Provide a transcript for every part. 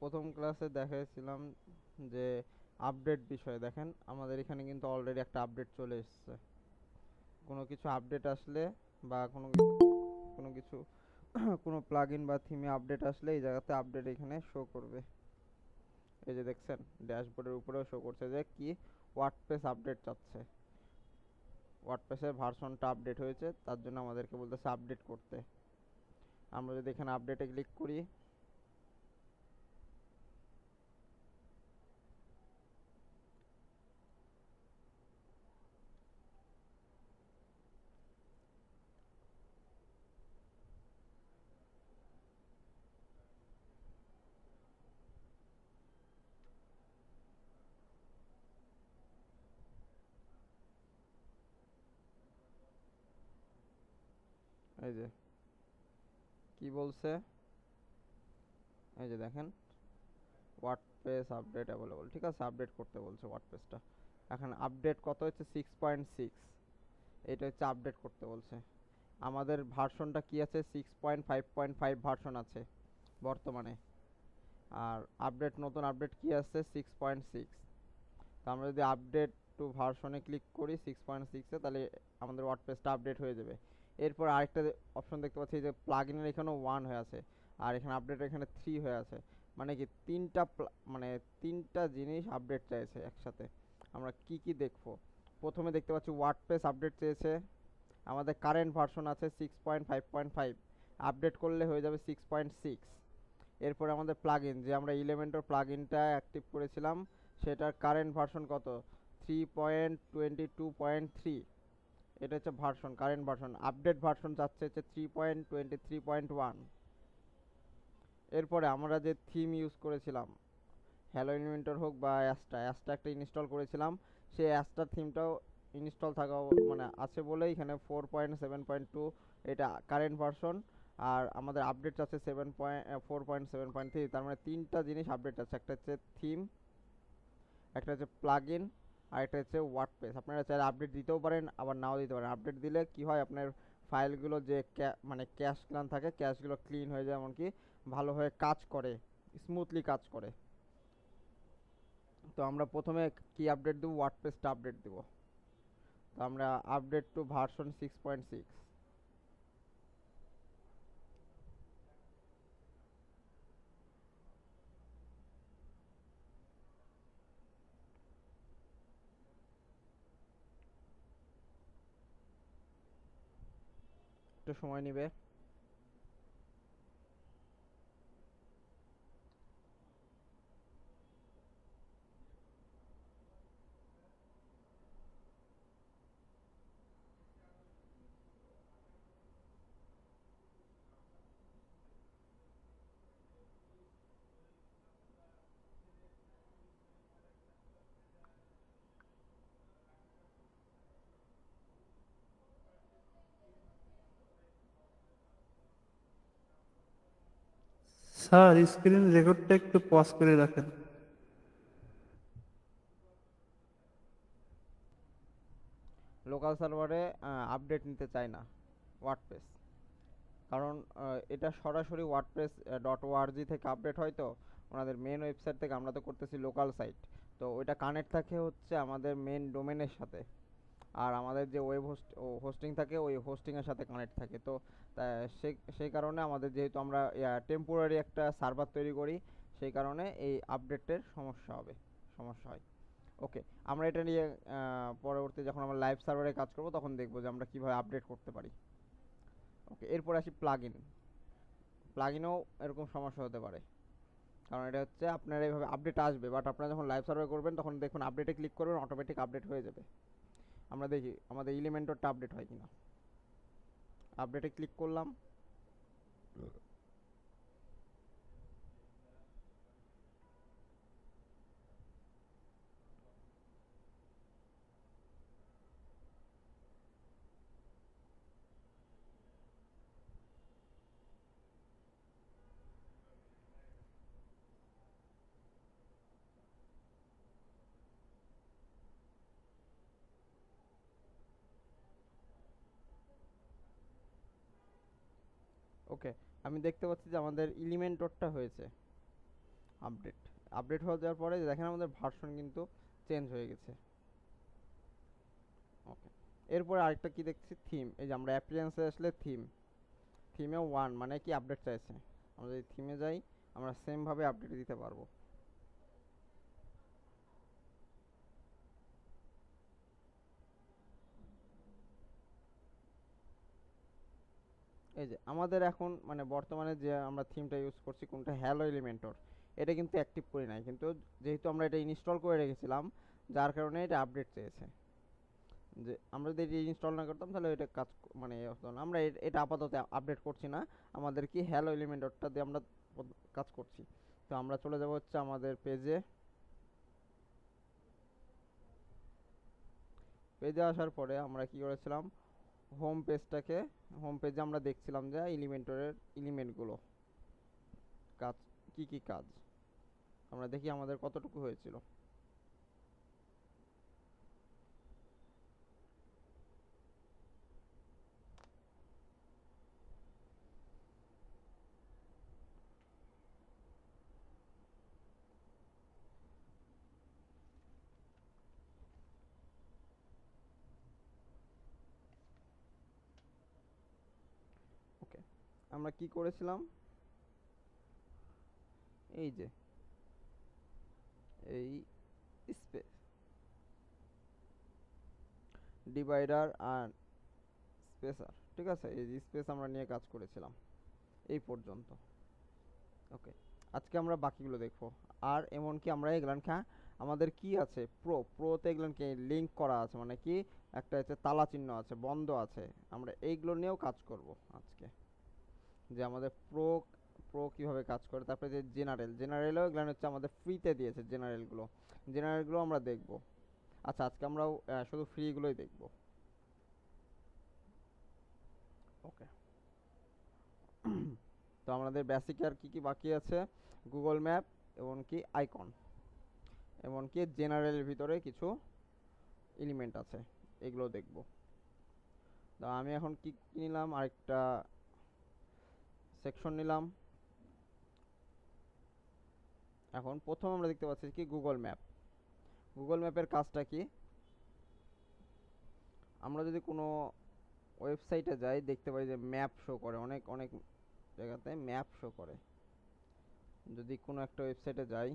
প্রথম ক্লাসে দেখাইছিলাম যে আপডেট বিষয়ে। দেখেন আমাদের এখানে কিন্তু অলরেডি একটা আপডেট চলে এসেছে। কোনো কিছু আপডেট আসলে বা কোনো কিছু কোনো প্লাগইন বা থিমে আপডেট আসলে এই জায়গাতে আপডেট এখানে শো করবে। এই যে দেখছেন ড্যাশবোর্ডের উপরেও শো করছে যে কি ওয়ার্ডপ্রেস আপডেট চাচ্ছে। ওয়ার্ডপ্রেসের ভার্সনটা আপডেট হয়েছে, তার জন্য আমাদেরকে বলতেছে আপডেট করতে। আমরা যদি এখানে আপডেটে ক্লিক করি, এই যে কি বলছে, এই যে দেখেন ওয়ার্ডপ্রেস আপডেট অ্যাভেলেবল। ঠিক আছে, আপডেট করতে বলছে ওয়ার্ডপ্রেসটা। এখন আপডেট কত হচ্ছে 6.6, এটা হচ্ছে আপডেট করতে বলছে। আমাদের ভার্সনটা কি আছে 6.5.5 ভার্সন আছে বর্তমানে। আর আপডেট নতুন আপডেট কি আছে 6.6। তো আমরা যদি আপডেট টু ভার্সনে ক্লিক করি 6.6-এ, তাহলে আমাদের ওয়ার্ডপ্রেসটা আপডেট হয়ে যাবে। এরপর আরেকটা অপশন দেখতে পাচ্ছি যে প্লাগইনের এখানেও 1 হয়ে আছে, আর এখানে আপডেট এখানে 3 হয়ে আছে। মানে কি মানে তিনটা জিনিস আপডেট চাইছে একসাথে। আমরা কি কি দেখবো? প্রথমে দেখতে পাচ্ছি ওয়ার্ডপ্রেস আপডেট চেয়েছে। আমাদের কারেন্ট ভার্সন আছে 6.5.5, আপডেট করলে হয়ে যাবে 6.6। এরপরে আমাদের প্লাগইন, যে আমরা ইলেমেন্টর প্লাগইনটা অ্যাক্টিভ করেছিলাম, সেটার কারেন্ট ভার্সন কত 3.22.3। এটা হচ্ছে version, current version. Update version চাচ্ছে হচ্ছে 3.23.1। এরপরে আমরা যে থিম ইউজ করেছিলাম, হ্যালো ইনভেন্টর হোক বা অ্যাস্টা অ্যাস্টা একটা ইনস্টল করেছিলাম, সেই অ্যাস্টার থিমটাও ইনস্টল থাকা মানে আছে বলেই এখানে 4.7.2 এটা কারেন্ট ভার্সন। আর আমাদের আপডেট আছে 4.7.3। তার মানে তিনটা জিনিস আপডেট আছে, একটা হচ্ছে থিম, একটা হচ্ছে প্লাগইন, আর একটা হচ্ছে ওয়ার্ডপ্রেস। আপনারা চাইলে আপডেট দিতেও পারেন, আবার নাও দিতে পারেন। আপডেট দিলে কি হয়, আপনার ফাইলগুলো যে মানে ক্যাশ ক্লান থাকে, ক্যাশগুলো ক্লিন হয়ে যায়, এমনকি ভালোভাবে কাজ করে, স্মুথলি কাজ করে। তো আমরা প্রথমে কি আপডেট দেবো, ওয়ার্ডপ্রেসটা আপডেট দেবো। তো আমরা আপডেট টু ভার্সন 6.6। একটু সময় নেবে। স্যার, স্ক্রিন রেকর্ডটা একটু পজ করে রাখেন। লোকাল সার্ভারে আপডেট নিতে চায় না ওয়ার্ডপ্রেস, কারণ এটা সরাসরি ওয়ার্ডপ্রেস .org থেকে আপডেট হয়। তো ওনাদের মেন ওয়েবসাইট থেকে, আমরা তো করতেছি লোকাল সাইট, তো ওইটা কানেক্ট থাকে হচ্ছে আমাদের মেন ডোমেনের সাথে। আর আমাদের যে ওয়েব হোস্টিং থাকে, ওই হোস্টিংয়ের সাথে কানেক্ট থাকে। তো সেই কারণে আমাদের, যেহেতু আমরা টেম্পোরারি একটা সার্ভার তৈরি করি, সেই কারণে এই আপডেটের সমস্যা হয়। ওকে, আমরা এটা নিয়ে পরবর্তী যখন আমরা লাইভ সার্ভারে কাজ করব তখন দেখবো যে আমরা কিভাবে আপডেট করতে পারি। ওকে, এরপর আসি প্লাগইন। প্লাগইনেও এরকম সমস্যা হতে পারে, কারণ এটা হচ্ছে আপনার এইভাবে আপডেট আসবে, বাট আপনারা যখন লাইভ সার্ভার করবেন তখন দেখুন আপডেটে ক্লিক করবেন, অটোমেটিক আপডেট হয়ে যাবে। আমরা দেখি আমাদের এলিমেন্টরটা আপডেট হয় কিনা। আপডেটে ক্লিক করলাম। ওকে, আমি দেখতে পাচ্ছি যে আমাদের এলিমেন্টরটা হয়েছে। আপডেট আপডেট হয়ে যাওয়ার পরে দেখেন আমাদের ভার্সন কিন্তু চেঞ্জ হয়ে গেছে। ওকে, এরপরে আরেকটা কি দেখছি, থিম। এই যে আমরা অ্যাপিয়ারেন্সে আসলে থিমে 1 মানে কি আপডেট চাইছে। আমরা যদি থিমে যাই আমরা সেম ভাবে আপডেট দিতে পারবো। এই যে আমাদের এখন মানে বর্তমানে যে আমরা থিমটা ইউজ করছি কোনটা, হ্যালো এলিমেন্টর, এটা কিন্তু অ্যাক্টিভ করি নাই, কিন্তু যেহেতু আমরা এটা ইনস্টল করে রেখেছিলাম যার কারণে এটা আপডেট চেয়েছে। যে আমরা যদি এটা ইনস্টল না করতাম তাহলে এটা কাজ মানে হতো না। আমরা এটা আপাতত আপডেট করছি না, আমাদের কি হ্যালো এলিমেন্টরটা দিয়ে আমরা কাজ করছি। তো আমরা চলে যাব হচ্ছে আমাদের পেজে। পেজে আসার পরে আমরা কি করেছিলাম, হোম পেজে আমরা দেখছিলাম যে এলিমেন্টরের এলিমেন্টগুলো কাজ, কি কি কাজ আমরা দেখি আমাদের কতটুকু হয়েছিল। ওকে, আমরা কি করেছিলাম, এই যে এই স্পেস ডিভাইডার আর স্পেসার, ঠিক আছে, এই যে স্পেস আমরা নিয়ে কাজ করেছিলাম এই পর্যন্ত। ওকে, আজকে আমরা বাকিগুলো দেখবো। আর এমনকি আমরা এগুলান আমাদের কি আছে, প্রোতে এগুলানকে লিংক করা আছে, মানে কি একটা হচ্ছে তালা চিহ্ন আছে, বন্ধ আছে, আমরা এইগুলো নিয়েও কাজ করব আজকে। যে আমাদের প্রো কিভাবে কাজ করে, তারপরে যে জেনারেলও এগুলো হচ্ছে আমাদের ফ্রিতে দিয়েছে, জেনারেলগুলো আমরা দেখব। আচ্ছা, আজকে আমরাও শুধু ফ্রিগুলোই দেখব। ওকে, তো আমাদের বেসিক আর কি কি বাকি আছে, গুগল ম্যাপ, এমনকি আইকন, এমনকি জেনারেলের ভিতরে কিছু এলিমেন্ট আছে, এগুলো দেখব। তো আমি এখন কি নিলাম, আরেকটা সেকশন নিলাম। এখন প্রথম আমরা দেখতে পাচ্ছি কি গুগল ম্যাপের কাজটা কি, আমরা যদি কোনো ওয়েবসাইটে যাই দেখতে পাই যে ম্যাপ শো করে, অনেক অনেক জায়গাতে ম্যাপ শো করে। যদি কোনো একটা ওয়েবসাইটে যাই,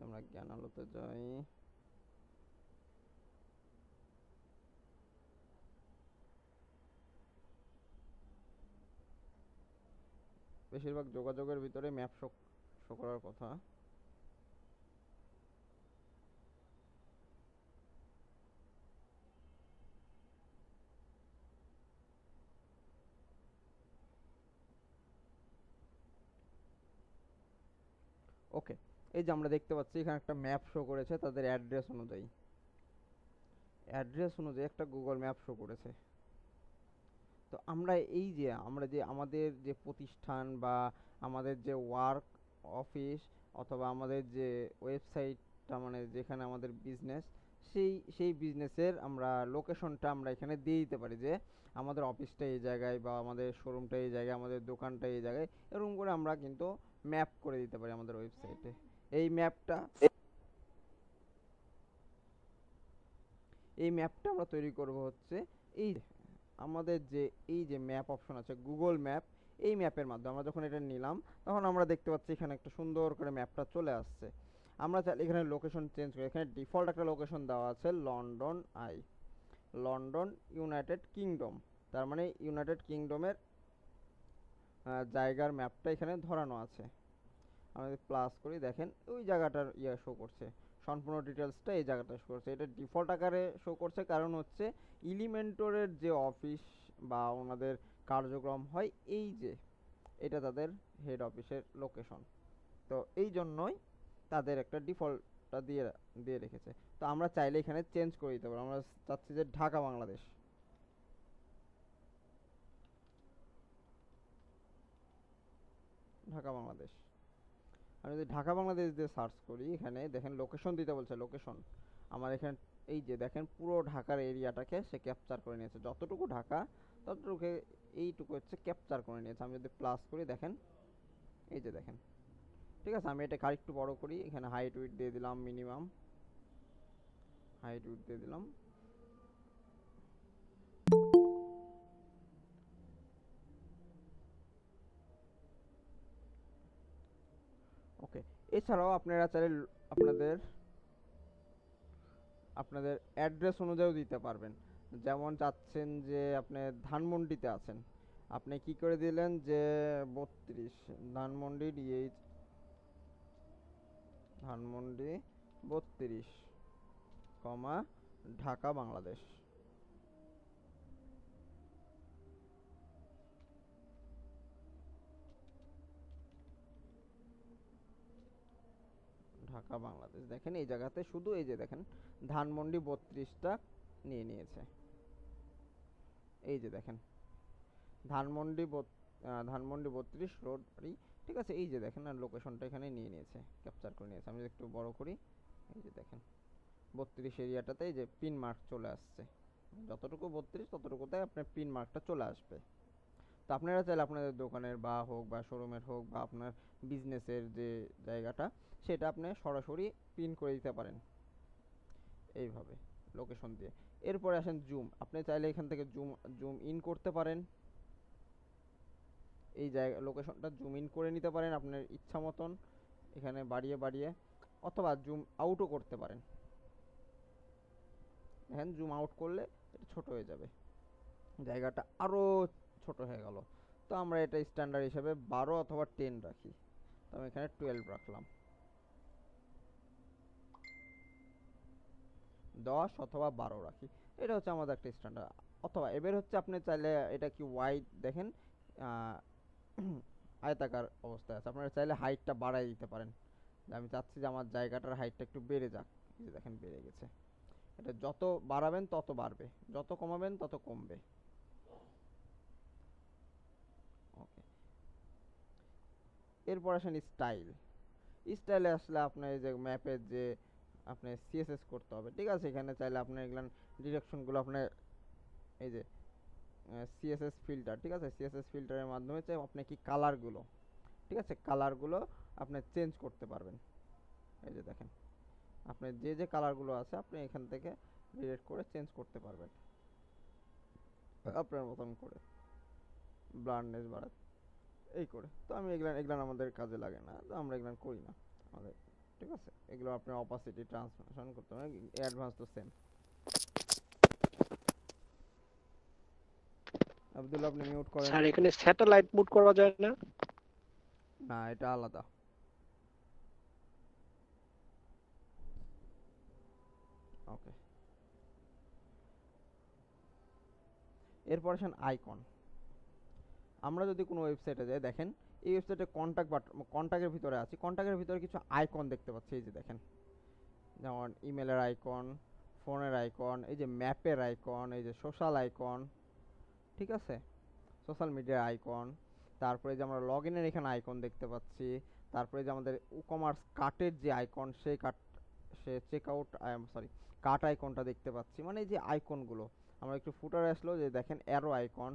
আমরা জ্ঞান আলোতে যাই, বেশিরভাগ যোগাযোগের ভিতরে ম্যাপ শো শো করার কথা। ওকে, এই যে আমরা দেখতে পাচ্ছি এখানে একটা ম্যাপ শো করেছে তাদের অ্যাড্রেস অনুযায়ী একটা গুগল ম্যাপ শো করেছে। তো আমরা এই যে আমরা যে আমাদের যে প্রতিষ্ঠান বা আমাদের যে ওয়ার্ক অফিস অথবা আমাদের যে ওয়েবসাইটটা, মানে যেখানে আমাদের বিজনেস, সেই বিজনেসের আমরা লোকেশনটা আমরা এখানে দিয়ে দিতে পারি যে আমাদের অফিসটা এই জায়গায় বা আমাদের শোরুমটা এই জায়গায়, আমাদের দোকানটা এই জায়গায়, এরকম করে আমরা কিন্তু ম্যাপ করে দিতে পারি আমাদের ওয়েবসাইটে। এই ম্যাপটা এই ম্যাপটা আমরা তৈরি করব হচ্ছে এই আমাদের যে এই যে ম্যাপ অপশন আছে গুগল ম্যাপ, এই ম্যাপের মাধ্যমে আমরা যখন এটা নিলাম তখন আমরা দেখতে পাচ্ছি এখানে একটা সুন্দর করে ম্যাপটা চলে আসছে। আমরা চাইলে এখানে লোকেশন চেঞ্জ করি, এখানে ডিফল্ট একটা লোকেশন দেওয়া আছে লন্ডন ইউনাইটেড কিংডম, তার মানে ইউনাইটেড কিংডমের জায়গার ম্যাপটা এখানে ধরানো আছে। আমরা যদি প্লাস করি দেখেন ওই জায়গাটার শো করছে, সম্পূর্ণ ডিটেলসটা এই জায়গাটা শো করছে। এটা ডিফল্ট আকারে শো করছে কারণ হচ্ছে এলিমেন্টরের যে অফিস বা ওনাদের কার্যক্রম হয় এই যে এটা তাদের হেড অফিসের লোকেশন, তো এই জন্যই তাদের একটা ডিফল্টটা দিয়ে দিয়ে রেখেছে। তো আমরা চাইলে এখানে চেঞ্জ করে দিতে পারবো, আমরা চাচ্ছি যে ঢাকা বাংলাদেশ। আমি যদি ঢাকা বাংলাদেশ দিয়ে সার্চ করি, এখানে দেখেন লোকেশন দিতে বলছে, লোকেশন আমার এখানে এই যে দেখেন পুরো ঢাকার এরিয়াটাকে সে ক্যাপচার করে নিয়েছে, যতটুকু ঢাকা ততটুকু এইটুকু হচ্ছে ক্যাপচার করে নিয়েছে। আমি যদি প্লাস করি দেখেন, এই যে দেখেন, ঠিক আছে। আমি এটাকে আরেকটু বড় করি, এখানে হাইট উইডথ দিয়ে দিলাম, মিনিমাম হাইট উইডথ দিয়ে দিলাম। ওকে, এছাড়াও আপনারা চাইলে আপনাদের আপনাদের অ্যাড্রেস অনুযায়ী দিতে পারবেন। যেমন চাচ্ছেন যে আপনি ধানমন্ডিতে আছেন, আপনি কি করে দিলেন যে 32 ধানমন্ডি ডিএইচ, ধানমন্ডি 32, ঢাকা বাংলাদেশ। ঢাকা বাংলাদেশ দেখেন এই জায়গাতে শুধু এই যে দেখেন ধানমন্ডি 32টা নিয়ে নিয়েছে। এই যে দেখেন ধানমন্ডি ধানমন্ডি 32 রোড বাড়ি, ঠিক আছে। এই যে দেখেন আর লোকেশনটা এখানে নিয়ে নিয়েছে, ক্যাপচার করে নিয়েছে। আমি যদি একটু বড় করি, এই যে দেখেন 32 এরিয়াটাতে এই যে পিন মার্ক চলে আসছে, যতটুকু 32 ততটুকুতে আপনার পিন মার্কটা চলে আসবে। তো আপনারা চাইলে আপনাদের দোকানের বা হোক বা শোরুমের হোক বা আপনার বিজনেসের যে জায়গাটা সেটা আপনি সরাসরি পিন করে দিতে পারেন এইভাবে লোকেশন দিয়ে। এরপরে আসেন জুম, আপনি চাইলে এখান থেকে জুম জুম ইন করতে পারেন, এই জায়গা লোকেশনটা জুম ইন করে নিতে পারেন আপনার ইচ্ছা মতন, এখানে বাড়িয়ে বাড়িয়ে, অথবা জুম আউটও করতে পারেন। দেখেন জুম আউট করলে এটা ছোট হয়ে যাবে, জায়গাটা আরো ছোট হয়ে গেল। তো আমরা এটা স্ট্যান্ডার্ড হিসেবে 12 অথবা 10 রাখি, তো আমি এখানে 12 রাখলাম, 10 অথবা 12 রাখি। এটা হচ্ছে আমাদের একটা স্ট্যান্ডার্ড। অথবা এবার হচ্ছে আপনি চাইলে এটা কি ওয়াইড দেখেন আহ, আয়তাকার অবস্থায় আছে, আপনারা চাইলে হাইটটা বাড়াই দিতে পারেন। যে আমি চাচ্ছি যে আমার জায়গাটার হাইটটা একটু বেড়ে যাক, এই যে দেখেন বেড়ে গেছে। এটা যত বাড়াবেন তত বাড়বে, যত কমাবেন তত কমবে। ওকে, এরপর আসেন স্টাইল। স্টাইলে আসলে আপনার এই যে ম্যাপের যে আপনি সিএসএস করতে হবে, ঠিক আছে। এখানে চাইলে আপনার এগুলো ডিরেকশনগুলো আপনার এই যে সিএসএস ফিল্টার, ঠিক আছে, সিএসএস ফিল্টারের মাধ্যমে চাই আপনি কি কালারগুলো, ঠিক আছে, কালারগুলো আপনি চেঞ্জ করতে পারবেন। এই যে দেখেন আপনি যে যে কালারগুলো আছে আপনি এখান থেকে ডিরেক্ট করে চেঞ্জ করতে পারবেন আপনার মতন করে, ব্রান্ডনেস বাড়াতে এই করে। তো আমি এগুলো এগুলো আমাদের কাজে লাগে না, তো আমরা এগুলো করি না আমাদের, ঠিক আছে। এগুলো আপনার অপাসিটি ট্রান্সফরমেশন করতে হবে, অ্যাডভান্স তো সেম। আব্দুল্লাহ আপনি মিউট করেন। স্যার এখানে স্যাটেলাইট মুড করা যায় না? না, এটা আলাদা। ওকে, এরপর আসেন আইকন। আমরা যদি কোনো ওয়েবসাইটে যাই, দেখেন এই ওয়েবসাইটে কন্ট্যাক্টের ভিতরে আছি, কন্ট্যাক্টের ভিতরে কিছু আইকন দেখতে পাচ্ছি, এই যে দেখেন, যেমন ইমেলের আইকন, ফোনের আইকন, এই যে ম্যাপের আইকন, এই যে সোশ্যাল আইকন, ঠিক আছে, সোশ্যাল মিডিয়ার আইকন। তারপরে যে আমরা লগ ইনের এখানে আইকন দেখতে পাচ্ছি। তারপরে যে আমাদের ই কমার্স কার্টের যে আইকন, সেই কার্ট, সে চেক আউট সরি কার্ট আইকনটা দেখতে পাচ্ছি। মানে এই যে আইকনগুলো, আমরা একটু ফুটারে আসলো যে দেখেন অ্যারো আইকন,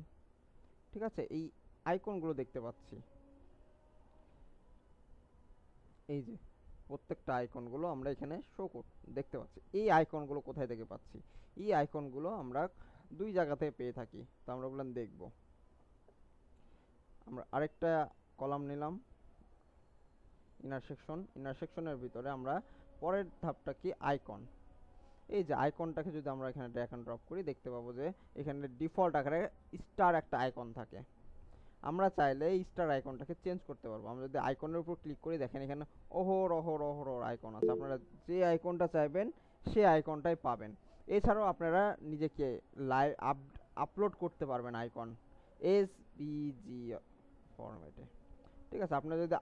ঠিক আছে, এই আইকনগুলো দেখতে পাচ্ছি। এই যে প্রত্যেকটা আইকনগুলো আমরা এখানে দেখতে পাচ্ছি। এই আইকনগুলো কোথায় থেকে পাচ্ছি? এই আইকনগুলো আমরা দুই জায়গাতে পেয়ে থাকি, তো আমরা ওগুলো দেখব। আমরা আরেকটা কলাম নিলাম, ইনার সেকশনের ভিতরে আমরা পরের ধাপটা কি আইকন। এই যে আইকনটাকে যদি আমরা এখানে ড্র্যাগ এন্ড ড্রপ করি, দেখতে পাবো যে এখানে ডিফল্ট আকারে স্টার একটা আইকন থাকে। আমরা চাইলে এই স্টার আইকনটাকে চেঞ্জ করতে পারবো। আমরা যদি আইকনের উপর ক্লিক করি, দেখেন এখানে অহরহ আইকন আছে, আপনারা যে আইকনটা চাইবেন সেই আইকনটাই পাবেন। এছাড়াও আপনারা নিজেকে লাইভ আপলোড করতে পারবেন আইকন এসভিজি ফরম্যাটে, ঠিক আছে। আপনার যদি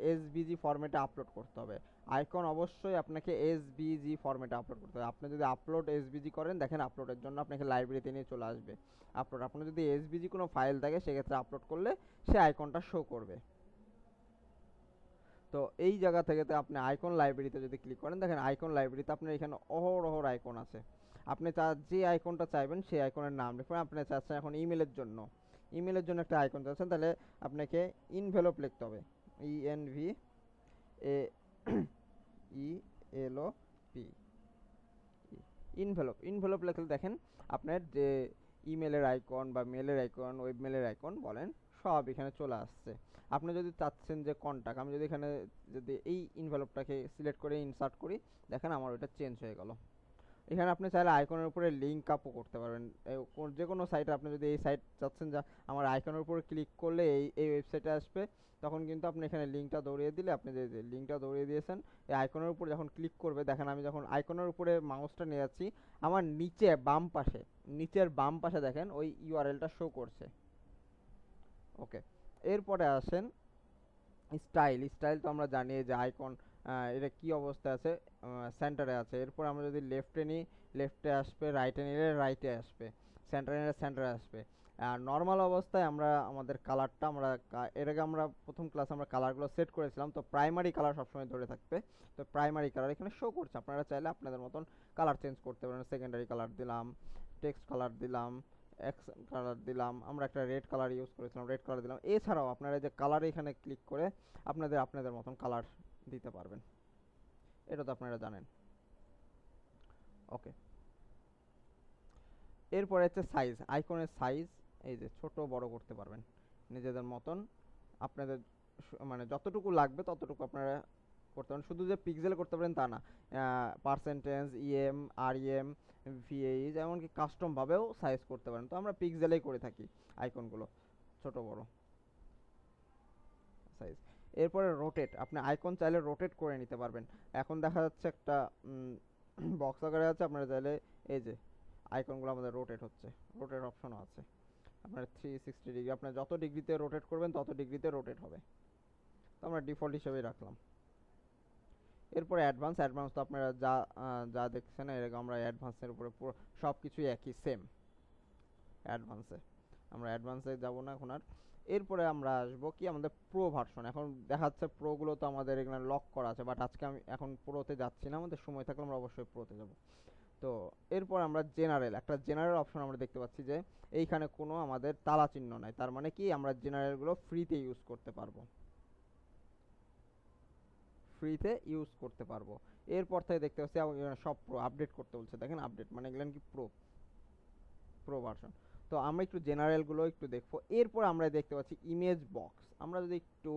এসভিজি ফরম্যাটে আপলোড করতে হবে আইকন, অবশ্যই আপনাকে এসভিজি ফরম্যাটে আপলোড করতে হবে। আপনি যদি আপলোড এসভিজি করেন, দেখেন আপলোডের জন্য আপনাকে লাইব্রেরিতে নিয়ে চলে আসবে আপলোড। আপনার যদি এসভিজি কোনো ফাইল থাকে সেক্ষেত্রে আপলোড করলে সে আইকনটা শো করবে। তো এই জায়গা থেকে আপনি আইকন লাইব্রেরিতে যদি ক্লিক করেন, দেখেন আইকন লাইব্রেরিতে আপনার এখানে অহরহ আইকন আছে। আপনি যে আইকনটা চাইবেন সেই আইকনের নাম লিখবেন। আপনি চাচ্ছেন এখন ইমেলের জন্য একটা আইকন চাচ্ছেন, তাহলে আপনাকে ইনভেলপ লিখতে হবে, INVELOP, ইনভেলপ লিখলে দেখেন আপনার যে ইমেলের আইকন বা মেলের আইকন, ওয়েব মেলের আইকন বলেন, সব এখানে চলে আসছে। আপনি যদি চাচ্ছেন যে কন্টাক্ট, আমি যদি এখানে যদি এই ইনভেলপটাকে সিলেক্ট করে ইনসার্ট করি, দেখেন আমার ওইটা চেঞ্জ হয়ে গেল। এখানে আপনি চাইলে আইকনের উপরে লিঙ্ক আপও করতে পারবেন। যে কোনো সাইটে আপনি যদি এই সাইট চাচ্ছেন যে আমার আইকনের উপরে ক্লিক করলে এই ওয়েবসাইটে আসবে, তখন কিন্তু আপনি এখানে লিঙ্কটা দৌড়িয়ে দিলে, আপনি যে লিঙ্কটা দৌড়িয়ে দিয়েছেন এই আইকনের উপরে যখন ক্লিক করবে, দেখেন আমি যখন আইকনের উপরে মাউসটা নিয়ে যাচ্ছি, আমার নিচের বাম পাশে দেখেন ওই ইউআরএলটা শো করছে। ওকে, এরপরে আসেন স্টাইল তো আমরা জানি যে আইকন এটা কি অবস্থায় আছে, সেন্টারে আছে। এরপর আমরা যদি লেফটে নিই, লেফটে আসবে, রাইটে নিলে রাইটে আসবে, সেন্টারে নিলে সেন্টারে আসবে। আর নর্মাল অবস্থায় আমরা আমাদের কালারটা এর আগে আমরা প্রথম ক্লাসে আমরা কালারগুলো সেট করেছিলাম, তো প্রাইমারি কালার সবসময় ধরে থাকবে। তো প্রাইমারি কালার এখানে শো করছে, আপনারা চাইলে আপনাদের মতন কালার চেঞ্জ করতে পারেন। সেকেন্ডারি কালার দিলাম, টেক্সট কালার দিলাম, এক্স কালার দিলাম, আমরা একটা রেড কালার ইউজ করেছিলাম, রেড কালার দিলাম। এছাড়াও আপনারা যে কালার এখানে ক্লিক করে আপনাদের মতন কালার দিতে পারবেন, এটা তো আপনারা জানেন। ওকে, এরপরে হচ্ছে সাইজ, আইকনের সাইজ এই যে ছোট বড় করতে পারবেন নিজেদের মতন। আপনাদের মানে যতটুকু লাগবে ততটুকু আপনারা করতে পারেন। শুধু যে পিক্সেল করতে পারেন তা না, পার্সেন্টেজ, ইএম, আরইএম, ভিএইচ, এমনকি কাস্টম ভাবেও সাইজ করতে পারেন। তো আমরা পিক্সেলেই করে থাকি আইকনগুলো, ছোট বড় সাইজ। এরপরে রোটেট, আপনি আইকন চাইলে রোটেট করে নিতে পারবেন। এখন দেখা যাচ্ছে একটা বক্স আকারে আছে, আপনারা চাইলে এই যে আইকনগুলো আমাদের রোটেট হচ্ছে, রোটেট অপশনও আছে। আপনার 360 ডিগ্রি, আপনার যত ডিগ্রিতে রোটেট করবেন তত ডিগ্রিতে রোটেট হবে। তো আমরা ডিফল্ট হিসেবেই রাখলাম। এরপরে অ্যাডভান্স তো আপনারা যা দেখছেন এরকম, আমরা অ্যাডভান্সের উপরে পুরো সব কিছুই একই সেম। আমরা অ্যাডভান্সে যাব না এখন আর। এরপরে আমরা আসবো কি আমাদের প্রো ভার্সন। এখন দেখা যাচ্ছে প্রোগুলো তো আমাদের এখানে লক করা আছে, বাট আজকে আমি এখন প্রোতে যাচ্ছি না, আমাদের সময় থাকলে আমরা অবশ্যই প্রোতে যাব। তো এরপর আমরা একটা জেনারেল অপশন আমরা দেখতে পাচ্ছি যে এইখানে কোনো আমাদের তালা চিহ্ন নাই, তার মানে কি আমরা জেনারেলগুলো ফ্রিতে ইউজ করতে পারবো। এরপর থেকে দেখতে পাচ্ছি সব প্রো আপডেট করতে বলছে, দেখেন আপডেট মানে এগুলো কি প্রো ভার্সন। তো আমরা একটু জেনারেলগুলো একটু দেখবো। এরপর আমরা দেখতে পাচ্ছি ইমেজ বক্স। আমরা যদি একটু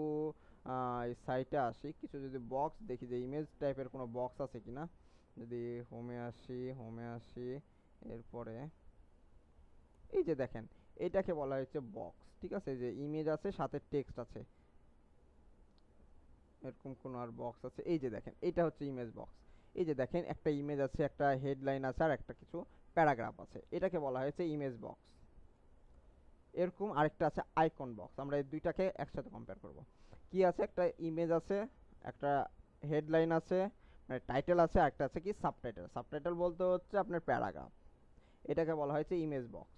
এই সাইটে আসি, কিছু যদি বক্স দেখি যে ইমেজ টাইপের কোনো বক্স আছে কিনা। যদি হোমে আসি, এরপরে এই যে দেখেন এটাকে বলা হচ্ছে বক্স, ঠিক আছে, যে ইমেজ আছে সাথে টেক্সট আছে, এরকম কোন আর বক্স আছে। এই যে দেখেন এটা হচ্ছে ইমেজ বক্স। এই যে দেখেন একটা ইমেজ আছে, একটা হেডলাইন আছে, আর একটা কিছু প্যারাগ্রাফ আছে, এটাকে বলা হয়েছে ইমেজ বক্স। এরকম আরেকটা আছে আইকন বক্স। আমরা এই দুইটাকে একসাথে কম্পেয়ার করব। কি আছে, একটা ইমেজ আছে, একটা হেডলাইন আছে, মানে টাইটেল আছে, আর একটা আছে কি সাবটাইটেল বলতে হচ্ছে আপনার প্যারাগ্রাফ, এটাকে বলা হয়েছে ইমেজ বক্স।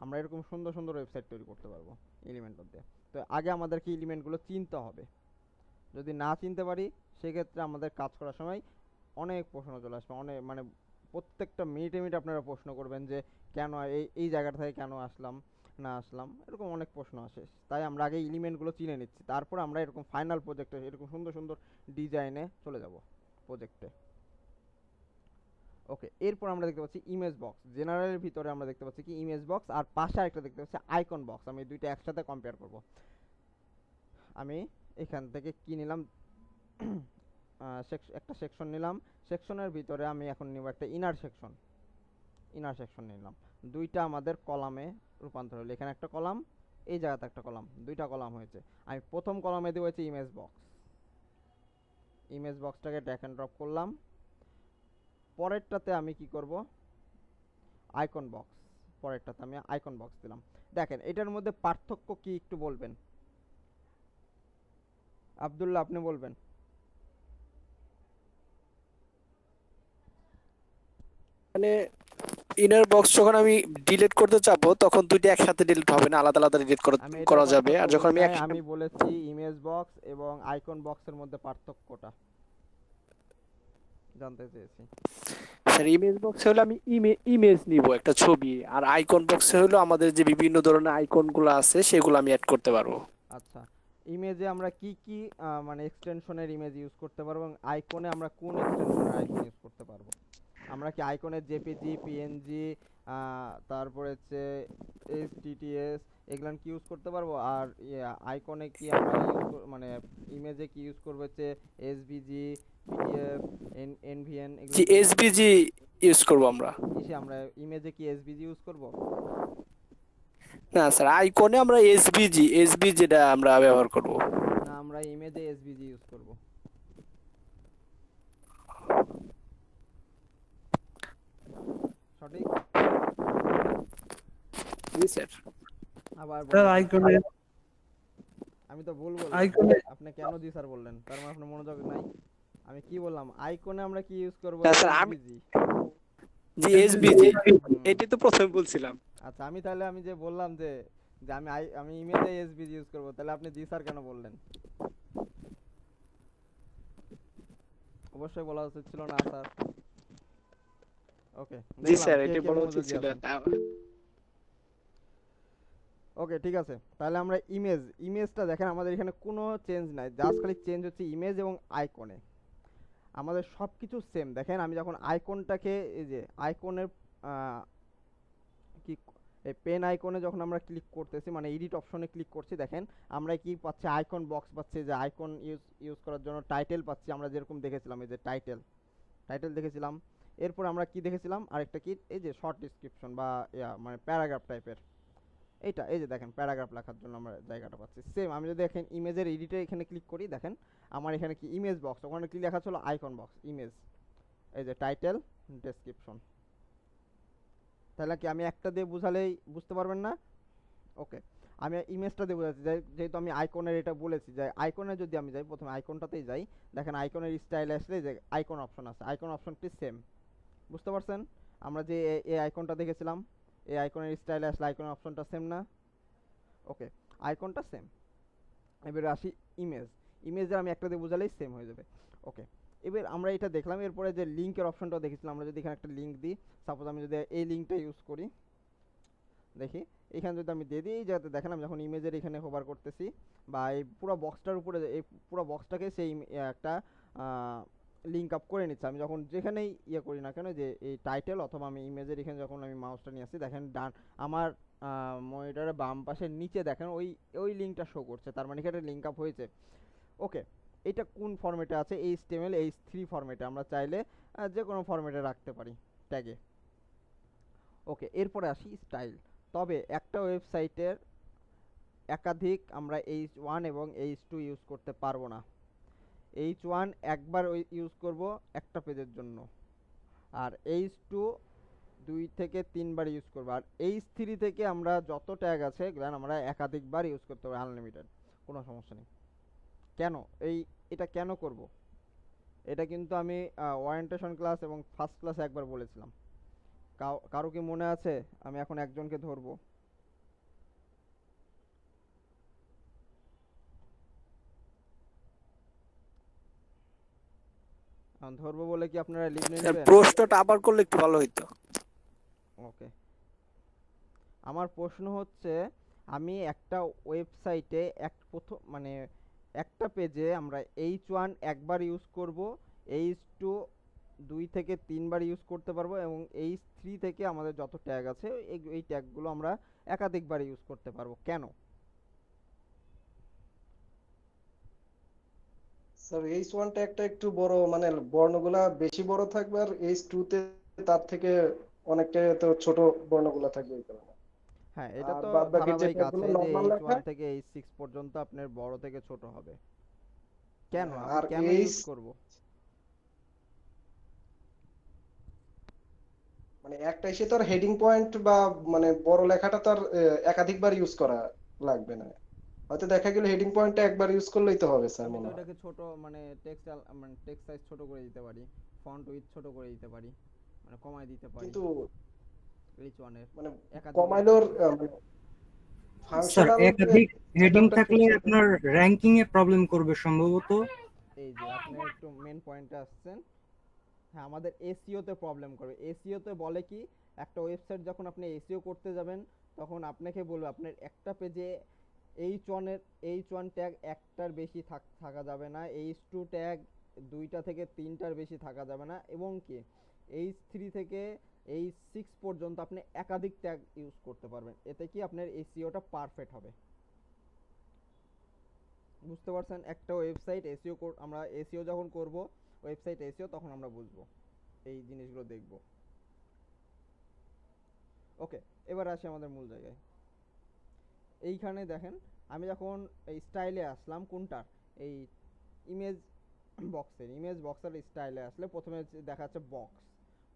আমরা এরকম সুন্দর সুন্দর ওয়েবসাইট তৈরি করতে পারবো এলিমেন্টর দিয়ে। তো আগে আমাদেরকে এলিমেন্টগুলো চিনতে হবে, যদি না চিনতে পারি সেক্ষেত্রে আমাদের কাজ করার সময় অনেক প্রশ্ন চলে আসবে, অনেক মানে প্রত্যেকটা মিনিটে আপনারা প্রশ্ন করবেন যে কেন এই জায়গাটা থেকে কেন আসলাম, এরকম অনেক প্রশ্ন আসে। তাই আমরা আগে এলিমেন্টগুলো চিনে নিচ্ছি, তারপর আমরা এরকম ফাইনাল প্রজেক্টে এরকম সুন্দর সুন্দর ডিজাইনে চলে যাব প্রজেক্টে। ওকে, এরপর আমরা দেখতে পাচ্ছি ইমেজ বক্স। জেনারেলের ভিতরে আমরা দেখতে পাচ্ছি কি ইমেজ বক্স, আর পাশে আরেকটা দেখতে পাচ্ছি আইকন বক্স। আমি দুইটা একসাথে কম্পেয়ার করব। আমি এখান থেকে কি নিলাম, একটা সেকশন নিলাম, সেকশনের ভিতরে আমি এখন নিব একটা ইনার সেকশন নিলাম। দুইটা আমাদের কলামে রূপান্তর হলো, এখানে একটা কলাম, এই জায়গাতে একটা কলাম, দুইটা কলাম হয়েছে। আমি প্রথম কলামে দেব হচ্ছে ইমেজ বক্সটাকে ড্র্যাগ এন্ড ড্রপ করলাম। পরেরটাতে আমি কি করব, পরেরটাতে আমি আইকন বক্স দিলাম। দেখেন এটার মধ্যে পার্থক্য কি একটু বলবেন, আব্দুল্লাহ আপনি বলবেন। মানে ইনার বক্স যখন আমি ডিলিট করতে চাবো তখন দুইটা একসাথে ডিলিট হবে না, আলাদা আলাদা ডিলিট আমি এটার করা যাবে। পার্থক্য আর যখন বলি আমি নাই, একসাথে, আমি বলেছি ইমেজ বক্স এবং আইকন বক্সের মধ্যে পার্থক্যটা জানতে চেয়েছি। স্যার ইমেজ বক্সে হলো আমি ইমেজ নিব একটা ছবি, আর আইকন বক্সে হলো আমাদের যে বিভিন্ন ধরনের আইকন গুলো আছে সেগুলো আমি অ্যাড করতে পারবো। আচ্ছা, ইমেজে আমরা কি কি মানে এক্সটেনশনের ইমেজ ইউজ করতে পারবো এবং আইকনে আমরা কোন এক্সটেনশনের আইকন ইউজ করতে পারবো? আমরা কি আইকনের জেপিজি, পিএনজি, তারপরে হচ্ছে এসটিটিএস এগুলান কি ইউজ করতে পারবো? আর আইকনে কি আমরা মানে ইমেজে কি ইউজ করবো হচ্ছে এসভিজি, পিডিএফ, এনভিএন এগুলো জি, কি ইউজ করবো? এসভিজি ইউজ করব আমরা। কিসে আমরা ইমেজে কি এসভিজি ইউজ করবো? না স্যার, আইকনে আমরা এসভিজি যেটা আমরা ব্যবহার করব। না, আমরা ইমেজে এসভিজি ইউজ করবো। সঠিক? জি স্যার। আবার স্যার বলবেন? আইকনে আমি তো ভুল বললাম। আইকনে আপনি কেন জি স্যার বললেন? তার মানে আপনার মনোযোগ নাই। আমি কি বললাম? আইকনে আমরা কি ইউজ করব? না স্যার, আমি এসভিজি। জি এসভিজি হুম। এটাই তো প্রথমে বলছিলাম। আচ্ছা, আমি যে বললাম যে যে আমি ইমেজে এসভিজি ইউজ করব, তাহলে আপনি জি স্যার কেন বললেন? অবশ্যই বলা উচিত ছিল না স্যার। ওকে, জি দেখলাম স্যার, কে এটা কে বলা উচিত মনোযোগী ছিল। আছেন। ওকে, ঠিক আছে। তাহলে আমরা ইমেজটা দেখেন, আমাদের এখানে কোনো চেঞ্জ নাই, জাস্ট খালি চেঞ্জ হচ্ছে ইমেজ এবং আইকনে। আমাদের সব কিছু সেম। দেখেন আমি যখন আইকনটাকে এই যে আইকনের কি এই পেন আইকনে যখন আমরা ক্লিক করতেছি, মানে এডিট অপশনে ক্লিক করছি, দেখেন আমরা কি পাচ্ছি? আইকন বক্স পাচ্ছি, যে আইকন ইউজ করার জন্য টাইটেল পাচ্ছি, আমরা যেরকম দেখেছিলাম এই যে টাইটেল দেখেছিলাম। এরপর আমরা কি দেখেছিলাম? আরেকটা কি, এই যে শর্ট ডিসক্রিপশন বা মানে প্যারাগ্রাফ টাইপের। এইটা এই যে দেখেন প্যারাগ্রাফ লেখার জন্য আমরা জায়গাটা পাচ্ছি সেম। আমি যদি দেখেন ইমেজের এডিটে এখানে ক্লিক করি, দেখেন আমার এখানে কি ইমেজ বক্স, ওখানে কি লেখা ছিল? আইকন বক্স, ইমেজ, এই যে টাইটেল, ডেসক্রিপশন। তাহলে কি আমি একটা দিয়ে বুঝালেই বুঝতে পারবেন না? ওকে, আমি ইমেজটা দিয়ে বোঝাচ্ছি, যেহেতু আমি আইকনের এটা বলেছি, যে আইকনে যদি আমি যাই, প্রথমে আইকনটাতেই যাই, দেখেন আইকনের স্টাইলে আসলে যে আইকন অপশন আছে, আইকন অপশনটি সেম। বুঝতে পারছেন? আমরা যে এই আইকনটা দেখেছিলাম, এই আইকনের স্টাইলে আসলে আইকনের অপশনটা সেম না? ওকে, আইকনটা সেম। এবারে আসি ইমেজের আমি একটা দিয়ে বোঝালেই সেম হয়ে যাবে। ওকে, এবার আমরা এটা দেখলাম। এরপরে যে লিঙ্কের অপশনটাও দেখেছিলাম, আমরা যদি এখানে একটা লিঙ্ক দিই, সাপোজ আমি যদি এই লিঙ্কটা ইউজ করি, দেখি এখানে যদি আমি দিয়ে দিই, এই জায়গাতে দেখেন আমি যখন ইমেজের এখানে হোভার করতেছি, বা এই পুরো বক্সটার উপরে, এই পুরো বক্সটাকে সেই একটা লিঙ্ক আপ করে নিচ্ছে। আমি যখন যেখানেই করি না কেন, যে এই টাইটেল অথবা আমি ইমেজের এখানে যখন আমি মাউসটা নিয়ে আসি, দেখেন আমার মনিটরের বাম পাশের নিচে দেখেন ওই ওই লিঙ্কটা শো করছে, তার মানে এখানে লিঙ্ক আপ হয়েছে। ওকে, এটা কোন ফরম্যাটে আছে? HTML H3 ফরম্যাটে। আমরা চাইলে যে কোনো ফরম্যাটে রাখতে পারি ট্যাগে। ওকে, এরপরে আসি স্টাইল। তবে একটা ওয়েবসাইটের একাধিক আমরা H1 এবং H2 ইউজ করতে পারবো না। H1 একবার ইউজ করব একটা পেজের জন্য, আর H2 2 থেকে 3 বার ইউজ করব, আর H3 থেকে আমরা যত ট্যাগ আছে এগুলো আমরা একাধিকবার ইউজ করতে পারি, আনলিমিটেড, কোনো সমস্যা নেই। কেন এটা কেন করব? এটা কিন্তু আমি ওরিয়েন্টেশন ক্লাস এবং ফার্স্ট ক্লাসে একবার বলেছিলাম। কারো কি মনে আছে? আমি এখন একজনকে ধরবো। ধরবো বলে কি আপনারা লিভ নিয়ে স্যার, নেবেন? প্রশ্নটা আবার করলে একটু ভালো হইতো। ওকে, আমার প্রশ্ন হচ্ছে, আমি একটা ওয়েবসাইটে প্রথম মানে একটা পেজে আমরা H1 একবার ইউজ করব, H2 2 থেকে 3 বার ইউজ করতে পারবো, এবং H3 থেকে আমাদের যত ট্যাগ আছে এই ট্যাগগুলো আমরা একাধিকবার ইউজ করতে পারবো। কেন? স্যার H1 টা একটা একটু বড়, মানে বর্ণগুলা বেশি বড় থাকবে, আর H2 তে তার থেকে অনেকটা তো ছোট বর্ণগুলা থাকবে এই কারণে। হ্যাঁ, এটা আর তো বাদ বাকি যে ধারাবাহিক ট্যাগগুলো আছে যে নরমাল লেখা, H1 থেকে H6 পর্যন্ত আপনার বড় থেকে ছোট হবে। কেন আমি আর কেন H ইউজ করব? মানে একটা এসে তো আর হেডিং পয়েন্ট বা মানে বড় লেখাটা তো আর একাধিকবার ইউজ করা লাগবে না। হয়তো দেখা গেল হেডিং পয়েন্টটা একবার ইউজ করলেই তো হবে স্যার আমি তো মনে হয়। এটাকে ছোট, মানে টেক্সট সাইজ ছোট করে দিতে পারি, ফন্ট উইথ ছোট করে দিতে পারি, মানে কমায় দিতে পারি। কিন্তু H1 এর মানে একাধিক কমাইলোর heading। স্যার ফাংশনাল একাধিক হেডিং সেটআপটা থাকলে ঠিকঠাক আপনার র্যাঙ্কিং এ প্রবলেম করবে সম্ভবত। এই যে আপনি একটু মেন পয়েন্টে আসছেন। হ্যাঁ, আমাদের এসইও তে প্রবলেম করবে। এসইও তে বলে কি, একটা ওয়েবসাইট যখন আপনি এসইও করতে যাবেন তখন আপনাকে বলবে আপনার একটা পেজে H1 ট্যাগ একটার বেশি থাকা যাবে না, H2 ট্যাগ দুইটা থেকে তিনটার বেশি থাকা যাবে না, এবং কি H3 থেকে H6 পর্যন্ত আপনি একাধিক ট্যাগ ইউজ করতে পারবেন। এতে কি আপনার এসইওটা পারফেক্ট হবে। বুঝতে পারছেন? একটা ওয়েবসাইট এসইও আমরা এসইও যখন করব, ওয়েবসাইট এসইও, তখন আমরা বুঝবো, এই জিনিসগুলো দেখব। ওকে, এবার আসি আমাদের মূল জায়গায়। এইখানে দেখেন, আমি যখন এই স্টাইলে আসলাম, কোনটার, এই ইমেজ বক্সের স্টাইলে আসলে প্রথমে দেখা যাচ্ছে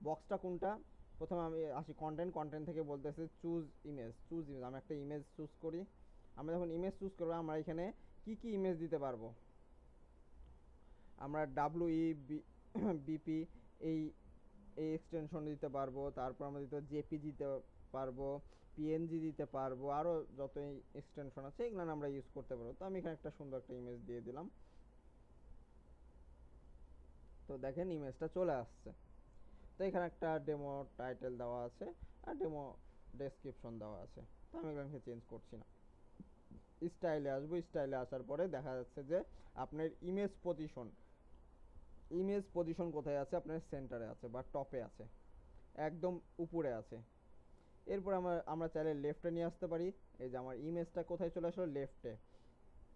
বক্সটা কোনটা। প্রথমে আমি আসি কন্টেন্ট থেকে বলতেছে চুজ ইমেজ। আমি একটা ইমেজ চুজ করি। আমরা যখন ইমেজ চুজ করবো, আমরা এখানে কি কি ইমেজ দিতে পারবো, আমরা বিপি এই এই এক্সটেনশন দিতে পারবো, তারপর আমরা জেপিজি দিতে পারবো, পিএনজি দিতে পারবো, আরও যত এক্সটেনশন আছে এগুলো আমরা ইউজ করতে পারবো। তো আমি এখানে একটা সুন্দর একটা ইমেজ দিয়ে দিলাম। তো দেখেন ইমেজটা চলে আসছে। তো এখানে একটা ডেমো টাইটেল দেওয়া আছে আর ডেমো ডেসক্রিপশন দেওয়া আছে। তো আমি এখানে চেঞ্জ করছি না। স্টাইলে আসবো। স্টাইলে আসার পরে দেখা যাচ্ছে যে আপনার ইমেজ পজিশন কোথায় আছে, আপনার সেন্টারে আছে বা টপে আছে, একদম উপরে আছে। এরপর আমরা চাইলে লেফটে নিয়ে আসতে পারি। এই যে আমার ইমেজটা কোথায় চলে আসলো, লেফটে।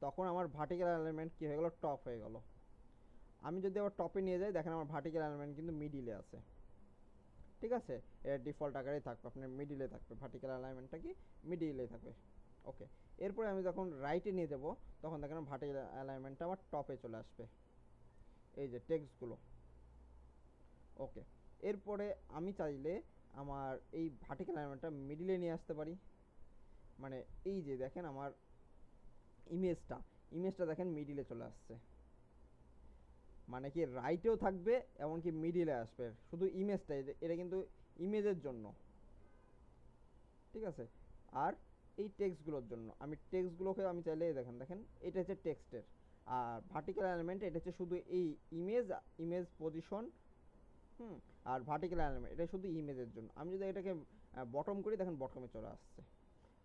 তখন আমার ভার্টিক্যাল অ্যালাইনমেন্ট কি হয়ে গেল, টপ হয়ে গেল। আমি যদি আবার টপে নিয়ে যাই, দেখেন আমার ভার্টিক্যাল অ্যালাইনমেন্ট কিন্তু মিডিলে আছে। ঠিক আছে, এর ডিফল্ট আকারেই থাকবে, আপনার মিডিলে থাকবে, ভার্টিক্যাল অ্যালাইনমেন্টটা কি মিডিলে থাকবে। ওকে, এরপরে আমি যখন রাইটে নিয়ে যাব, তখন দেখেন ভার্টিক্যাল অ্যালাইনমেন্টটা আমার টপে চলে আসবে, এই যে টেক্সটগুলো। ওকে, এরপরে আমি চাইলে আমার এই ভার্টিক্যাল অ্যালাইনমেন্টটা মিডিলে নিয়ে আসতে পারি। মানে এই যে দেখেন আমার ইমেজটা দেখেন মিডিলে চলে আসছে। মানে কি রাইটেও থাকবে, এমনকি মিডিলে আসবে। শুধু ইমেজটা, এটা কিন্তু ইমেজের জন্য, ঠিক আছে। আর এই টেক্সটগুলোর জন্য আমি টেক্সটগুলোকে আমি চাইলে দেখেন এটা হচ্ছে টেক্সটের। আর ভার্টিক্যাল এলিমেন্ট এটা হচ্ছে শুধু এই ইমেজ পজিশন। আর ভার্টিক্যাল এলিমেন্ট এটা শুধু ইমেজের জন্য। আমি যদি এটাকে বটম করি, দেখেন বটমে চলে আসছে।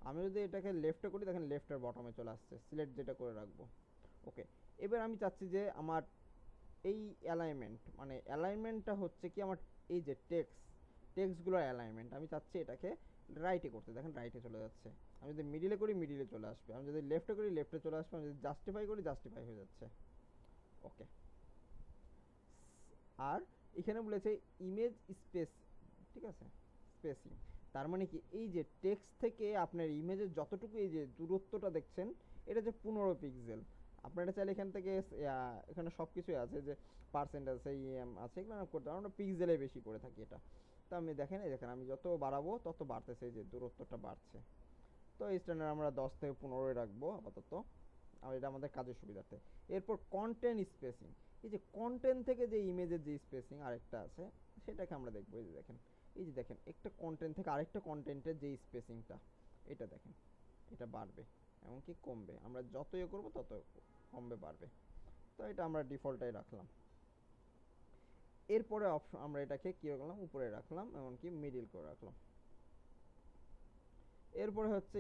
আমি যদি এটাকে লেফটে করি, দেখেন লেফটের বটমে চলে আসছে, সিলেক্ট যেটা করে রাখবো। ওকে, এবার আমি চাচ্ছি যে আমার এই অ্যালাইনমেন্টটা হচ্ছে কি, আমার এই যে টেক্সটগুলোর অ্যালাইনমেন্ট আমি চাচ্ছি এটাকে রাইটে করতে। দেখেন রাইটে চলে যাচ্ছে। আমি যদি মিডিলে করি, মিডিলে চলে আসবে। আমি যদি লেফটে করি, লেফটে চলে আসবে। আমি যদি জাস্টিফাই করি, জাস্টিফাই হয়ে যাচ্ছে। ওকে, আর এখানে বলেছে ইমেজ স্পেস, ঠিক আছে, স্পেসিং। তার মানে কি, এই যে টেক্সট থেকে আপনার ইমেজের যতটুকু এই যে দূরত্বটা দেখছেন, এটা যে 15 পিক্সেল। আপনারা চাইলে এখান থেকে এখানে সব কিছুই আছে, যে পার্সেন্ট আছে, আছে, এগুলো করতে আমরা পিক্সেলে বেশি করে থাকি এটা। তো আমি দেখেন আমি যত বাড়াবো তত বাড়তেছে, এই যে দূরত্বটা বাড়ছে। তো এই স্ট্যান্ডার্ড আমরা 10 থেকে 15 রাখবো আপাতত, আর এটা আমাদের কাজের সুবিধার্থে। এরপর কন্টেন্ট স্পেসিং। এই যে কন্টেন্ট থেকে যে ইমেজের যে স্পেসিং আরেকটা আছে, সেটাকে আমরা দেখবো। এই যে দেখেন একটা কন্টেন্ট থেকে আরেকটা কন্টেন্টের যে স্পেসিংটা, এটা দেখেন, এটা বাড়বে এমনকি কমবে। আমরা যত করবো তত কমবে, বাড়বে। তো এটা আমরা ডিফল্টটাই রাখলাম। এরপরে অপশন আমরা এটাকে কি রাখলাম, উপরে রাখলাম, এমনকি মিডিল করে রাখলাম। এরপরে হচ্ছে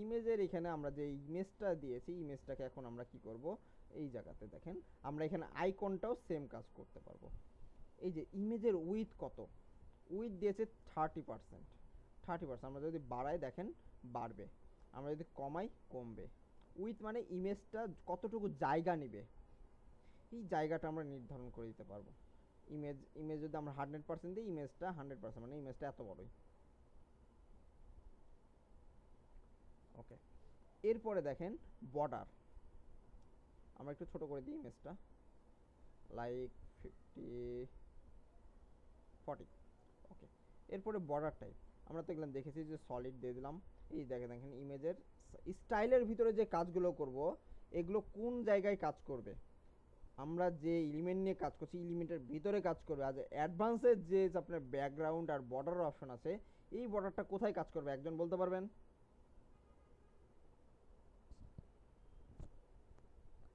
ইমেজের এখানে আমরা যে ইমেজটা দিয়েছি, ইমেজটাকে এখন আমরা কি করব, এই জায়গাতে দেখেন আমরা এখানে আইকনটাও সেম কাজ করতে পারবো। এই যে ইমেজের উইথ কত, উইথ দিয়েছে 30%। আমরা যদি বাড়াই, দেখেন বাড়বে। আমরা যদি কমাই, কমবে। উইথ মানে ইমেজটা কতটুকু জায়গা নিবে, এই জায়গাটা আমরা নির্ধারণ করে দিতে পারবো। ইমেজ যদি আমরা 100% দিই, ইমেজটা 100%, মানে ইমেজটা এত বড়ই। ওকে, এরপরে দেখেন বর্ডার। আমরা একটু ছোট করে দিই ইমেজটা, লাইক 40। ওকে, এরপরে বর্ডার টাইপ আমরা তো এগুলো দেখেছি যে সলিড দিয়ে দিলাম। এই দেখেন ইমেজের স্টাইলের ভিতরে যে কাজগুলো করব, এগুলো কোন জায়গায় কাজ করবে, আমরা যে এলিমেন্ট নিয়ে কাজ করছি এলিমেন্টের ভিতরে কাজ করবে। আর অ্যাডভান্সের যে আপনার ব্যাকগ্রাউন্ড আর বর্ডার অপশন আছে, এই বর্ডারটা কোথায় কাজ করবে একজন বলতে পারবেন?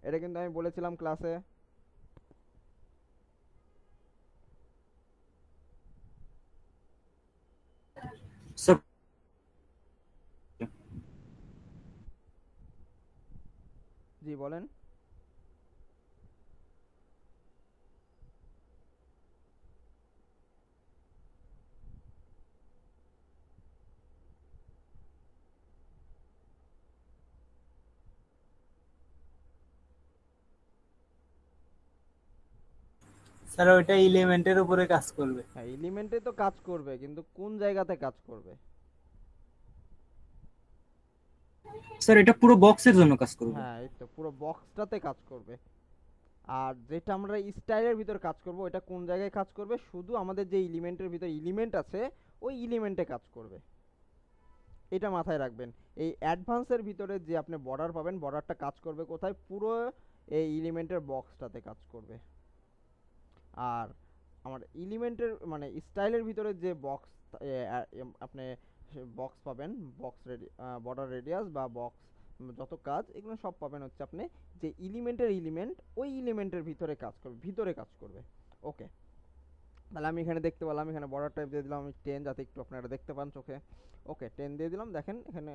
এটা কিন্তু আমি বলেছিলাম ক্লাসে। স্যার জি বলেন। স্যার ওইটা এলিমেন্টের উপরে কাজ করবে। হ্যাঁ এলিমেন্টে তো কাজ করবে, কিন্তু কোন জায়গাতে কাজ করবে? স্যার এটা পুরো বক্সের জন্য কাজ করবে। হ্যাঁ এই তো পুরো বক্সটাতে কাজ করবে। আর যেটা আমরা স্টাইলের ভিতর কাজ করব ওটা কোন জায়গায় কাজ করবে? শুধু আমাদের যে এলিমেন্টের ভিতর এলিমেন্ট আছে ওই এলিমেন্টে কাজ করবে। এটা মাথায় রাখবেন। এই অ্যাডভান্সের ভিতরে যে আপনি বর্ডার পাবেন, বর্ডারটা কাজ করবে কোথায়? পুরো এই এলিমেন্টের বক্সটাতে কাজ করবে। আর আমার এলিমেন্টের মানে স্টাইলের ভিতরে যে বক্স আপনি বক্স পাবেন, বক্স বর্ডার রেডিয়াস বা বক্স যত কাজ এগুলো সব পাবেন হচ্ছে আপনি যে এলিমেন্টের এলিমেন্ট ওই এলিমেন্টের ভিতরে কাজ করবে, ভিতরে কাজ করবে। ওকে, তাহলে আমি এখানে দেখতে পেলাম, এখানে বর্ডার টাইপ দিয়ে দিলাম আমি 10 যাতে একটু আপনারা দেখতে পান চোখে। ওকে 10 দিয়ে দিলাম, দেখেন এখানে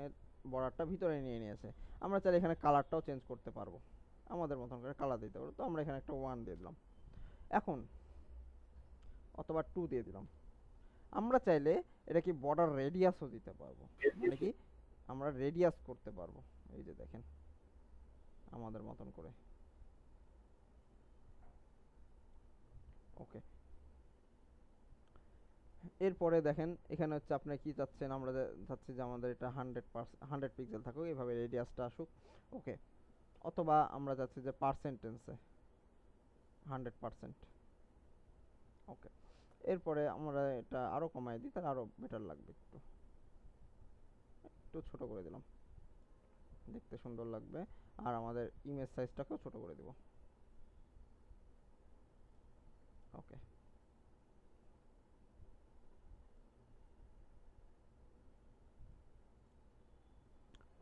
বর্ডারটা ভিতরে নিয়ে নিয়েছে। আমরা চাইলে এখানে কালারটাও চেঞ্জ করতে পারবো, আমাদের মতন করে কালার দিতে পারবো। তো আমরা এখানে একটা 1 দিয়ে দিলাম এখন, অথবা 2 দিয়ে দিলাম। আমরা চাইলে এটা কি বর্ডার রেডিয়াসও দিতে পারবো, মানে কি আমরা রেডিয়াস করতে পারবো। এই যে দেখেন আমাদের মতন করে। ওকে, এরপরে দেখেন এখানে হচ্ছে আপনি কি চাচ্ছেন, আমরা চাচ্ছি যে আমাদের এটা 100 পিক্সেল থাকুক, এইভাবে রেডিয়াসটা আসুক। ওকে, অথবা আমরা চাচ্ছি যে পার্সেন্টেন্সে 100%। ওকে, এরপরে আমরা এটা আরো কমাই দিই, তাহলে আরো বেটার লাগবে। একটু একটু ছোট করে দিলাম, দেখতে সুন্দর লাগবে। আর আমাদের ইমেজ সাইজটাকেও ছোট করে দিব। ওকে,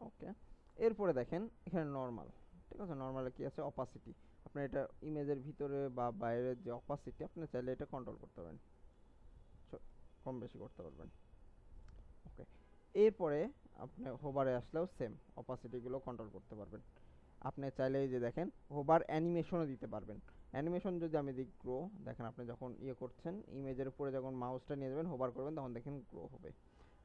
ওকে, এরপরে দেখেন এখানে নর্মাল, ঠিক আছে? নর্মালে কি আছে? অপাসিটি। আপনার এটা ইমেজের ভিতরে বা বাইরের যে অপাসিটি আপনি চাইলে এটা কন্ট্রোল করতে পারেন, কম বেশি করতে পারবেন। ওকে, এরপরে আপনি হোভারে আসলেও সেম অপাসিটিগুলো কন্ট্রোল করতে পারবেন। আপনি চাইলে এই যে দেখেন হোভার অ্যানিমেশনও দিতে পারবেন। অ্যানিমেশন যদি আমি দিই গ্রো, দেখেন আপনি যখন ইয়ে করছেন ইমেজের উপরে যখন মাউসটা নিয়ে যাবেন হোভার করবেন তখন দেখেন গ্রো হবে।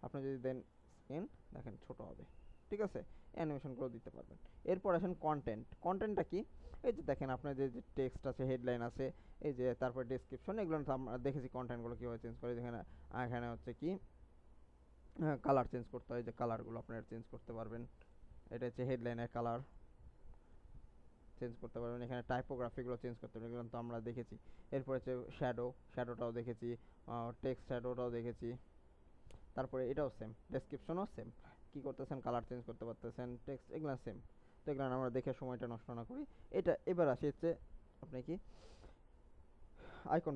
আপনি যদি দেন স্ক্রিন দেখেন ছোট হবে, ঠিক আছে? অ্যানিমেশনগুলো দিতে পারবেন। এরপর আসেন কন্টেন্ট। কন্টেন্টটা কি? এই যে দেখেন আপনার যে যে টেক্সট আছে, হেডলাইন আছে, এই যে তারপর ডেসক্রিপশন, এগুলো তো আমরা দেখেছি কন্টেন্টগুলো কীভাবে চেঞ্জ করে। যেখানে এখানে হচ্ছে কি কালার চেঞ্জ করতে হয়, যে কালারগুলো আপনারা চেঞ্জ করতে পারবেন। এটা হচ্ছে হেডলাইনের কালার চেঞ্জ করতে পারবেন। এখানে টাইপোগ্রাফিগুলো চেঞ্জ করতে পারবেন, এগুলো তো আমরা দেখেছি। এরপর হচ্ছে শ্যাডোটাও দেখেছি, টেক্সট শ্যাডোটাও দেখেছি। তারপরে এটাও সেম, ডেসক্রিপশনও সেম। কি করতেছেন? কালার চেঞ্জ করতে পারতেছেন, টেক্সট এগুলো সেম। তো এগুলো আমরা দেখে সময়টা নষ্ট না করি। এটা এবার আসি হচ্ছে আপনি কি আইকন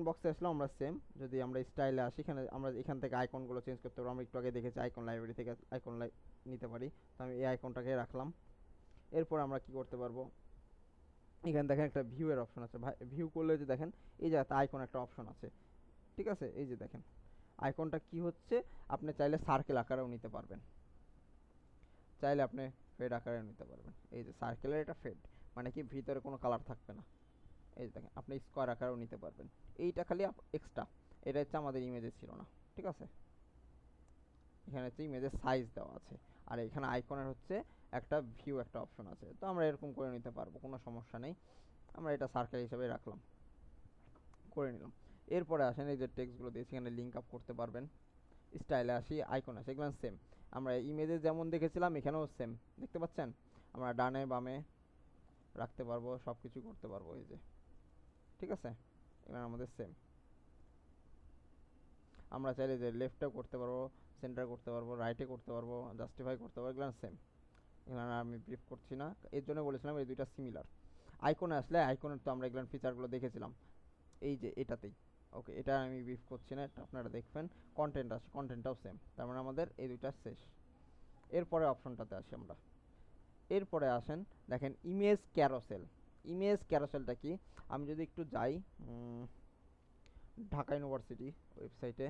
বক্সে আসলে আমরা সেম। যদি আমরা স্টাইলে আসি, এখানে আমরা এখান থেকে আইকনগুলো চেঞ্জ করতে পারবো। আমরা একটু আগে দেখেছি আইকন লাইব্রেরি থেকে আইকন নিতে পারি। তো আমি এই আইকনটাকে রাখলাম। এরপর আমরা কি করতে পারবো, এখানে দেখেন একটা ভিউ এর অপশন আছে। ভিউ করলে যে দেখেন এই জায়গাতে আইকন একটা অপশন আছে, ঠিক আছে? এই যে দেখেন আইকনটা কি হচ্ছে, আপনি চাইলে সার্কেল আকারেও নিতে পারবেন, চাইলে আপনি ফেড আকারে নিতে পারবেন। এই যে সার্কেলের এটা ফেড, মানে কি ভিতরে কোনো কালার থাকবে না। এই যে দেখেন আপনি স্কোয়ার আকারেও নিতে পারবেন। এইটা খালি এক্সট্রা, এটা হচ্ছে আমাদের ইমেজে ছিল না, ঠিক আছে? এখানে হচ্ছে ইমেজের সাইজ দেওয়া আছে। আর এখানে আইকনের হচ্ছে একটা ভিউ একটা অপশন আছে। তো আমরা এরকম করে নিতে পারবো, কোনো সমস্যা নেই। আমরা এটা সার্কেল হিসেবে রাখলাম, করে নিলাম। এরপরে আসেন এই যে টেক্সটগুলো দিয়েছি, এখানে লিঙ্ক আপ করতে পারবেন। স্টাইলে আসি, আইকন আছে, এগুলো সেম। আমরা ইমেজে যেমন দেখেছিলাম এখানেও সেম, দেখতে পাচ্ছেন? আমরা ডানে বামে রাখতে পারবো, সব কিছু করতে পারবো। এই যে ঠিক আছে, এগুলো আমাদের সেম। আমরা চাইলে যে লেফটেও করতে পারবো, সেন্টার করতে পারবো, রাইটে করতে পারবো, জাস্টিফাই করতে পারবো, এগুলো সেম। এগুলো আমি ব্রিফ করছি না, এর জন্য বলেছিলাম এই দুইটা সিমিলার। আইকনে আসলে আইকনের তো আমরা এগুলো ফিচারগুলো দেখেছিলাম এই যে এটাতেই, ওকে, এটা আমি ব্রিফ করছি না, এটা আপনারা দেখবেন। কন্টেন্ট আছে, কন্টেন্টটাও সেম, তার মানে আমাদের এই দুইটা শেষ। এরপরে অপশনটাতে আসি আমরা। এরপরে আসেন, দেখেন ইমেজ ক্যারোসেল। ইমেজ ক্যারোসেলটা কি? আমি যদি একটু যাই ঢাকা ইউনিভার্সিটি ওয়েবসাইটে,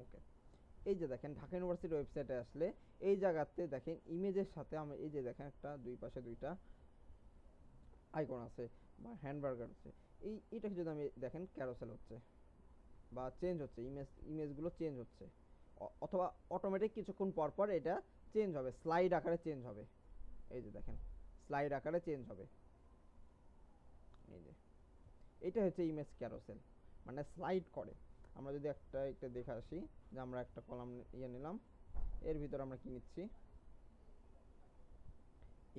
ওকে, এই যে দেখেন ঢাকা ইউনিভার্সিটি ওয়েবসাইটে আসলে এই জায়গাতে দেখেন ইমেজের সাথে আমরা এই যে দেখেন একটা দুই পাশে দুইটা আইকন আছে বা হ্যান্ডবার্গার আছে। এইটাকে যদি আমি দেখেন ক্যারোসেল হচ্ছে বা চেঞ্জ হচ্ছে, ইমেজগুলো চেঞ্জ হচ্ছে, অথবা অটোমেটিক কিছুক্ষণ পর পর এটা চেঞ্জ হবে, স্লাইড আকারে চেঞ্জ হবে। এই যে দেখেন স্লাইড আকারে চেঞ্জ হবে। এই যে এটা হচ্ছে ইমেজ ক্যারোসেল, মানে স্লাইড করে। আমরা যদি একটা দেখে আসি, যে আমরা একটা কলাম নিলাম, এর ভিতর আমরা কি নিচ্ছি,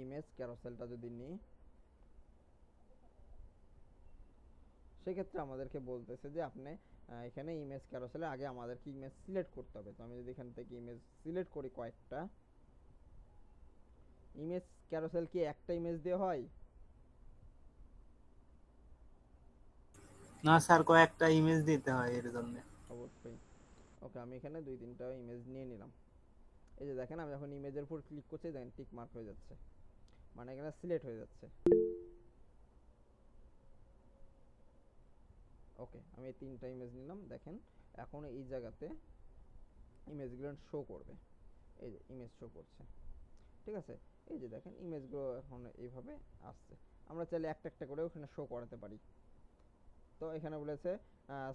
ইমেজ ক্যারোসেলটা যদি নিই, সেক্ষেত্রে আমাদেরকে বলতেছে যে আপনি এখানে ইমেজ ক্যারোসেলে আগে আমাদেরকে ইমেজ সিলেক্ট করতে হবে। তো আমি যদি এখান থেকে ইমেজ সিলেক্ট করি কয়েকটা, ইমেজ ক্যারোসেল কি একটা ইমেজ দিয়ে হয়? না স্যার, কয়েকটা ইমেজ দিতে হয় এর জন্য। অবশ্যই। ওকে, আমি এখানে দুই তিনটা ইমেজ নিয়ে নিলাম। এই যে দেখেন আমি যখন ইমেজের উপর ক্লিক করছি, দেখেন টিক মার্ক হয়ে যাচ্ছে, মানে এখানে সিলেক্ট হয়ে যাচ্ছে। ওকে, আমি এই তিনটা ইমেজ নিলাম। দেখেন এখন এই জায়গাতে ইমেজগুলো শো করবে, এই যে ইমেজ শো করছে, ঠিক আছে। এই যে দেখেন ইমেজগুলো এখন এইভাবে আসছে। আমরা চাইলে একটা একটা করে ওখানে শো করাতে পারি। তো এখানে বলেছে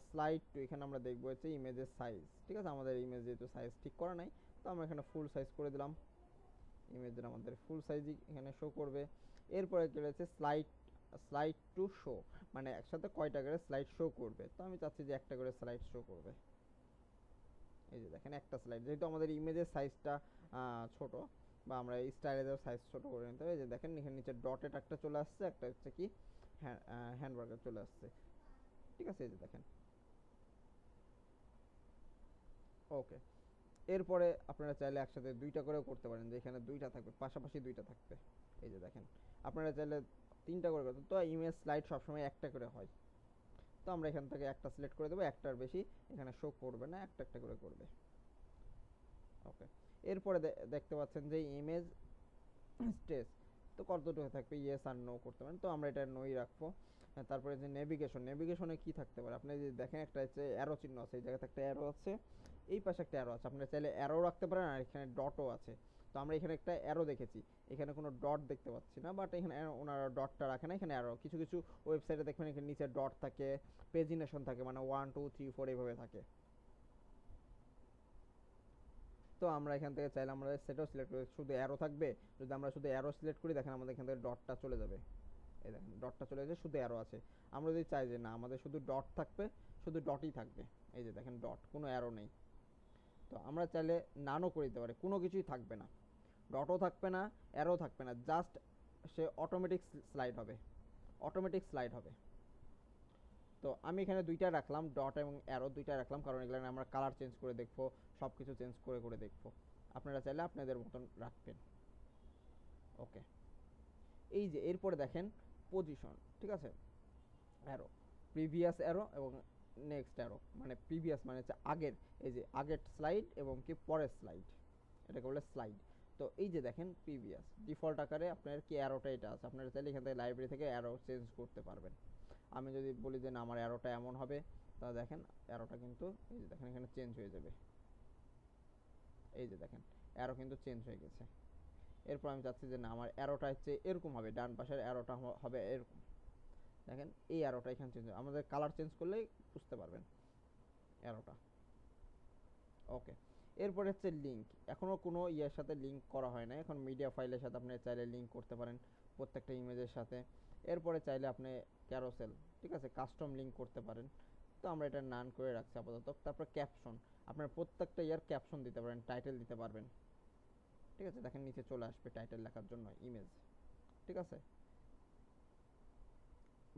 স্লাইড টু, এখানে আমরা দেখবো হচ্ছে ইমেজের সাইজ, ঠিক আছে। আমাদের ইমেজ যেহেতু সাইজ ঠিক করা নাই, তো আমরা এখানে ফুল সাইজ করে দিলাম। ইমেজের আমাদের ফুল সাইজই এখানে শো করবে। এরপরে কি রয়েছে স্লাইড টু শো, মানে একসাথে কয়টা করে স্লাইড শো করবে। তো আমি চাচ্ছি যে একটা করে স্লাইড শো করবে। এই যে দেখেন একটা স্লাইড, যেহেতু আমাদের ইমেজের সাইজটা ছোট, বা আমরা এই স্টাইলের সাইজ ছোট করে নিতে হবে। এই যে দেখেন এখানে নিচে ডটেড একটা চলে আসছে, একটা হচ্ছে কি হ্যান্ডবার্গার চলে আসছে, ঠিক আছে। এই যে দেখেন, ওকে। এরপরে আপনারা চাইলে একসাথে দুইটা করেও করতে পারেন, যে এখানে দুইটা থাকবে, পাশাপাশি দুইটা থাকবে। এই যে দেখেন আপনারা চাইলে তিনটা করে করতে, তো ইমেজ স্লাইড সবসময় একটা করে হয়। তো আমরা এখান থেকে একটা সিলেক্ট করে দেবো, একটার বেশি এখানে শো করবে না, একটা একটা করে করবে। ওকে, এরপরে দেখতে পাচ্ছেন যে ইমেজ স্টেজ, তো কতটুকু থাকবে, ইয়েস আর নো করতে পারেন, তো আমরা এটা নোই রাখবো। তারপরে যে নেভিগেশনে কি থাকতে পারে, আপনি যদি দেখেন একটা হচ্ছে অ্যারো চিহ্ন আছে, এই জায়গাতে একটা অ্যারো আছে, এই পাশে একটা অ্যারো আছে, আপনারা চাইলে অ্যারো রাখতে পারেন, আর এখানে ডটও আছে। তো আমরা এখানে একটা অ্যারো দেখেছি, এখানে কোনো ডট দেখতে পাচ্ছি না, বাট এখানে ওনারা ডটটা রাখে না, এখানে অ্যারো। কিছু কিছু ওয়েবসাইটে দেখবেন এখানে নিচে ডট থাকে, পেজিনেশন থাকে, মানে 1 2 3 4 এইভাবে থাকে। তো আমরা এখান থেকে চাইলে আমরা সেটাও সিলেক্ট করে শুধু অ্যারো থাকবে। যদি আমরা শুধু অ্যারো সিলেক্ট করি, দেখেন আমাদের এখান থেকে ডটটা চলে যাবে। এই দেখেন ডটটা চলে গেছে, শুধু অ্যারো আছে। আমরা যদি চাই যে না আমাদের শুধু ডট থাকবে, শুধু ডটই থাকবে, এই যে দেখেন ডট, কোনো অ্যারো নেই। তো আমরা চাইলে নানও করে দিতে পারি, কোনো কিছুই থাকবে না, ডটও থাকবে না, অ্যারো থাকবে না, জাস্ট সে অটোমেটিক স্লাইড হবে, অটোমেটিক স্লাইড হবে। তো আমি এখানে দুইটা রাখলাম, ডট এবং অ্যারো দুইটা রাখলাম, কারণ এগুলো আমরা কালার চেঞ্জ করে দেখবো, সব কিছু চেঞ্জ করে করে দেখবো। আপনারা চাইলে আপনাদের মতন রাখবেন। ওকে, এই যে এরপরে দেখেন পজিশন, ঠিক আছে, অ্যারো, প্রিভিয়াস অ্যারো এবং নেক্সট অ্যারো, মানে প্রিভিয়াস মানে হচ্ছে আগের, এই যে আগের স্লাইড এবং কি পরের স্লাইড, এটাকে বলে স্লাইড। তো এই যে দেখেন প্রিভিয়াস ডিফল্ট আকারে আপনার কি অ্যারোটা এটা আছে, আপনারা চাইলে এখান থেকে লাইব্রেরি থেকে অ্যারো চেঞ্জ করতে পারবেন। আমি যদি বলি যে না আমার অ্যারোটা এমন হবে, তা দেখেন অ্যারোটা কিন্তু এই যে দেখেন এখানে চেঞ্জ হয়ে যাবে। এই যে দেখেন অ্যারো কিন্তু চেঞ্জ হয়ে গেছে। এরপর আমি চাচ্ছি যে না আমার অ্যারোটা হচ্ছে এরকম হবে, ডান পাশের অ্যারোটা হবে এরকম। দেখেন এই অ্যারোটা এখানে চেঞ্জ, আমাদের কালার চেঞ্জ করলেই বুঝতে পারবেন অ্যারোটা। ওকে, এরপরে হচ্ছে লিঙ্ক। এখনও কোনো ইয়ের সাথে লিঙ্ক করা হয় না, এখন মিডিয়া ফাইলের সাথে আপনি চাইলে লিঙ্ক করতে পারেন, প্রত্যেকটা ইমেজের সাথে। এরপরে চাইলে আপনি ক্যারোসেল, ঠিক আছে, কাস্টম লিঙ্ক করতে পারেন। তো আমরা এটা নান করে রাখছি আপাতত। তারপর ক্যাপশন, আপনার প্রত্যেকটা ইয়ার ক্যাপশন দিতে পারেন, টাইটেল দিতে পারবেন, ঠিক আছে। দেখেন নিচে চলে আসবে টাইটেল লেখার জন্য ইমেজ, ঠিক আছে।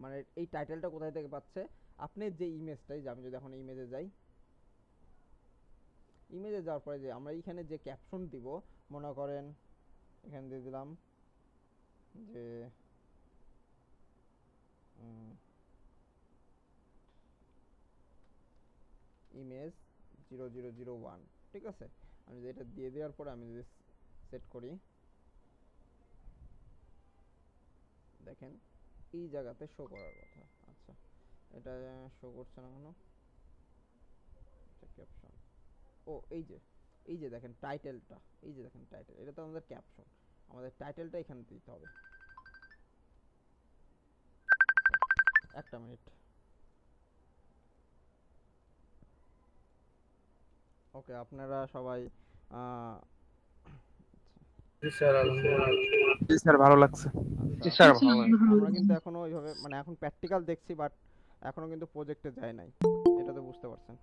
মানে এই টাইটেলটা কোথায় থেকে পাচ্ছে, আপনি যে ইমেজটাই, যে আমি যদি এখন ইমেজে যাই, ইমেজে যাওয়ার পরে যে আমরা এইখানে যে ক্যাপশন দিব, মনে করেন এখানে দিয়ে দিলাম যে ইমেজ 0001, ঠিক আছে। আমি যদি এটা দিয়ে দেওয়ার পরে আমি যদি সেট করি, দেখেন এই জায়গাতে শো করার কথা। আচ্ছা, এটা শো করছে না কেন? ক্যাপশন, ও এই যে দেখেন টাইটেলটা, এই যে দেখেন টাইটেল, এটা তো আমাদের ক্যাপশন, আমাদের টাইটেলটা এখানে দিতে হবে। একটা মিনিট। ওকে, আপনারা সবাই জি স্যার, জি স্যার, ভালো লাগছে। আচ্ছা, স্যার ভালো লাগে। আমরা কিন্তু এখনো ওইভাবে মানে এখন প্র্যাকটিক্যাল দেখছি, বাট এখনো কিন্তু প্রজেক্টে যায় নাই, এটা তো বুঝতে পারছেন।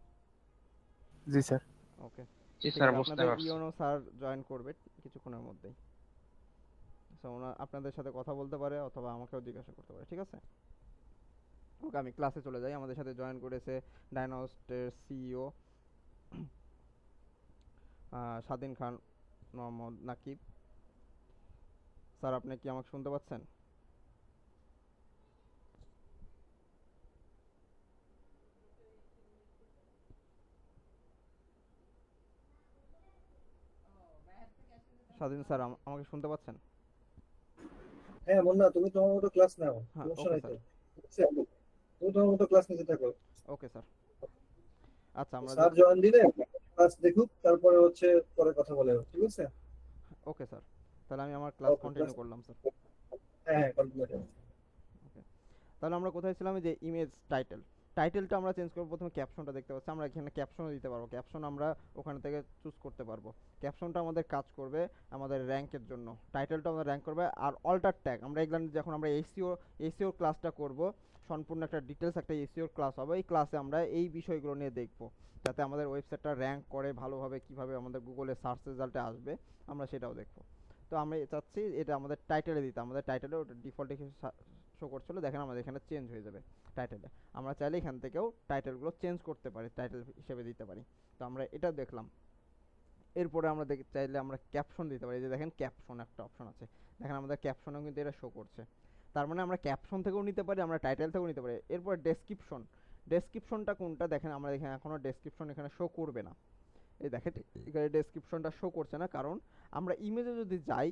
জি স্যার। ওকে, জি ঠিক স্যার আছে, বুঝতে আপনাদের পারছি। ইওনো স্যার জয়েন করবে কিছুক্ষণের মধ্যেই। সো আপনাদের সাথে কথা বলতে পারে অথবা আমাকেও জিজ্ঞাসা করতে পারে, ঠিক আছে। ওকে, আমি ক্লাসে চলে যাই। আমাদের সাথে জয়েন করেছে ডায়নোস্টের সিইও স্বাধীন খান মোহাম্মদ নাকিব স্যার। আপনি কি আমাকে শুনতে পাচ্ছেন? স্বাধীন স্যার, আমাকে শুনতে পাচ্ছেন? হ্যাঁ মুন্না, তুমি তোমার মতো ক্লাস নাও, হ্যাঁ, সমস্যা ওকে নাই তো। স্যার। বুঝছো? তুমি তোমার মতো ক্লাস নিতে থাকো। Okay sir. আচ্ছা, আমরা স্যার জয়েন দিলে ক্লাস দেখুক, তারপরে হচ্ছে পরে কথা বলে, ঠিক আছে? ওকে স্যার, তাহলে আমি আমার ক্লাস ওকে, কন্টিনিউ করলাম স্যার। হ্যাঁ হ্যাঁ, কন্টিনিউ করো। ওকে, তাহলে আমরা কোথায় ছিলাম? যে ইমেজ টাইটেলটা আমরা চেঞ্জ করব। প্রথমে ক্যাপশনটা দেখতে পাচ্ছি, আমরা এখানে ক্যাপশনও দিতে পারবো। ক্যাপশন আমরা ওখান থেকে চুজ করতে পারবো। ক্যাপশনটা আমাদের কাজ করবে আমাদের র্যাঙ্কের জন্য, টাইটেলটা আমাদের র্যাঙ্ক করবে। আর অল্টার ট্যাগ আমরা এগুলো যখন আমরা এসইও ক্লাসটা করব, সম্পূর্ণ একটা ডিটেলস একটা এসইও ক্লাস হবে। এই ক্লাসে আমরা এই বিষয়গুলো নিয়ে দেখব, যাতে আমাদের ওয়েবসাইটটা র্যাঙ্ক করে ভালোভাবে, কিভাবে আমাদের গুগলে সার্চ রেজাল্টে আসবে আমরা সেটাও দেখব। তো আমরা চাচ্ছি এটা আমাদের টাইটেলে দিতে, আমাদের টাইটেলে ওটা ডিফল্ট শো করছিল, দেখেন আমাদের এখানে চেঞ্জ হয়ে যাবে টাইটেলে। আমরা চাইলে এখান থেকেও টাইটেলগুলো চেঞ্জ করতে পারি, টাইটেল হিসেবে দিতে পারি। তো আমরা এটা দেখলাম। এরপরে আমরা চাইলে আমরা ক্যাপশন দিতে পারি। যে দেখেন ক্যাপশন একটা অপশন আছে, দেখেন আমাদের ক্যাপশনেও কিন্তু এটা শো করছে। তার মানে আমরা ক্যাপশন থেকেও নিতে পারি, আমরা টাইটেল থেকেও নিতে পারি। এরপর ডেসক্রিপশনটা কোনটা? দেখেন আমরা এখানে এখনও ডেসক্রিপশন এখানে শো করবে না। এই দেখেন এখানে ডেসক্রিপশনটা শো করছে না, কারণ আমরা ইমেজে যদি যাই,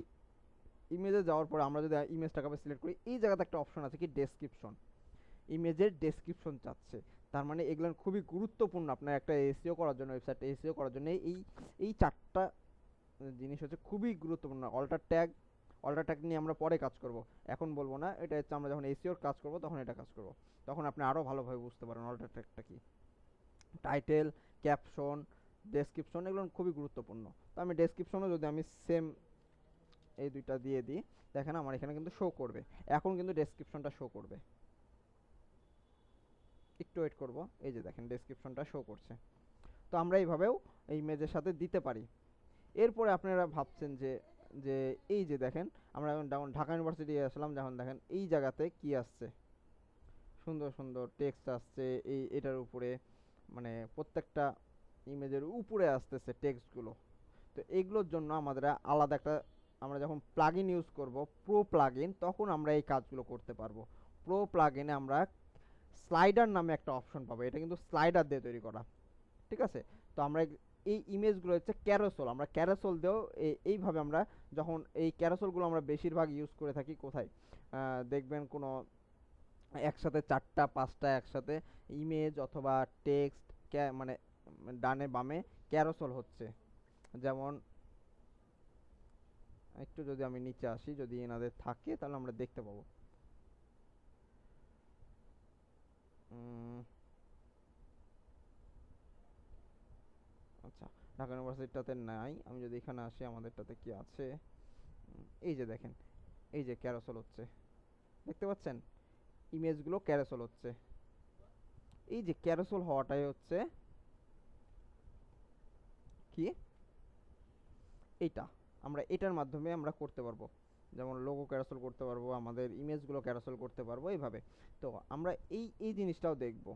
ইমেজে যাওয়ার পর আমরা যদি ইমেজটাকে সিলেক্ট করি, এই জায়গাতে একটা অপশন আছে কি ডেসক্রিপশন, ইমেজের ডেসক্রিপশন চাচ্ছে। তার মানে এগুলো খুবই গুরুত্বপূর্ণ আপনার একটা এসইও করার জন্য, ওয়েবসাইটে এসইও করার জন্য। এই চারটা জিনিস হচ্ছে খুবই গুরুত্বপূর্ণ। অল্টার ট্যাগ নিয়ে আমরা পরে কাজ করব, এখন বলবো না। এটা হচ্ছে আমরা যখন এসইওর কাজ করব তখন এটা কাজ করব, তখন আপনি আরও ভালোভাবে বুঝতে পারেন অল্টার ট্যাগটা কি। টাইটেল, ক্যাপশন, ডেসক্রিপশন এগুলো খুবই গুরুত্বপূর্ণ। তো আমি ডেসক্রিপশনও যদি আমি সেম এই দুইটা দিয়ে দিই, দেখেন আমার এখানে কিন্তু শো করবে। এখন কিন্তু ডেসক্রিপশনটা শো করবে, একটু ওয়েট করব। এই যে দেখেন ডেসক্রিপশনটা শো করছে। তো আমরা এইভাবেও এই ইমেজের সাথে দিতে পারি। এরপরে আপনারা ভাবছেন যে যে এই যে দেখেন আমরা যখন ঢাকা ইউনিভার্সিটি আসলাম, যখন দেখেন এই জায়গাতে কি আসছে, সুন্দর সুন্দর টেক্সট আসছে এটার উপরে, মানে প্রত্যেকটা ইমেজের উপরে আসতেছে টেক্সটগুলো। তো এগুলোর জন্য আমাদের আলাদা একটা, আমরা যখন প্লাগইন ইউজ করব প্রো প্লাগইন, তখন আমরা এই কাজগুলো করতে পারবো। প্রো প্লাগইনে আমরা স্লাইডার নামে একটা অপশন পাবো, এটা কিন্তু স্লাইডার দিয়ে তৈরি করা, ঠিক আছে। তো আমরা এই ইমেজগুলো হচ্ছে ক্যারোসেল, আমরা ক্যারোসেল দিয়েও এইভাবে আমরা যখন এই ক্যারোসেলগুলো আমরা বেশিরভাগ ইউজ করে থাকি কোথায়, দেখবেন কোনো একসাথে 4টা 5টা একসাথে ইমেজ অথবা টেক্সট, মানে ডানে বামে ক্যারোসেল হচ্ছে। যেমন একটু যদি আমি নিচে আসি, যদি এনাদের থাকে তাহলে আমরা দেখতে পাবো। আচ্ছা, ঢাকা ইউনিভার্সিটিটাতে নাই। আমি যদি এখানে আসি, আমাদেরটাতে কি আছে? এই যে দেখেন, এই যে ক্যারোসেল হচ্ছে, দেখতে পাচ্ছেন ইমেজগুলো ক্যারোসেল হচ্ছে। এই যে ক্যারোসেল হওয়াটাই হচ্ছে কি, এইটা আমরা এটার মাধ্যমে আমরা করতে পারবো। যেমন লোগো ক্যারোসেল করতে পারবো, আমাদের ইমেজগুলো ক্যারোসেল করতে পারবো এইভাবে। তো আমরা এই জিনিসটাও দেখব।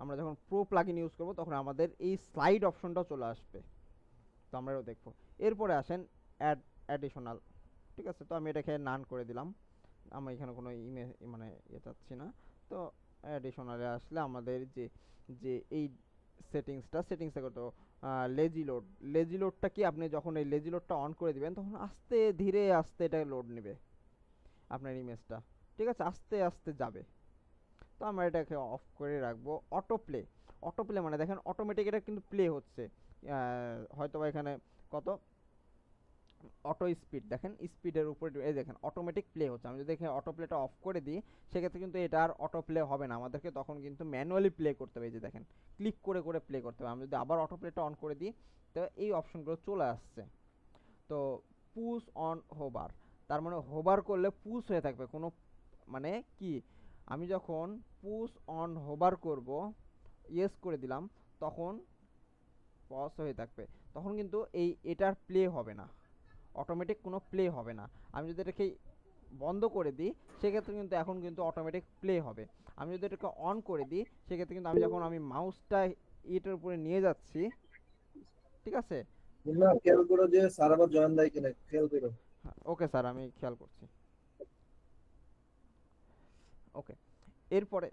আমরা যখন প্রো প্লাগইন ইউজ করব তখন আমাদের এই স্লাইড অপশনটাও চলে আসবে, তো আমরা এটাও দেখবো। এরপরে আসেন অ্যাডিশনাল, ঠিক আছে। তো আমি এটাকে নান করে দিলাম, আমি এখানে কোনো ইমেজ মানে চাচ্ছি না। তো অ্যাডিশনালে আসলে আমাদের যে যে এই সেটিংসটা করতে লেজি লোডটা কি, আপনি যখন এই লেজি লোডটা অন করে দিবেন তখন আস্তে ধীরে আস্তে এটা লোড নেবে আপনার ইমেজটা, ঠিক আছে, আস্তে আস্তে যাবে। তো আমরা এটাকে অফ করে রাখবো। অটো প্লে মানে দেখেন অটোমেটিক এটা কিন্তু প্লে হচ্ছে, হয়তো বা এখানে কত অটো স্পিড, দেখেন স্পিডের উপরে এই দেখেন অটোমেটিক প্লে হচ্ছে। আমি যদি এখানে অটো প্লেটা অফ করে দিই সেক্ষেত্রে কিন্তু এটা আর অটো প্লে হবে না, আমাদেরকে তখন কিন্তু ম্যানুয়ালি প্লে করতে হবে। এই যে দেখেন ক্লিক করে করে প্লে করতে হবে। আমি যদি আবার অটো প্লেটা অন করে দিই তো এই অপশনগুলো চলে আসছে। তো পুশ অন হোবার, তার মানে হোবার করলে পুশ হয়ে থাকবে কোনো, মানে কি আমি যখন পুশ অন হোবার করব, ইয়েস করে দিলাম, তখন পজ হয়ে থাকবে, তখন কিন্তু এটার প্লে হবে না, অটোমেটিক কোনো প্লে হবে না। আমি যদি এটাকে বন্ধ করে দিই সেক্ষেত্রে কিন্তু এখন কিন্তু অটোমেটিক প্লে হবে। আমি যদি এটাকে অন করে দিই সেক্ষেত্রে কিন্তু আমি যখন আমি মাউসটা এটার উপরে নিয়ে যাচ্ছি, ঠিক আছে। না, খেয়াল করো যে স্যার আবার জয়েন দেয় কিনা, খেয়াল করো। ওকে স্যার, আমি খেয়াল করছি। ওকে, এরপরে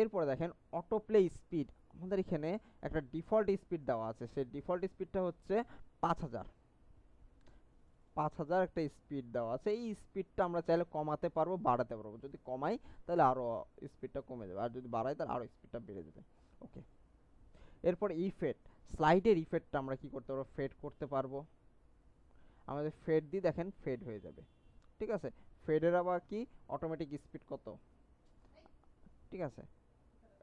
এরপরে দেখেন অটো প্লে স্পিড, আমাদের এখানে একটা ডিফল্ট স্পিড দেওয়া আছে, সেই ডিফল্ট স্পিডটা হচ্ছে 5000 একটা স্পিড দেওয়া আছে। এই স্পিডটা আমরা চাইলে কমাতে পারবো, বাড়াতে পারবো। যদি কমাই তাহলে আরও স্পিডটা কমে যাবে, আর যদি বাড়াই তাহলে আরও স্পিডটা বেড়ে যাবে। ওকে, এরপর ইফেক্ট, স্লাইডের ইফেক্টটা আমরা কি করতে পারবো, ফেড করতে পারবো। আমাদের ফেড দিয়ে দেখেন ফেড হয়ে যাবে, ঠিক আছে। ফেডের আবার কি অটোমেটিক স্পিড কত, ঠিক আছে,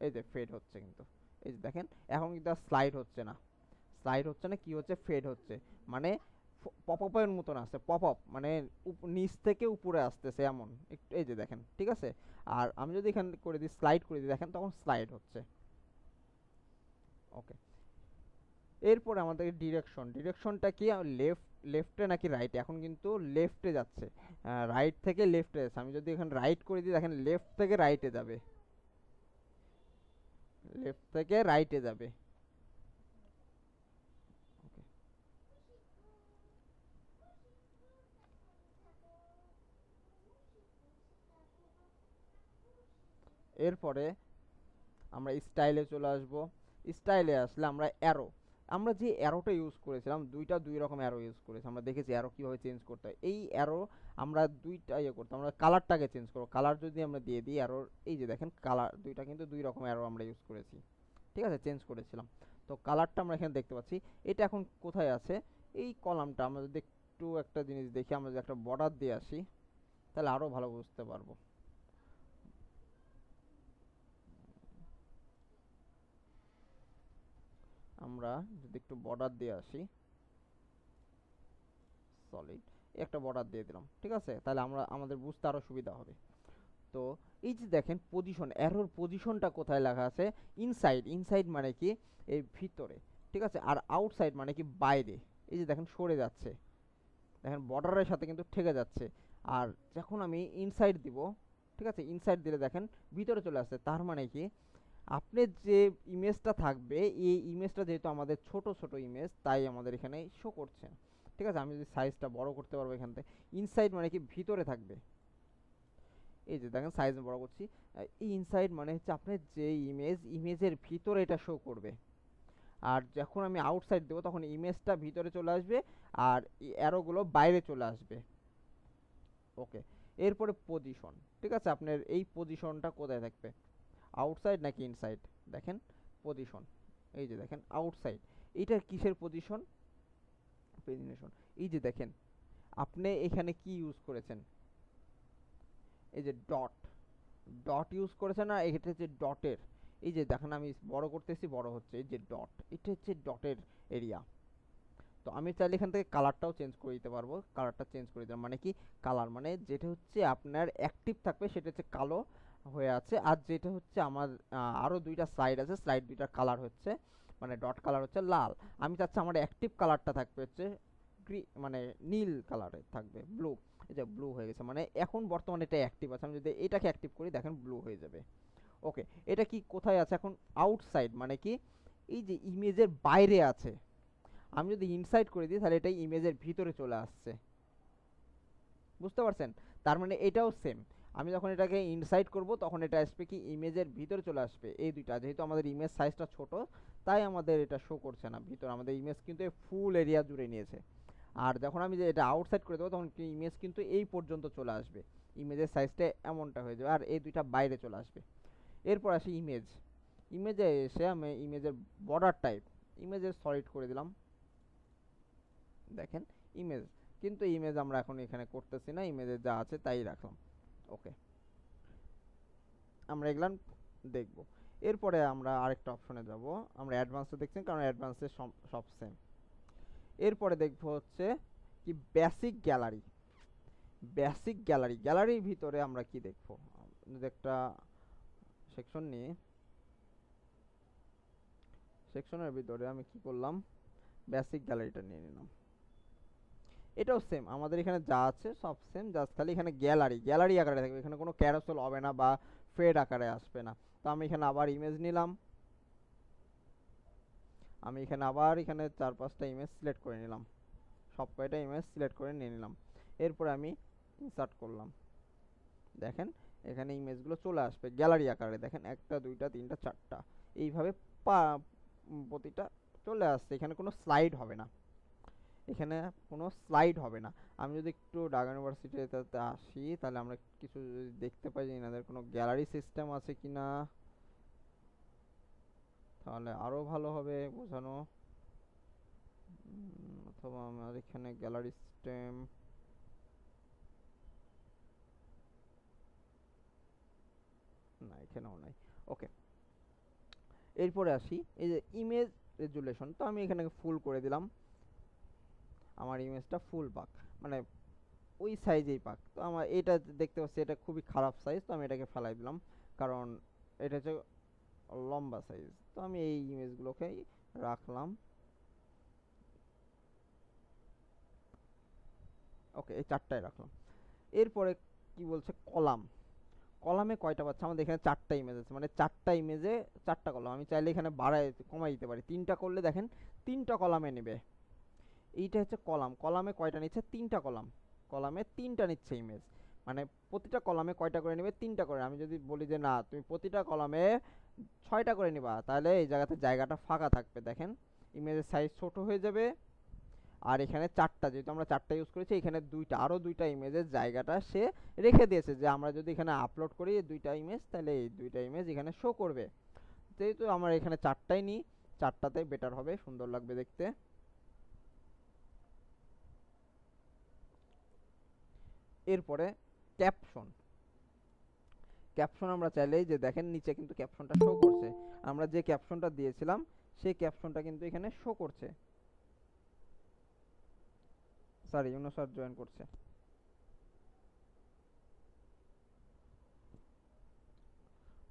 এই যে ফেড হচ্ছে কিন্তু, এই যে দেখেন এখন কিন্তু আর স্লাইড হচ্ছে না, কি হচ্ছে, ফেড হচ্ছে। মানে পপ আপের মতন আসছে, পপ আপ মানে নিচ থেকে উপরে আসতেছে এমন একটু, এই যে দেখেন, ঠিক আছে। আর আমি যদি এখানে করে দিই স্লাইড করে দিই, দেখেন তখন স্লাইড হচ্ছে। ওকে, এরপরে আমাদের ডিরেকশনটা কি, লেফটে নাকি রাইটে, এখন কিন্তু লেফটে যাচ্ছে, রাইট থেকে লেফটে যাচ্ছে। আমি যদি এখানে রাইট করে দিই দেখেন লেফট থেকে রাইটে যাবে, লেফট থেকে রাইটে যাবে। ওকে, এরপরে আমরা স্টাইলে চলে আসব। স্টাইলে আসলে আমরা আমরা যে অ্যারোটা ইউজ করেছিলাম দুই রকম অ্যারো ইউজ করেছি, আমরা দেখেছি অ্যারো কীভাবে চেঞ্জ করতে হয়। এই অ্যারো আমরা দুইটা করতাম, আমরা কালারটাকে চেঞ্জ করবো। কালার যদি আমরা দিয়ে দিই অ্যারোর, এই যে দেখেন কালার দুইটা কিন্তু দুই রকম অ্যারো আমরা ইউজ করেছি, ঠিক আছে, চেঞ্জ করেছিলাম। তো কালারটা আমরা এখানে দেখতে পাচ্ছি, এটা এখন কোথায় আছে, এই কলামটা। আমরা যদি একটু একটা জিনিস দেখি, আমরা যদি একটা বর্ডার দিয়ে আসি তাহলে আরও ভালো বুঝতে পারবো। আমরা যদি একটু বর্ডার দিয়ে আসি, সলিড একটা বর্ডার দিয়ে দিলাম, ঠিক আছে, তাহলে আমাদের বুঝতে আরও সুবিধা হবে। তো এই যে দেখেন পজিশন, অ্যারোর পজিশনটা কোথায় লেখা আছে, ইনসাইড মানে কি এই ভিতরে, ঠিক আছে, আর আউটসাইড মানে কি বাইরে। এই যে দেখেন সরে যাচ্ছে, দেখেন বর্ডারের সাথে কিন্তু ঠেকে যাচ্ছে। আর যখন আমি ইনসাইড দিব, ঠিক আছে, ইনসাইড দিলে দেখেন ভিতরে চলে আসছে। তার মানে কি আপনার যে ইমেজটা থাকবে, এই ইমেজটা যেহেতু আমাদের ছোট ছোট ইমেজ তাই আমাদের এখানে শো করছে, ঠিক আছে। আমি যদি সাইজটা বড় করতে পারবো এখান থেকে, ইনসাইড মানে কি ভিতরে থাকবে, এই যে দেখেন সাইজ বড় করছি। এই ইনসাইড মানে হচ্ছে আপনার যে ইমেজের ভিতরে এটা শো করবে। আর যখন আমি আউটসাইড দেবো তখন ইমেজটা ভিতরে চলে আসবে আর অ্যারোগুলো বাইরে চলে আসবে। ওকে, এরপরে পজিশন, ঠিক আছে, আপনার এই পজিশনটা কোথায় থাকবে, আউটসাইড নাকি ইনসাইড, দেখেন পজিশন, এই যে দেখেন আউটসাইড। এইটার কিসের পজিশন, প্রেজেন্টেশন। এই যে দেখেন আপনি এখানে কি ইউজ করেছেন, এই যে ডট ইউজ করেছেন, আর এটা হচ্ছে ডটের, এই যে দেখেন আমি বড় করতেছি বড় হচ্ছে, এই যে ডট, এটা হচ্ছে ডটের এরিয়া। তো আমি চাইলে এখান থেকে কালারটাও চেঞ্জ করে দিতে পারবো, কালারটা চেঞ্জ করে দিলাম, মানে কি কালার মানে যেটা হচ্ছে আপনার অ্যাক্টিভ থাকবে সেটা হচ্ছে কালো হয়ে আছে, আর যেটা হচ্ছে আমার আরও দুইটা স্লাইড আছে, স্লাইড দুইটার কালার হচ্ছে মানে ডট কালার হচ্ছে লাল। আমি চাচ্ছি আমার অ্যাক্টিভ কালারটা থাকবে হচ্ছে মানে নীল কালারের থাকবে, ব্লু। এই যে ব্লু হয়ে গেছে, মানে এখন বর্তমানে এটা অ্যাক্টিভ আছে। আমি যদি এটাকে অ্যাক্টিভ করি দেখেন ব্লু হয়ে যাবে। ওকে, এটা কি কোথায় আছে এখন? আউটসাইড, মানে কি এই যে ইমেজের বাইরে আছে। আমি যদি ইনসাইড করে দিই তাহলে এটা ইমেজের ভিতরে চলে আসছে, বুঝতে পারছেন? তার মানে এটাও সেম, আমি যখন এটাকে ইনসাইড করব তখন এটা আসবে কি ইমেজের ভিতরে চলে আসবে। এই দুইটা, যেহেতু আমাদের ইমেজ সাইজটা ছোট তাই আমাদের এটা শো করছে না ভিতর, আমাদের ইমেজ কিন্তু ফুল এরিয়া জুড়ে নিয়েছে। আর যখন আমি যে এটা আউটসাইড করে দেবো তখন ইমেজ কিন্তু এই পর্যন্ত চলে আসবে, ইমেজের সাইজটা এমনটা হয়ে যাবে, আর এই দুইটা বাইরে চলে আসবে। এরপর আসি ইমেজ। ইমেজে এসে আমি ইমেজের বর্ডার টাইপ ইমেজের সলিড করে দিলাম, দেখেন ইমেজ। কিন্তু ইমেজ আমরা এখন এখানে করতেছি না, ইমেজে যা আছে তাই রাখলাম। ওকে, আমরা এগুলান দেখব। এরপরে আমরা আরেকটা অপশনে যাব, আমরা অ্যাডভান্সে দেখছি কারণ অ্যাডভান্সে সব সেম। এরপরে দেখব হচ্ছে কি বেসিক গ্যালারি। বেসিক গ্যালারি, গ্যালারির ভিতরে আমরা কি দেখব, যদি একটা সেকশন নিয়ে, সেকশনের ভিতরে আমি কি করলাম, বেসিক গ্যালারিটা নিয়ে নিলাম। এটাও সেম, আমাদের এখানে যা আছে সব সেম, জাস্ট খালি এখানে গ্যালারি গ্যালারি আকারে থাকবে, এখানে কোনো ক্যারোসেল হবে না বা ফেড আকারে আসবে না। তো আমি এখানে আবার ইমেজ নিলাম, আমি এখানে আবার এখানে 4-5টা ইমেজ সিলেক্ট করে নিলাম, সব কয়টা ইমেজ সিলেক্ট করে নিয়ে নিলাম। এরপরে আমি ইনসার্ট করলাম, দেখেন এখানে ইমেজগুলো চলে আসবে গ্যালারি আকারে, দেখেন 1টা 2টা 3টা 4টা এইভাবে প্রতিটা চলে আসছে। এখানে কোনো স্লাইড হবে না, এখানে কোনো স্লাইড হবে না। আমি যদি একটু ঢাকা ইউনিভার্সিটিতে আসি তাহলে আমরা কিছু যদি দেখতে পাই যে এনাদের কোনো গ্যালারি সিস্টেম আছে কিনা, তাহলে আরো ভালো হবে বোঝানো। অথবা আমার এখানে গ্যালারি সিস্টেম না, এখানেও নাই। ওকে, এরপরে আসি এই যে ইমেজ রেজুলেশন, তো আমি এখানে ফুল করে দিলাম, আমার ইমেজটা ফুল পাক, মানে ওই সাইজেই পাক। তো আমার এটা দেখতে পাচ্ছি এটা খুবই খারাপ সাইজ, তো আমি এটাকে ফেলাই দিলাম, কারণ এটা হচ্ছে লম্বা সাইজ। তো আমি এই ইমেজগুলোকে রাখলাম। ওকে, এই 4টায় রাখলাম। এরপরে কি বলছে কলাম, কলামে কয়টা পাচ্ছে, আমাদের এখানে 4টা ইমেজ আছে, মানে 4টা ইমেজে 4টা কলাম। আমি চাইলে এখানে বাড়াই কমাই দিতে পারি, 3টা করলে দেখেন 3টা কলামে নেবে। এইটা হচ্ছে কলাম, কলামে কয়টা নিচ্ছে, 3টা কলাম, কলামে 3টা নিচ্ছে ইমেজ, মানে প্রতিটা কলামে কয়টা করে নেবে, 3টা করে। আমি যদি বলি যে না তুমি প্রতিটা কলামে 6টা করে নিবা, তাহলে এই জায়গাতে জায়গাটা ফাঁকা থাকবে, দেখেন ইমেজের সাইজ ছোট হয়ে যাবে। আর এখানে 4টা, যেহেতু আমরা 4টা ইউজ করেছি, এখানে 2টা আরো 2টা ইমেজের জায়গাটা সে রেখে দিয়েছে, যে আমরা যদি এখানে আপলোড করি 2টা ইমেজ তাহলে এই 2টা ইমেজ এখানে শো করবে। যেহেতু আমরা এখানে 4টাই নিই, 4টাতেই বেটার হবে, সুন্দর লাগবে দেখতে। এরপরে ক্যাপশন, ক্যাপশন আমরা চাইলেই যে দেখেন নিচে কিন্তু ক্যাপশনটা শো করছে, আমরা যে ক্যাপশনটা দিয়েছিলাম সেই ক্যাপশনটা কিন্তু এখানে শো করছে। সরি, ইউনোসার জয়েন করছে।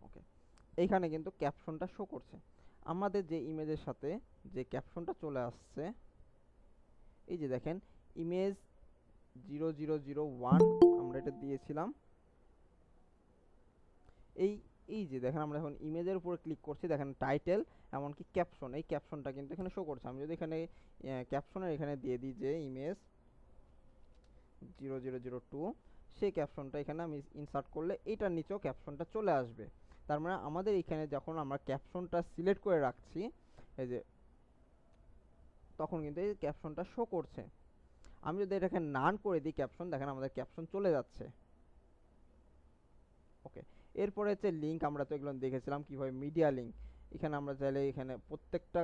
ওকে, এইখানে কিন্তু ক্যাপশনটা শো করছে। আমাদের যে ইমেজের সাথে যে ক্যাপশনটা চলে আসছে, এই যে দেখেন ইমেজ 0001 আমরা এটা দিয়েছিলাম। এই এই যে দেখেন আমরা এখন ইমেজের উপরে ক্লিক করছি, দেখেন টাইটেল এমনকি ক্যাপশন, এই ক্যাপশনটা কিন্তু এখানে শো করছে। আমি যদি এখানে ক্যাপশনের এখানে দিয়ে দিই যে ইমেজ 0002, সেই ক্যাপশনটা এখানে আমি ইনসার্ট করলে এটার নিচেও ক্যাপশনটা চলে আসবে। তার মানে আমাদের এখানে যখন আমরা ক্যাপশনটা সিলেক্ট করে রাখছি, এই যে তখন কিন্তু এই ক্যাপশনটা শো করছে। আমি যদি এটাকে নান করে দিই ক্যাপশন, দেখেন আমাদের ক্যাপশন চলে যাচ্ছে। ওকে, এরপরে হচ্ছে লিঙ্ক, আমরা তো এগুলো দেখেছিলাম কিভাবে মিডিয়া লিঙ্ক। এখানে আমরা চাইলে এখানে প্রত্যেকটা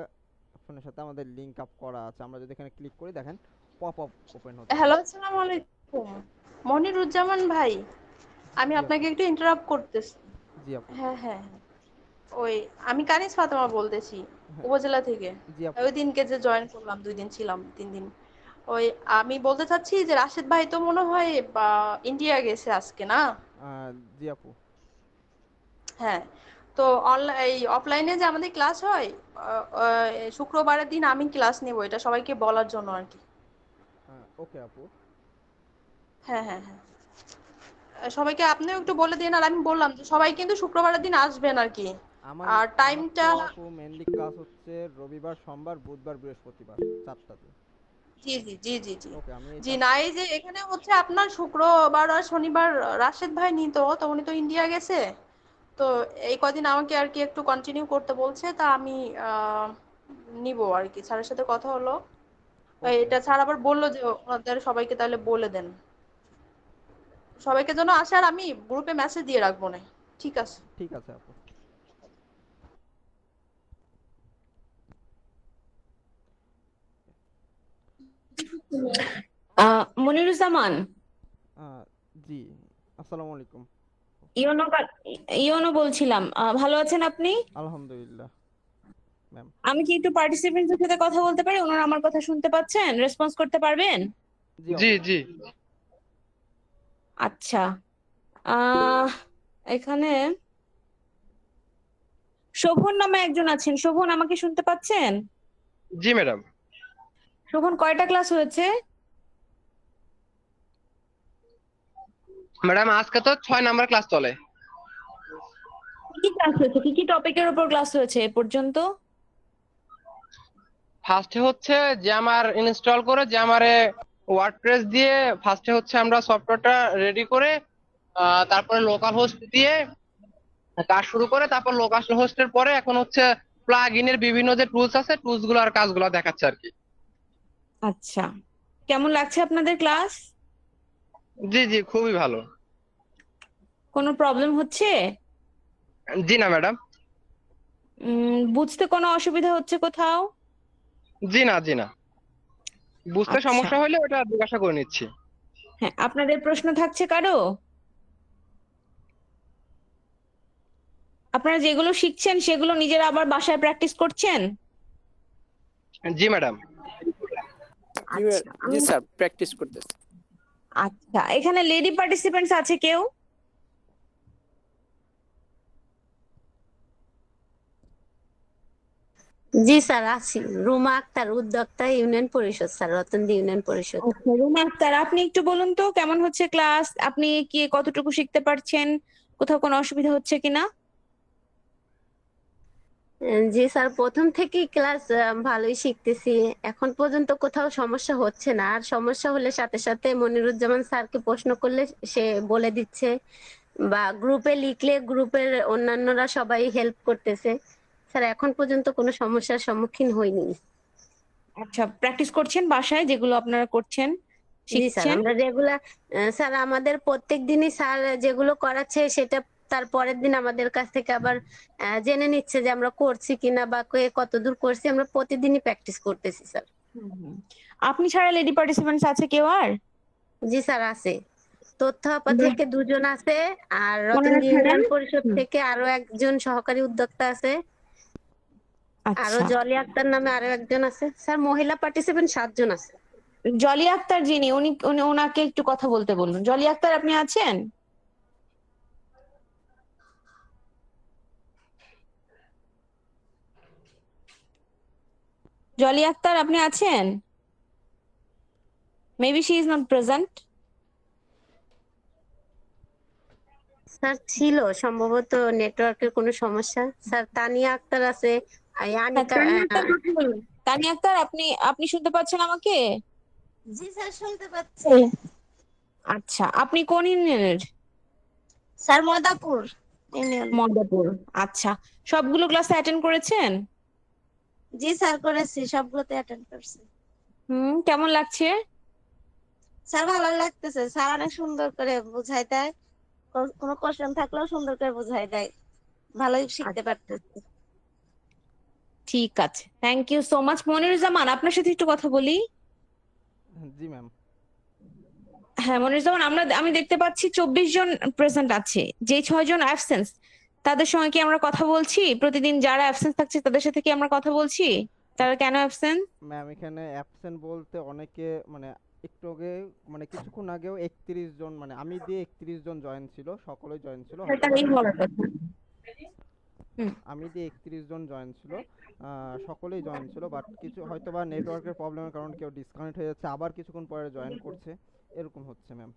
অপশনের সাথে আমাদের লিঙ্ক আপ করা আছে, আমরা যদি এখানে ক্লিক করি দেখেন পপ আপ ওপেন হচ্ছে। হ্যালো, আসসালামু আলাইকুম মনিরুজ্জামান ভাই, আমি জি আপু, আপনাকে একটু ইন্টারাপ্ট করতেছি। জি আপু, হ্যাঁ হ্যাঁ হ্যাঁ। ওই আমি কানিজ ফাতেমা বলতেছি হ্যাঁ, উপজেলা থেকে। জি আপু, ওই দিনকে যে জয়েন করলাম, 2 দিন ছিলাম, 3 দিন। ওই আমি বলতে চাচ্ছি যে রাশেদ ভাই তো মনে হয় বা ইন্ডিয়া গেছে আজকে, না? জি আপু। হ্যাঁ। তো অনলাইন অফলাইনে যে আমাদের ক্লাস হয়, শুক্রবারের দিন আমি ক্লাস নেব, এটা সবাইকে বলার জন্য আর কি। ওকে আপু। হ্যাঁ হ্যাঁ হ্যাঁ, সবাইকে আপনিও একটু বলে দিন। আর আমি বললাম যে সবাই কিন্তু শুক্রবারের দিন আসবেন আর কি। আমার আর আমার টাইমটা, তো আপু মেনলি ক্লাস হচ্ছে রবিবার, সোমবার, বুধবার, বৃহস্পতিবার 4টাতে। জি জি জি জি জি ওকে, আমি এই জি, 4। না এই যে এখানে হচ্ছে আপনার শুক্রবার আর শনিবার রাশেদ ভাই নিত, তো উনি তো ইন্ডিয়া গেছে। তো এই কদিন আমাকে আর কি একটু কন্টিনিউ করতে বলছে, তা আমি আহ নিব আর কি। স্যারের সাথে কথা হলো, ওকে এটা আপু। স্যার আবার বললো যে ওনাদের সবাইকে তাহলে বলে দেন, সবাইকে যেন আসে। আর আমি গ্রুপে মেসেজ দিয়ে রাখবো না। ঠিক আছে। ঠিক আছে আপু। মনিরুজ্জামান, আহ, জি, আসসালামু আলাইকুম। ইয়োনো ইয়োনো বলছিলাম। ভালো আছেন আপনি? আলহামদুলিল্লাহ ম্যাম। আমি কি একটু পার্টিসিপেন্টদের সাথে কথা বলতে পারি? ওনারা আমার কথা শুনতে পাচ্ছেন? রেসপন্স করতে পারবেন? জি জি অবশ্যই। জি। আচ্ছা। আহ এখানে শোভন নামে একজন আছেন। শোভন, আমাকে শুনতে পাচ্ছেন? জি ম্যাডাম। শোভন, কয়টা ক্লাস হয়েছে? ম্যাডাম আজকে তো 6 নাম্বার ক্লাস চলে। কি কি ক্লাস হয়েছে? কি কি টপিকের উপর ক্লাস হয়েছে এ পর্যন্ত? ফার্স্টে হচ্ছে যে আমার ইনস্টল করে যে আমারে ওয়ার্ডপ্রেস দিয়ে ফার্স্টে হচ্ছে আমরা সফটওয়্যারটা রেডি করে তারপরে লোকাল হোস্ট দিয়ে কাজ শুরু করে, তারপর লোকাল হোস্টের পরে এখন হচ্ছে প্লাগ ইনের বিভিন্ন যে টুলস আছে টুলস গুলো আর কাজগুলো দেখাচ্ছে আর কি। আচ্ছা, কেমন লাগছে আপনাদের ক্লাস? জি জি, খুবই ভালো। কোনো প্রবলেম হচ্ছে? জি না ম্যাডাম। বুঝতে কোনো অসুবিধা হচ্ছে কোথাও? জি না জি না, বুঝতে আচ্ছা, সমস্যা হলে ওটা জিজ্ঞাসা করে নিচ্ছি। হ্যাঁ, আপনাদের প্রশ্ন থাকছে কারো? আপনারা যেগুলো শিখছেন সেগুলো নিজেরা আবার বাসায় প্র্যাকটিস করছেন? জি ম্যাডাম। আচ্ছা, জি স্যার, প্র্যাকটিস করতেছি। আচ্ছা, এখানে লেডি পার্টিসিপেন্টস আছে কেউ? জি স্যার, আছি। রুমা আক্তার, উদ্যোক্তা, ইউনিয়ন পরিষদ স্যার, রতনদি ইউনিয়ন পরিষদ। আচ্ছা, রুমা আক্তার, আপনি একটু বলুন তো কেমন হচ্ছে ক্লাস? আপনি কি কতটুকু শিখতে পারছেন? কোথাও কোনো অসুবিধা হচ্ছে কিনা? জি স্যার, প্রথম থেকেই ক্লাস ভালোই শিখতেছি। এখন পর্যন্ত কোথাও সমস্যা হচ্ছে না। আর সমস্যা হলে সাথে সাথে মনিরুজ্জামান স্যারকে প্রশ্ন করলে সে বলে দিচ্ছে, বা গ্রুপে লিখলে গ্রুপের অন্যান্যরা সবাই হেল্প করতেছে। স্যার, এখন পর্যন্ত কোনো সমস্যার সম্মুখীন হইনি। আচ্ছা, প্র্যাকটিস করছেন বাসায় যেগুলো আপনারা করছেন, জি স্যার, শিখছেন? আমরা রেগুলার, স্যার আমাদের প্রত্যেক দিনই স্যার যেগুলো করাচ্ছে সেটা তার পরের দিন আমাদের কাছ থেকে আবার জেনে নিচ্ছে যে আমরা করছি কিনা বা কে কতদূর করছি। আমরা প্রতিদিনই প্র্যাকটিস করতেছি স্যার। হুম। আপনি ছাড়া লেডি পার্টিসিপেন্টস আছে কেউ আর? জি স্যার, আছে। তথ্য আপা বাহ, থেকে 2 জন আছে, আর ওনারা রতনজি ছাড়া? ইউনিয়ন পরিষদ হুম, থেকে আরো একজন সহকারী উদ্যোক্তা আছে। আরো আচ্ছা। জলি আক্তার নামে আরো একজন আছে স্যার। মহিলা পার্টিসিপেন্ট 7 জন আছে। জলি আক্তার যিনি, উনি ওনাকে একটু কথা বলতে বলুন। জলি আক্তার, আপনি আছেন? জলি আক্তার, আপনি আছেন? Maybe she is not present. Sir ছিল, সম্ভবত নেটওয়ার্কের কোনো সমস্যা। স্যার তানিয়া আক্তার আছে, হ্যাঁ, আনিকা। তানিয়া আক্তার কথা বলুন। তানিয়া আক্তার, আপনি আপনি শুনতে পাচ্ছেন আমাকে? জি স্যার, শুনতে পাচ্ছি। আচ্ছা, আপনি কোন ইউনিয়নের? Sir Madapur union. মন্দাপুর। আচ্ছা, সবগুলো ক্লাসে অ্যাটেন্ড করেছেন? জি স্যার, করেছি, সবগুলোতে অ্যাটেন্ড করছি। কেমন লাগছে? স্যার ভালো লাগতেছে। স্যার অনেক সুন্দর করে বুঝাই দেয়, কোনো কোশ্চেন থাকলেও সুন্দর করে বুঝাই দেয়। ভালোই শিখতে পারতেছি। ঠিক আছে, thank you so much. Moniruzzaman, আপনার সাথে একটু কথা বলি। জি ম্যাম। হ্যাঁ মনিরুজ্জামান, আমি দেখতে পাচ্ছি 24 জন প্রেজেন্ট আছে। যে 6 জন অ্যাবসেন্স, তাদের সঙ্গে কি আমরা কথা বলছি? প্রতিদিন যারা অ্যাবসেন্স থাকছে তাদের সাথে কি আমরা কথা বলছি? তারা কেন অ্যাবসেন্ট? ম্যাম এখানে অ্যাবসেন্ট বলতে অনেকে মানে একটু আগে মানে কিছুক্ষণ আগেও 31 জন, মানে আমি দিয়ে 31 জন জয়েন ছিল, সকলেই জয়েন ছিল, হয়তো তাই হওয়ার কথা। হুম। আমি যে 31 জন জয়েন ছিল, সকলেই জয়েন ছিল, বাট কিছু হয়তো বা নেটওয়ার্কের প্রবলেমের কারণে কেউ ডিসকানেক্ট হয়ে যাচ্ছে, আবার কিছুক্ষণ পরে জয়েন করছে, এরকম হচ্ছে ম্যাম।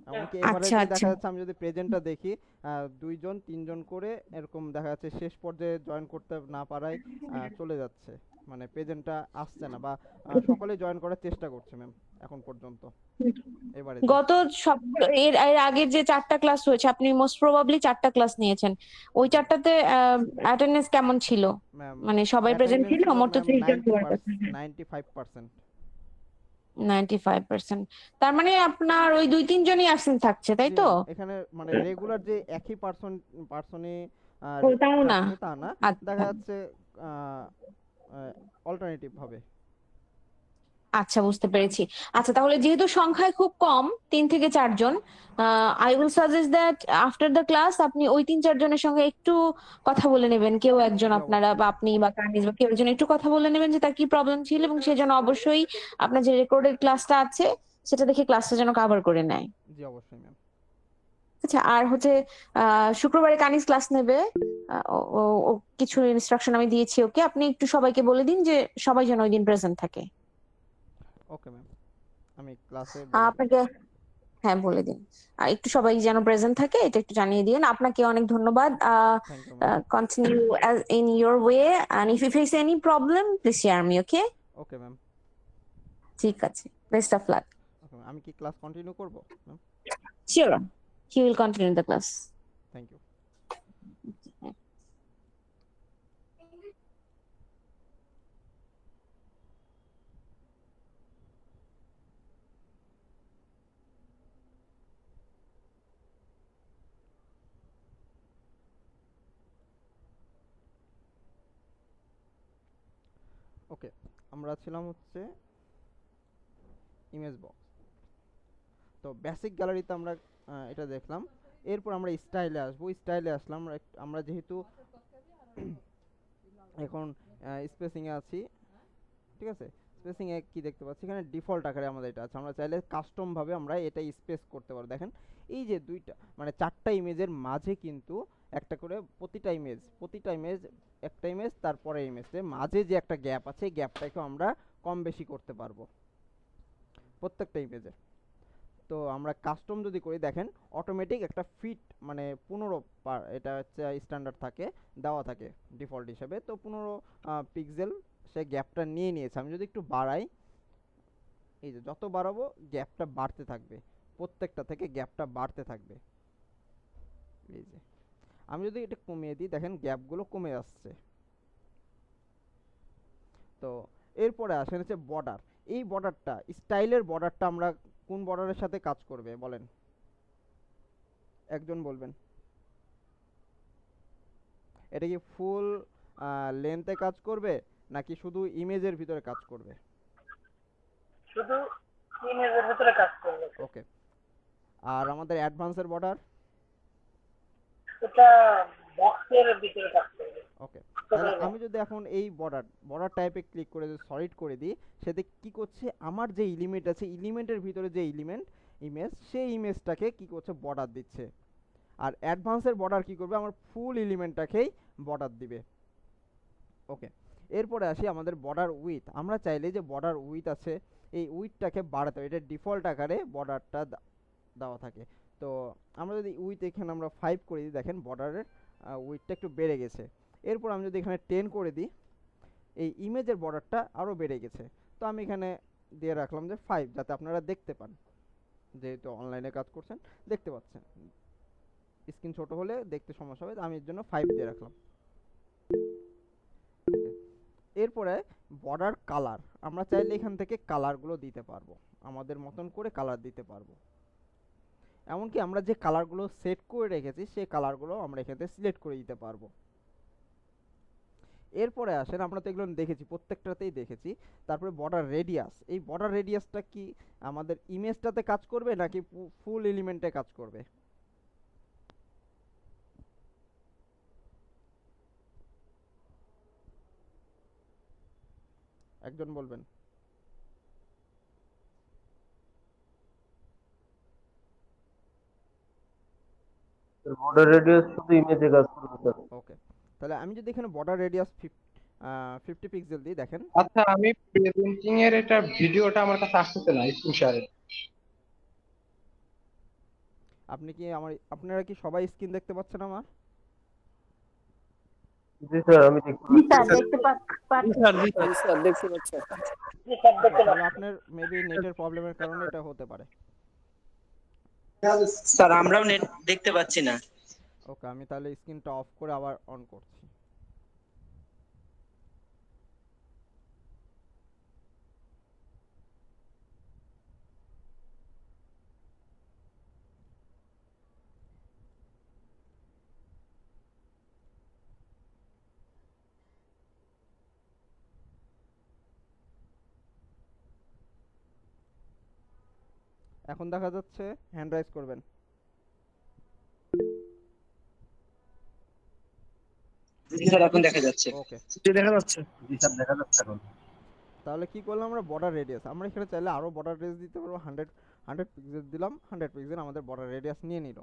এমনকি আচ্ছা এভারেজে আচ্ছা দেখা যাচ্ছে আমি যদি প্রেজেন্টটা দেখি 2 জন 3 জন করে এরকম দেখা যাচ্ছে, শেষ পর্যায়ে জয়েন করতে না পারায় চলে যাচ্ছে, মানে প্রেজেন্টটা আসছে না, বা সকলেই জয়েন করার চেষ্টা করছে ম্যাম এখন পর্যন্ত এভারেজে। গত সব এর এর আগের যে 4টা ক্লাস হয়েছে, আপনি মোস্ট প্রবাবলি 4টা ক্লাস নিয়েছেন, ওই 4টাতে অ্যাটেন্ডেন্স কেমন ছিল? ম্যাম মানে সবাই প্রেজেন্ট অ্যাটেন্ডেন্স ছিল? ছিল মোট তো ম্যাম 30 জন হওয়ার কথা। 95%। 95%। তার মানে আপনার ওই 2-3 জনই অ্যাবসেন্ট থাকছে, তাই জি তো? ম্যাম, এখানে মানে রেগুলার যে একই পার্সনই ও তাও না। থাকছে তা না, আচ্ছা দেখা যাচ্ছে অল্টারনেটিভ ভাবে। আচ্ছা, বুঝতে পেরেছি। আচ্ছা, তাহলে যেহেতু সংখ্যায় খুব কম, 3 থেকে 4 জন, I will suggest that after the class আপনি ওই 3-4 জনের সঙ্গে একটু কথা বলে নেবেন, কেউ একজন, জি আপনারা অবশ্যই বা ম্যাম। আপনি বা কানিজ বা কেউ একজন একটু কথা বলে নেবেন যে তার কি প্রবলেম ছিল, এবং সে যেন অবশ্যই আপনার যে রেকর্ডেড ক্লাসটা আছে সেটা দেখে ক্লাসটা যেন কভার করে নেয়। জি অবশ্যই ম্যাম। আচ্ছা, আর হচ্ছে শুক্রবারে কানিজ ক্লাস নেবে। ও ও- ও কিছু ইনস্ট্রাকশন আমি দিয়েছি ওকে, আপনি একটু সবাইকে বলে দিন যে সবাই যেন ওই দিন প্রেজেন্ট থাকে। ওকে ম্যাম, আমি ক্লাসে বলে দেব। আপনাকে, হ্যাঁ বলে দিন। আর একটু সবাই যেন প্রেজেন্ট থাকে এটা একটু জানিয়ে দিন। আপনাকে অনেক ধন্যবাদ। Thank you ma'am. Continue as in your way, and if you face any problem please share me, okay? Okay ma'am. ঠিক আছে, বেস্ট অফ লাক। ওকে, আমি কি ক্লাস কন্টিনিউ করব ma'am? Sure, he will continue the class. Thank you. Okay, আমরা ছিলাম হচ্ছে image box. তো basic গ্যালারিতে আমরা এটা দেখলাম। এরপর আমরা স্টাইলে আসবো। স্টাইলে আসলাম, আমরা যেহেতু এখন স্পেসিংয়ে আছি, ঠিক আছে? স্পেসিংয়ে কি দেখতে পাচ্ছি, এখানে ডিফল্ট আকারে আমাদের এটা আছে। আমরা চাইলে কাস্টম ভাবে আমরা এটা স্পেস করতে পারবো। দেখেন এই যে মানে 4টা ইমেজের মাঝে কিন্তু একটা করে, প্রতিটা ইমেজ একটা ইমেজ, তারপরে ইমেজের মাঝে যে একটা গ্যাপ আছে, গ্যাপটাকে আমরা কম বেশি করতে পারবো প্রত্যেকটা ইমেজে। তো আমরা কাস্টম যদি করি, দেখেন অটোমেটিক একটা ফিট, মানে 15 এটা হচ্ছে স্ট্যান্ডার্ড থাকে, দেওয়া থাকে ডিফল্ট হিসেবে। তো 15 পিক্সেল সে গ্যাপটা নিয়ে নিয়েছে। আমি যদি একটু বাড়াই, এই যে যত বাড়াবো গ্যাপটা বাড়তে থাকবে, প্রত্যেকটা থেকে গ্যাপটা বাড়তে থাকবে। এই যে আমি যদি এটা কমিয়ে দিই, দেখেন গ্যাপগুলো কমে যাচ্ছে। তো এরপরে আসেন হচ্ছে বর্ডার। এই বর্ডারটা, স্টাইলের বর্ডারটা আমরা কোন বর্ডারের সাথে কাজ করবে বলেন, একজন বলবেন। এটা কি ফুল লেন্থে কাজ করবে, নাকি শুধু ইমেজের ভিতরে কাজ করবে? শুধু ইমেজের ভিতরে কাজ করবে। ওকে, আর আমাদের অ্যাডভান্সের বর্ডার? এটা বক্সের ভিতরে কাজ করবে। ওকে, তাহলে আমি যদি এখন এই বর্ডার টাইপে ক্লিক করে যদি সলিড করে দিই, সেটা কি করছে, আমার যে এলিমেন্ট আছে, এলিমেন্টের ভিতরে যে ইমেজ, সেই ইমেজটাকে কি করছে, বর্ডার দিচ্ছে। আর অ্যাডভান্সের বর্ডার কি করবে, আমার ফুল এলিমেন্টটাকেই বর্ডার দিবে। ওকে, এরপরে আসি আমাদের বর্ডার উইথ। আমরা চাইলে যে বর্ডার উইথ আছে, এই উইথটাকে বাড়াতে হবে। এটা ডিফল্ট আকারে বর্ডারটা দেওয়া থাকে। তো আমরা যদি উইথ এখানে আমরা 5 করে দিই, দেখেন বর্ডারের উইথটা একটু বেড়ে গেছে। এরপর আমি যদি এখানে 10 করে দিই, এই ইমেজের বর্ডারটা আরও বেড়ে গেছে। তো আমি এখানে দিয়ে রাখলাম যে 5, যাতে আপনারা দেখতে পান, যেহেতু অনলাইনে কাজ করছেন দেখতে পাচ্ছেন। স্ক্রিন ছোট হলে দেখতে সমস্যা হবে, আমি এর জন্য 5 দিয়ে রাখলাম। এরপরে বর্ডার কালার, আমরা চাইলে এখান থেকে কালারগুলো দিতে পারবো, আমাদের মতন করে কালার দিতে পারবো। এমনকি আমরা যে কালারগুলো সেট করে রেখেছি সেই কালারগুলো আমরা এখান থেকে সিলেক্ট করে দিতে পারবো। এরপরে আসেন, আমরা তো এগুলো দেখেছি, প্রত্যেকটাতেই দেখেছি। তারপরে বর্ডার রেডিয়াস। এই বর্ডার রেডিয়াসটা কি আমাদের ইমেজটাতে কাজ করবে, নাকি ফুল এলিমেন্টে কাজ করবে? একজন বলবেন। বর্ডার রেডিয়াস শুধু ইমেজে কাজ করবে স্যার। ওকে, তাহলে আমি যদি এখানে বর্ডার রেডিয়াস 50 পিক্সেল দিই, দেখেন আচ্ছা, আমি প্রেজেন্টিং এর এটা ভিডিওটা আমার কাছে আসতেছে না স্ক্রিন শেয়ারে। আপনি কি আপনারা কি সবাই স্ক্রিন দেখতে পাচ্ছেন আমার? জি স্যার, আমি দেখতে জি পাচ্ছি। স্যার, দেখতে পাচ্ছি। স্যার দেখতে পাচ্ছি। তাহলে আপনার মেবি নেটের প্রবলেমের কারণে এটা হতে পারে। স্যার আমরাও নেট দেখতে পাচ্ছি না। ওকে, আমি তাহলে স্ক্রিনটা অফ করে আবার অন করছি। এখন দেখা যাচ্ছে, হ্যান্ড রাইজ করবেন। জি স্যার, এখন দেখা যাচ্ছে। ওকে, দেখা যাচ্ছে? জি স্যার, দেখা যাচ্ছে এখন। তাহলে কি করলাম আমরা, বর্ডার রেডিয়াস আমরা এখানে চাইলে আরো বর্ডার রেডিয়াস দিতে পারবো। 100 পিক্সেল দিলাম, 100 পিক্সেল আমাদের বর্ডার রেডিয়াস নিয়ে নিল।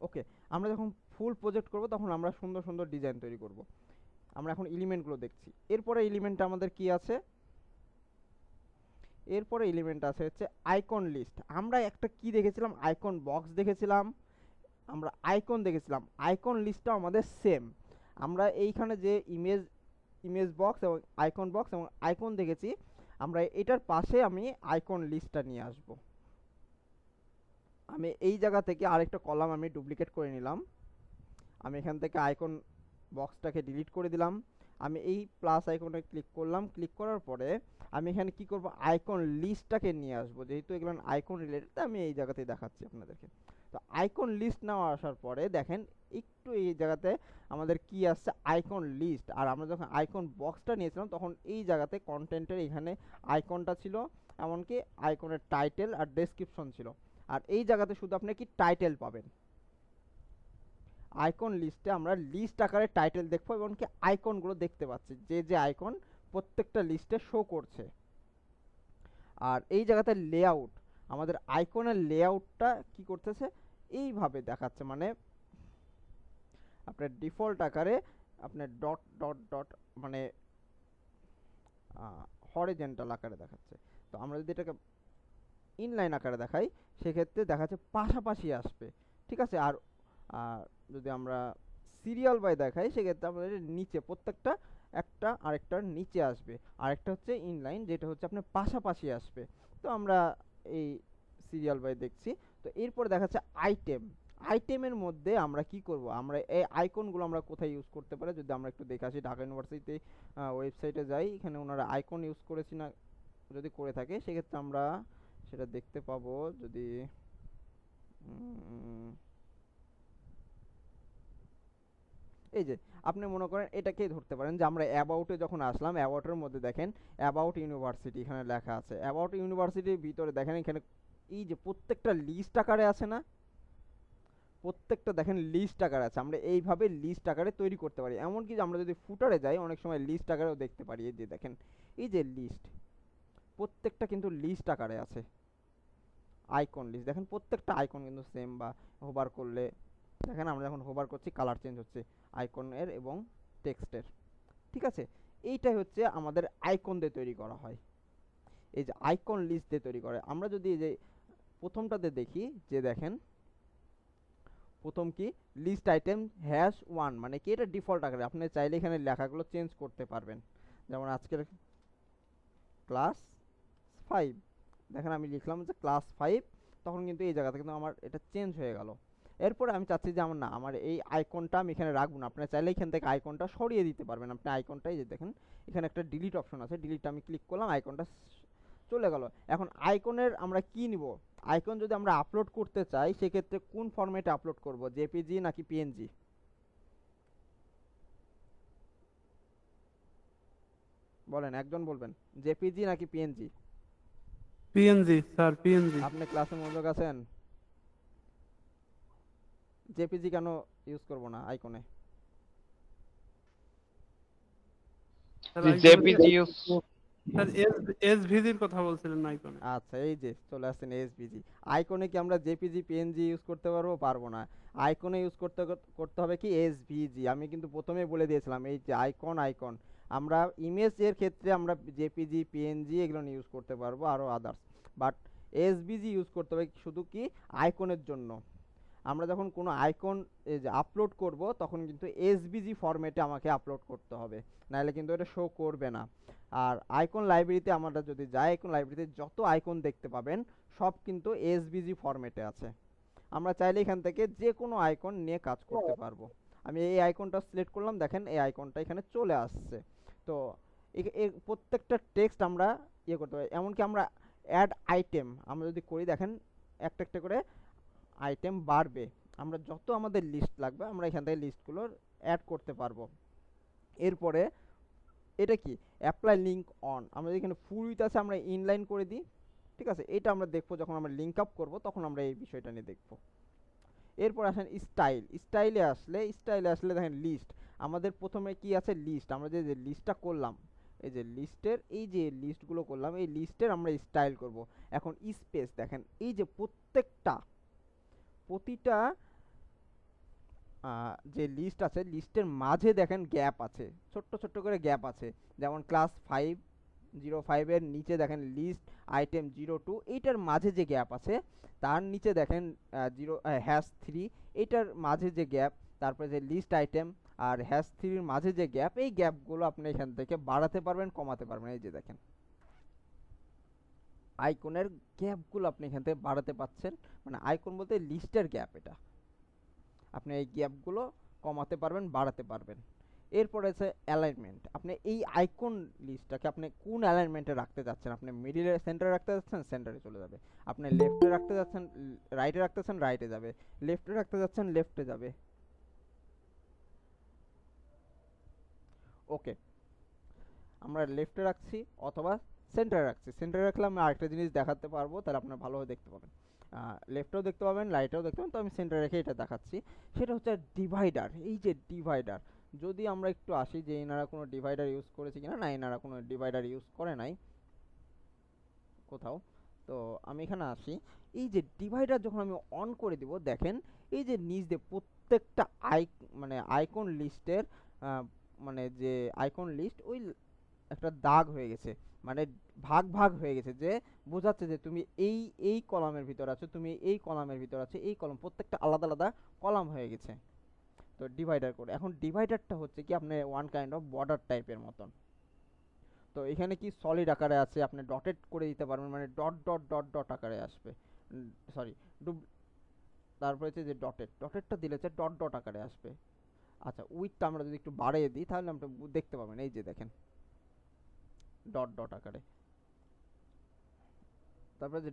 ওকে, আমরা যখন ফুল প্রজেক্ট করব তখন আমরা সুন্দর সুন্দর ডিজাইন তৈরি করব। আমরা এখন এলিমেন্টগুলো দেখছি। এরপরে এলিমেন্টটা আমাদের কি আছে, এরপরে এলিমেন্ট আছে হচ্ছে আইকন লিস্ট। আমরা একটা কি দেখেছিলাম, আইকন বক্স দেখেছিলাম, আমরা আইকন দেখেছিলাম। আইকন লিস্টটা আমাদের সেম। আমরা এইখানে যে ইমেজ বক্স এবং আইকন বক্স এবং আইকন দেখেছি, আমরা এটার পাশে আমি আইকন লিস্টটা নিয়ে আসব। আমি এই জায়গা থেকে আরেকটা কলাম আমি ডুপ্লিকেট করে নিলাম। আমি এখান থেকে আইকন বক্সটাকে ডিলিট করে দিলাম। আমি এই প্লাস আইকনে ক্লিক করলাম। ক্লিক করার পরে আমি এখানে কি করব, আইকন লিস্টটাকে নিয়ে আসব। যেহেতু এগুলো আইকন রিলেটেড, আমি এই জায়গাতেই দেখাচ্ছি আপনাদেরকে। তো আইকন লিস্ট নেওয়া আসার পরে দেখেন একটু এই জায়গাতে আমাদের কি আসছে, আইকন লিস্ট। আর আমরা যখন আইকন বক্সটা নিয়েছিলাম তখন এই জায়গাতে কন্টেন্টের এখানে আইকনটা ছিল, এমনকি আইকনের টাইটেল আর ডেসক্রিপশন ছিল। আর এই জায়গাতে শুধু আপনি কি টাইটেল পাবেন। আইকন লিস্টে আমরা লিস্ট আকারে টাইটেল দেখবো এবং কি আইকনগুলো দেখতে পাচ্ছি, যে যে আইকন প্রত্যেকটা লিস্টে শো করছে। আর এই জায়গাতে লেআউট, আমাদের আইকনের লেআউটটা কি করতেছে, এইভাবে দেখাচ্ছে, মানে আপনার ডিফল্ট আকারে আপনার ডট ডট ডট মানে হরিজন্টাল আকারে দেখাচ্ছে। তো আমরা যদি এটাকে ইনলাইন আকারে দেখাই, সেক্ষেত্রে দেখাচ্ছে পাশাপাশি আসবে, ঠিক আছে। আর যদি আমরা সিরিয়াল বাই দেখাই, সেক্ষেত্রে আমাদের নিচে প্রত্যেকটা একটা আরেকটার নিচে আসবে। আরেকটা হচ্ছে ইনলাইন, যেটা হচ্ছে আপনার পাশাপাশি আসবে। তো আমরা এই সিরিয়াল বাই দেখছি। তো এরপর দেখাচ্ছে আইটেম। আইটেমের মধ্যে আমরা কি করব, আমরা এই আইকনগুলো আমরা কোথায় ইউজ করতে পারি যদি আমরা একটু দেখে আসি। ঢাকা ইউনিভার্সিটি ওয়েবসাইটে যাই, এখানে ওনারা আইকন ইউজ করেছি না, যদি করে থাকে সেক্ষেত্রে আমরা সেটা দেখতে পাবো। যদি এই যে আপনি মনে করেন এটাকেই ধরতে পারেন যে আমরা অ্যাবাউটে যখন আসলাম, অ্যাবাউটের মধ্যে দেখেন অ্যাবাউট ইউনিভার্সিটি এখানে লেখা আছে। অ্যাবাউট ইউনিভার্সিটির ভিতরে দেখেন এখানে এই যে প্রত্যেকটা লিস্ট আকারে আছে না, প্রত্যেকটা দেখেন লিস্ট আকারে আছে। আমরা এইভাবে লিস্ট আকারে তৈরি করতে পারি। এমনকি আমরা যদি ফুটারে যাই অনেক সময় লিস্ট আকারেও দেখতে পারি। এই যে দেখেন এই যে লিস্ট, প্রত্যেকটা কিন্তু লিস্ট আকারে আছে। আইকন লিস্ট দেখেন, প্রত্যেকটা আইকন কিন্তু সেম, বা হোভার করলে দেখেন আমরা যখন হোভার করছি কালার চেঞ্জ হচ্ছে আইকনের এবং টেক্সটের, ঠিক আছে। এইটাই হচ্ছে আমাদের আইকন দিয়ে তৈরি করা হয়, এই যে আইকন লিস্ট দিয়ে তৈরি করে। আমরা যদি এই যে প্রথমটাতে দেখি, যে দেখেন প্রথম কি লিস্ট আইটেম #1, মানে কি এটা ডিফল্ট আকারে। আপনি চাইলে এখানে লেখাগুলো চেঞ্জ করতে পারবেন। যেমন আজকের ক্লাস 5, দেখেন আমি লিখলাম যে ক্লাস 5, তখন কিন্তু এই জায়গাতে কিন্তু আমার এটা চেঞ্জ হয়ে গেল। এরপরে আমি চাচ্ছি যে আমার না, আমার এই আইকনটা আমি এখানে রাখবো না। আপনারা চাইলে এখান থেকে আইকনটা সরিয়ে দিতে পারবেন। আপনি আইকনটাই যে দেখেন এখানে একটা ডিলিট অপশন আছে, ডিলিট আমি ক্লিক করলাম, আইকনটা চলে গেল। এখন আইকনের আমরা কি নিব, আইকন যদি আমরা আপলোড করতে চাই সেক্ষেত্রে কোন ফরম্যাটে আপলোড করব, জেপিজি নাকি পিএনজি? বলেন, একজন বলবেন, জেপিজি নাকি পিএনজি? PNG sir, PNG. আপনি ক্লাসে মনোযোগ আছেন? জেপিজি কেন ইউজ করব না আইকনে? জেপিজি ইউজ স্যার এসভিজির কথা বলছিলেন আইকনে। আচ্ছা, এই যে চলে আসছেন এসভিজি। আইকনে কি আমরা জেপিজি পিএনজি ইউজ করতে পারবো? পারবো না। আইকনে ইউজ করতে হবে কি এসভিজি। আমি কিন্তু প্রথমেই বলে দিয়েছিলাম, এই যে আইকন আমরা ইমেজের ক্ষেত্রে আমরা জেপিজি পিএনজি এগুলো ইউজ করতে পারবো, আরও আদার্স। বাট এসভিজি ইউজ করতে হবে শুধু কি আইকনের জন্য। আমরা যখন কোনো আইকন এই যে আপলোড করব, তখন কিন্তু এসভিজি ফরম্যাটে আমাকে আপলোড করতে হবে, নাহলে কিন্তু এটা শো করবে না। আর আইকন লাইব্রেরিতে আমরা যদি যাই, আইকন লাইব্রেরিতে যত আইকন দেখতে পাবেন সব কিন্তু এসভিজি ফরম্যাটে আছে। আমরা চাইলে এখান থেকে যে কোনো আইকন নিয়ে কাজ করতে পারবো। আমি এই আইকনটা সিলেক্ট করলাম, দেখেন এই আইকনটা এখানে চলে আসছে। তো এর প্রত্যেকটা টেক্সট আমরা ইয়ে করতে পারি। এমনকি আমরা অ্যাড আইটেম আমরা যদি করি, দেখেন একটা একটা করে আইটেম বাড়বে। আমরা যত আমাদের লিস্ট লাগবে আমরা এখান থেকে লিস্টগুলোর অ্যাড করতে পারবো। এরপরে এটা কি অ্যাপ্লাই লিঙ্ক অন, আমরা এখানে ফুল উইথ আছে আমরা ইনলাইন করে দিই। ঠিক আছে, এটা আমরা দেখবো যখন আমরা লিঙ্ক আপ করবো, তখন আমরা এই বিষয়টা নিয়ে দেখবো। এরপর আসেন স্টাইলে আসলে দেখেন লিস্ট। আমাদের প্রথমে কি আছে? লিস্ট। আমরা যে লিস্টটা করলাম, এই যে লিস্টের এই যে লিস্টগুলো করলাম, এই লিস্টের আমরা স্টাইল করব। এখন স্পেস দেখেন, এই যে প্রতিটা যে লিস্ট আছে, লিস্টের মাঝে দেখেন গ্যাপ আছে, ছোট্ট ছোট্ট করে গ্যাপ আছে। যেমন ক্লাস 505 নিচে দেখেন লিস্ট আইটেম 02, এইটার মাঝে যে গ্যাপ আছে, তার নিচে দেখেন 0 এইটার মাঝে যে গ্যাপ, তারপরে যে লিস্ট আইটেম আর #3 মাঝে যে গ্যাপ, এই গ্যাপগুলো আপনি এখান থেকে বাড়াতে পারবেন, কমাতে পারবেন। এই যে দেখেন আইকনের গ্যাপগুলো আপনি এখান থেকে বাড়াতে পাচ্ছেন, মানে আইকন বলতে লিস্টের গ্যাপ, এটা আপনি এই গ্যাপগুলো কমাতে পারবেন, বাড়াতে পারবেন। এরপরে আছে অ্যালাইনমেন্ট। আপনি এই আইকন লিস্টটাকে আপনি কোন অ্যালাইনমেন্টে রাখতে যাচ্ছেন? আপনি মিডিলে সেন্টারে রাখতে যাচ্ছেন, সেন্টারে চলে যাবে। আপনি লেফটে রাখতে যাচ্ছেন, রাইটে রাখতেছেন, রাইটে যাবে। লেফটে রাখতে যাচ্ছেন, লেফটে যাবে। ওকে, আমরা লেফটে রাখছি অথবা সেন্টারে রাখছি। সেন্টারে রাখলে আমি আরেকটা জিনিস দেখাতে পারবো, তাহলে আপনারা ভালোভাবে দেখতে পাবেন। লেফটেও দেখতে পাবেন, রাইটেও দেখতে পাবেন। তো আমি সেন্টারে রেখে এটা দেখাচ্ছি। সেটা হচ্ছে ডিভাইডার। এই যে ডিভাইডার, যদি আমরা একটু আসি যে এনারা কোনো ডিভাইডার ইউজ করেছে কিনা, না এনারা কোনো ডিভাইডার ইউজ করে নাই কোথাও। তো আমি এখানে আসি, এই যে ডিভাইডার যখন আমি অন করে দিব, দেখেন এই যে নিচ দিয়ে প্রত্যেকটা মানে আইকন লিস্টের মানে যে আইকন লিস্ট, ওই একটা দাগ হয়ে গেছে, মানে ভাগ হয়ে গেছে, যে বোঝাচ্ছে যে তুমি এই কলামের ভিতর আছো, তুমি এই কলামের ভিতর আছো, এই কলাম প্রত্যেকটা আলাদা আলাদা কলাম হয়ে গেছে। তো ডিভাইডার করে, এখন ডিভাইডারটা হচ্ছে কি আপনি ওয়ান কাইন্ড অফ বর্ডার টাইপের মতন। তো এখানে কি সলিড আকারে আছে, আপনি ডটেড করে দিতে পারবেন, মানে ডট ডট ডট ডট আকারে আসবে। সরি, তারপরে হচ্ছে যে ডটেডটা দিলে হচ্ছে ডট ডট আকারে আসবে। আচ্ছা, উইথটা আমরা যদি একটু বাড়িয়ে দিই, তাহলে আমরা দেখতে পাবেন, এই যে দেখেন ডট ডট আকারে। তারপরে যে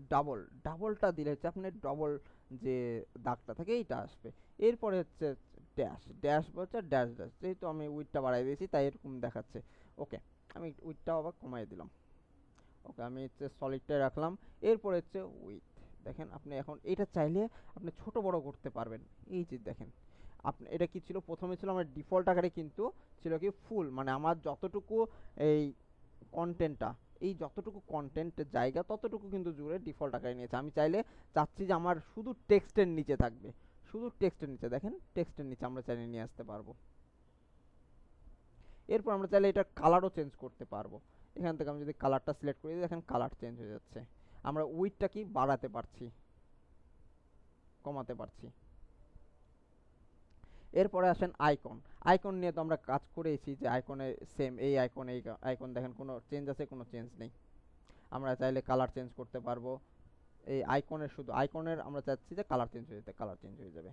ডাবলটা দিলে হচ্ছে আপনার ডবল যে দাগটা থাকে এইটা আসবে। এরপরে হচ্ছে ড্যাশ হচ্ছে ড্যাশ, যেহেতু আমি উইথটা বাড়াই দিয়েছি তাই এরকম দেখাচ্ছে। ওকে, আমি উইথটাও আবার কমাই দিলাম। ওকে, আমি হচ্ছে সলিডটাই রাখলাম। এরপরে হচ্ছে উইথ, দেখেন আপনি এখন এটা চাইলে আপনি ছোট বড় করতে পারবেন। এই যে দেখেন আপনি এটা কি ছিল, প্রথমে ছিল আমার ডিফল্ট আকারে, কিন্তু ছিল কি ফুল, মানে আমার যতটুকু এই কন্টেন্টটা, এই যতটুকু কন্টেন্টের জায়গা ততটুকু কিন্তু জুড়ে ডিফল্ট আকারে নিয়েছে। আমি চাইলে চাচ্ছি যে আমার শুধু টেক্সটের নিচে থাকবে, শুধু টেক্সটের নিচে, দেখেন টেক্সটের নিচে আমরা চাইলে নিয়ে আসতে পারবো। এরপর আমরা চাইলে এটা কালারও চেঞ্জ করতে পারবো। এখান থেকে আমি যদি কালারটা সিলেক্ট করি, দেখেন কালার চেঞ্জ হয়ে যাচ্ছে। আমরা উইডটা কি বাড়াতে পারছি, কমাতে পারছি। এরপরে আসেন আইকন নিয়ে তো আমরা কাজ করেছি, যে আইকনে সেম এই আইকন দেখেন কোনো চেঞ্জ আছে, কোনো চেঞ্জ নেই। আমরা চাইলে কালার চেঞ্জ করতে পারবো। এই আইকনের শুধু আইকনের আমরা চাচ্ছি যে কালার চেঞ্জ হয়ে যেতে, কালার চেঞ্জ হয়ে যাবে।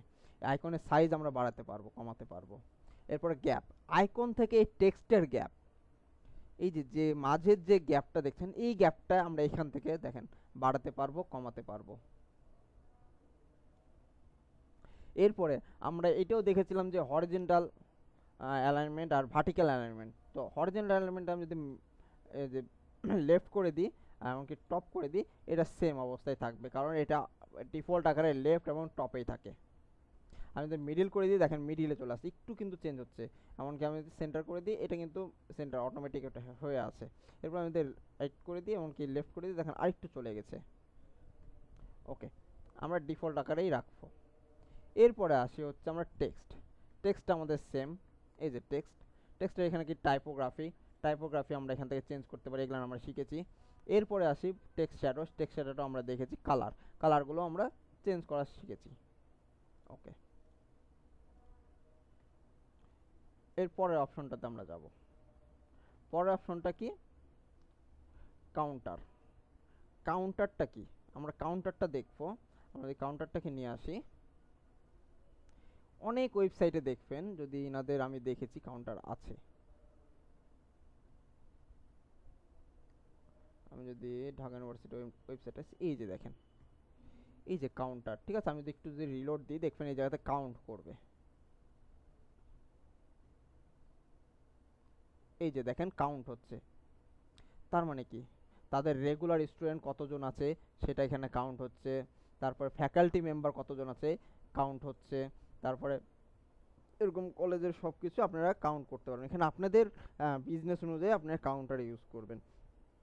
আইকনের সাইজ আমরা বাড়াতে পারবো, কমাতে পারবো। এরপরে গ্যাপ, আইকন থেকে এই টেক্সটের গ্যাপ, এই যে মাঝের যে গ্যাপটা দেখছেন, এই গ্যাপটা আমরা এখান থেকে দেখেন বাড়াতে পারবো, কমাতে পারবো। এরপরে আমরা এটাও দেখেছিলাম যে হরিজন্টাল অ্যালাইনমেন্ট আর ভার্টিক্যাল অ্যালাইনমেন্ট। তো হরিজন্টাল অ্যালাইনমেন্ট আমি যদি যে লেফট করে দিই, এমনকি টপ করে দিই, এটা সেম অবস্থায় থাকবে, কারণ এটা ডিফল্ট আকারে লেফট এবং টপেই থাকে। আমি যদি মিডিল করে দিই দেখেন মিডিলে চলে আসছে, একটু কিন্তু চেঞ্জ হচ্ছে। এমনকি আমি যদি সেন্টার করে দিই এটা কিন্তু সেন্টার অটোমেটিক এটা হয়ে আছে। এরপর আমি যদি রাইট করে দিই এমনকি লেফট করে দিই দেখেন আরেকটু চলে গেছে। ওকে, আমরা ডিফল্ট আকারেই রাখবো। এরপরে আসি হচ্ছে আমরা টেক্সট। টেক্সট আমাদের সেম, এই যে টেক্সটের এখানে কি টাইপোগ্রাফি আমরা এখান থেকে চেঞ্জ করতে পারি, এগুলো আমরা শিখেছি। এরপরে আসি টেক্সট শ্যাডো আমরা দেখেছি। কালারগুলো আমরা চেঞ্জ করা শিখেছি। ওকে, এর পরের অপশনটাতে আমরা যাব। পরের অপশনটা কি? কাউন্টারটা কি? আমরা কাউন্টারটা দেখবো। আমরা এই কাউন্টারটাকে নিয়ে আসি। অনেক ওয়েবসাইটে দেখবেন যদি ইনাদের আমি দেখেছি কাউন্টার আছে। আমি যদি ঢাকা ইউনিভার্সিটি ওয়েবসাইটে এই যে দেখেন এই যে কাউন্টার, ঠিক আছে। আমি যদি একটু যদি রিলোড দিই দেখবেন এই জায়গাতে কাউন্ট করবে। এই যে দেখেন কাউন্ট হচ্ছে, তার মানে কি তাদের রেগুলার স্টুডেন্ট কতজন আছে সেটা এখানে কাউন্ট হচ্ছে। তারপরে ফ্যাকাল্টি মেম্বার কতজন আছে কাউন্ট হচ্ছে। তারপরে এরকম কলেজের সব কিছু আপনারা কাউন্ট করতে পারবেন। এখানে আপনাদের বিজনেস অনুযায়ী আপনারা কাউন্টার ইউজ করবেন।